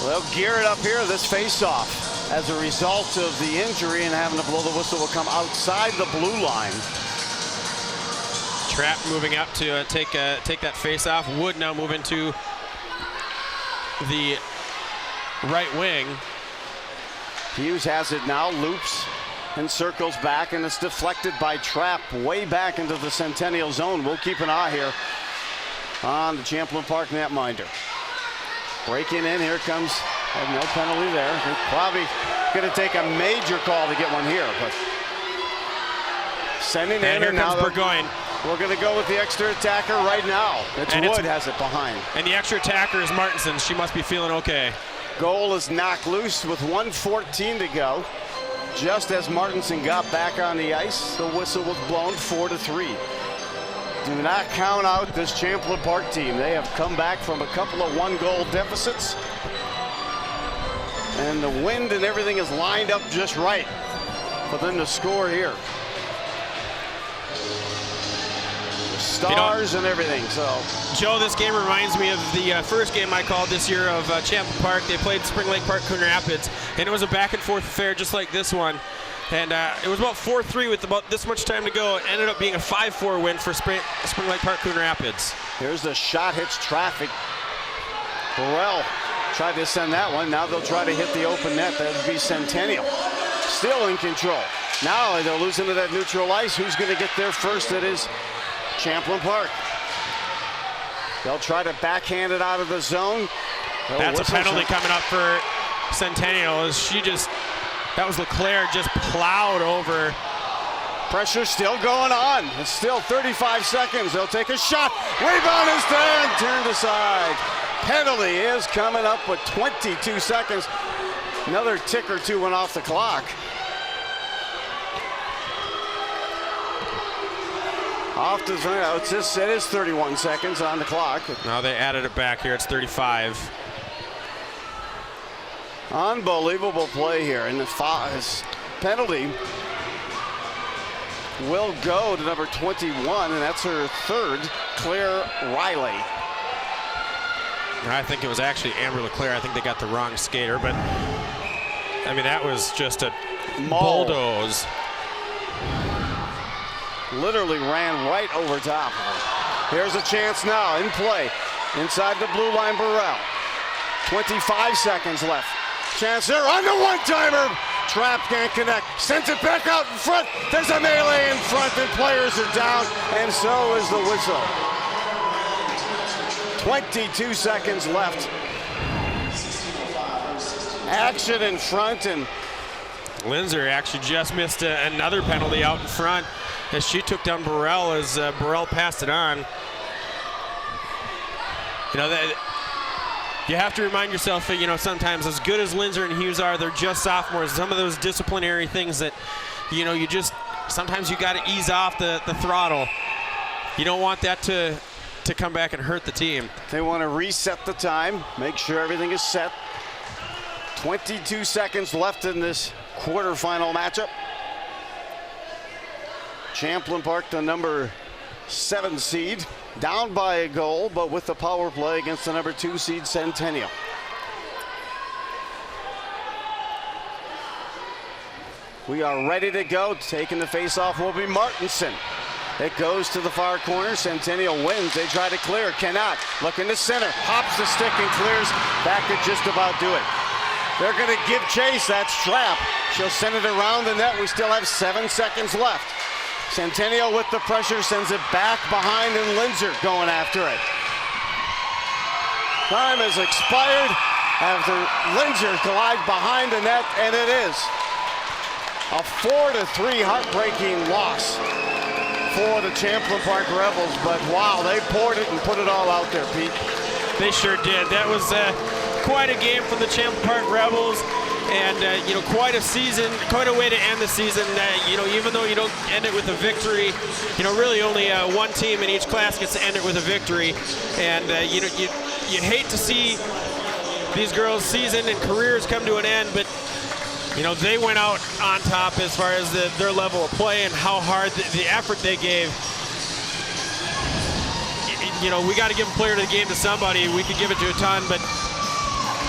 Well, they'll gear it up here, this face-off, as a result of the injury, and having to blow the whistle will come outside the blue line. Trapp moving up to take that face-off. Wood now moving to the right wing. Hughes has it now, loops and circles back, and it's deflected by Trapp way back into the Centennial zone. We'll keep an eye here on the Champlin Park netminder. Breaking in, here comes, no penalty there. They're probably going to take a major call to get one here, but sending in, and here comes Burgoyne. We're going to go with the extra attacker right now. It's Wood has it behind. And the extra attacker is Martinson. She must be feeling okay. Goal is knocked loose with 1:14 to go. Just as Martinson got back on the ice, the whistle was blown. 4-3. Do not count out this Champlin Park team. They have come back from a couple of 1-goal deficits. And the wind and everything is lined up just right for them to score here. Stars and everything. So, Joe, this game reminds me of the first game I called this year of Champlin Park. They played Spring Lake Park Coon Rapids, and it was a back-and-forth affair just like this one. And it was about 4-3 with about this much time to go. It ended up being a 5-4 win for Spring Lake Park Coon Rapids. Here's the shot, hits traffic. Burrell tried to send that one. Now they'll try to hit the open net. That would be Centennial. Still in control. Now they're losing to that neutral ice. Who's going to get there first? It is Champlin Park. They'll try to backhand it out of the zone. That's a penalty coming up for Centennial. That was Leclerc just plowed over. Pressure still going on. It's still 35 seconds. They'll take a shot. Rebound is there and turned aside. penalty is coming up with 22 seconds. Another tick or two went off the clock. Off to it is 31 seconds on the clock. Now they added it back here. It's 35. Unbelievable play here. And the penalty will go to number 21, and that's her third, Claire Riley. I think it was actually Amber LeClaire. I think they got the wrong skater, but I mean, that was just a bulldoze. Literally ran right over top of her. Here's a chance now in play. Inside the blue line, Burrell. 25 seconds left. Chance there on the one-timer. Trap can't connect. Sends it back out in front. There's a melee in front, and players are down, and so is the whistle. 22 seconds left. Action in front, and Linzer actually just missed another penalty out in front as she took down Burrell as Burrell passed it on. You know, that you have to remind yourself that, you know, sometimes as good as Linzer and Hughes are, they're just sophomores. Some of those disciplinary things that, you know, sometimes you got to ease off the throttle. You don't want that to come back and hurt the team. They want to reset the time, make sure everything is set. 22 seconds left in this quarterfinal matchup. Champlin Park, the number 7 seed, down by a goal, but with the power play against the number 2 seed Centennial. We are ready to go. Taking the face-off will be Martinson. It goes to the far corner. Centennial wins. They try to clear. Cannot. Looking to center. Hops the stick and clears. That could just about do it. They're going to give chase. That's Trapp. She'll send it around the net. We still have 7 seconds left. Centennial with the pressure sends it back behind, and Linzer going after it. Time has expired after Linzer collides behind the net, and it is a 4-3 heartbreaking loss for the Champlin Park Rebels, but wow, they poured it and put it all out there, Pete. They sure did. That was quite a game for the Champlin Park Rebels, and you know, quite a season, quite a way to end the season. You know, even though you don't end it with a victory, you know, really only one team in each class gets to end it with a victory, and you know, you hate to see these girls' season and careers come to an end, but you know, they went out on top as far as their level of play and how hard the effort they gave. You know, we got to give player of the game to somebody. We could give it to a ton, but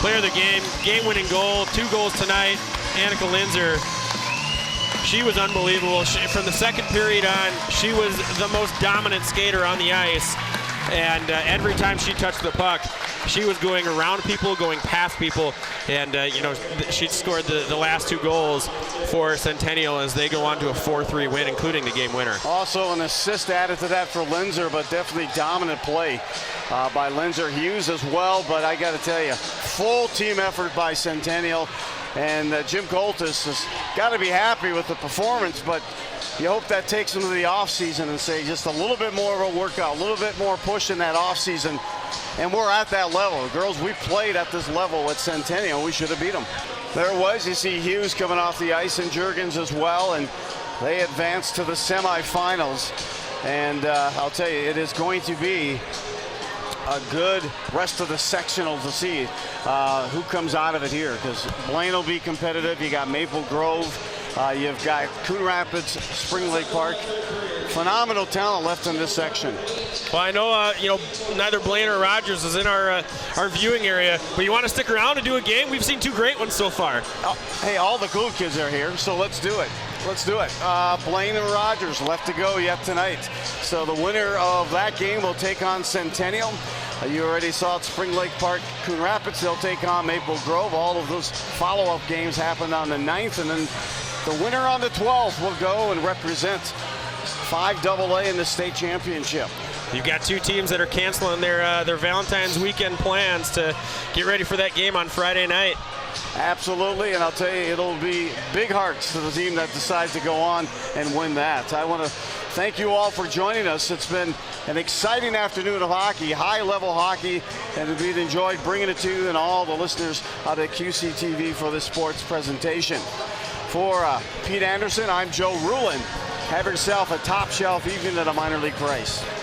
player of the game, game-winning goal, 2 goals tonight. Annika Linzer, she was unbelievable. From the second period on, she was the most dominant skater on the ice. And every time she touched the puck, she was going around people, going past people, and you know, she scored the last 2 goals for Centennial as they go on to a 4-3 win, including the game winner. Also an assist added to that for Linzer, but definitely dominant play by Linzer. Hughes as well, but I got to tell you, full team effort by Centennial, and Jim Coltis has got to be happy with the performance, but you hope that takes him to the offseason and say just a little bit more of a workout, a little bit more push in that offseason. And we're at that level. Girls, we played at this level at Centennial. We should have beat them. There was, you see Hughes coming off the ice and Juergens as well, and they advanced to the semifinals. And I'll tell you, it is going to be a good rest of the sectional to see who comes out of it here, because Blaine will be competitive. You got Maple Grove. You've got Coon Rapids, Spring Lake Park. Phenomenal talent left in this section. Well, I know, you know, neither Blaine or Rogers is in our viewing area, but you want to stick around and do a game? We've seen 2 great ones so far. Hey, all the cool kids are here, so let's do it. Let's do it. Blaine and Rogers left to go yet tonight. So the winner of that game will take on Centennial. You already saw it, Spring Lake Park, Coon Rapids. They'll take on Maple Grove. All of those follow-up games happened on the 9th, and then the winner on the 12th will go and represent 5AA in the state championship. You've got 2 teams that are canceling their Valentine's weekend plans to get ready for that game on Friday night. Absolutely, and I'll tell you, it'll be big hearts to the team that decides to go on and win that. I want to thank you all for joining us. It's been an exciting afternoon of hockey, high-level hockey, and we've enjoyed bringing it to you and all the listeners out at QCTV for this sports presentation. For Pete Anderson, I'm Joe Rulin. Have yourself a top-shelf evening at a minor league price.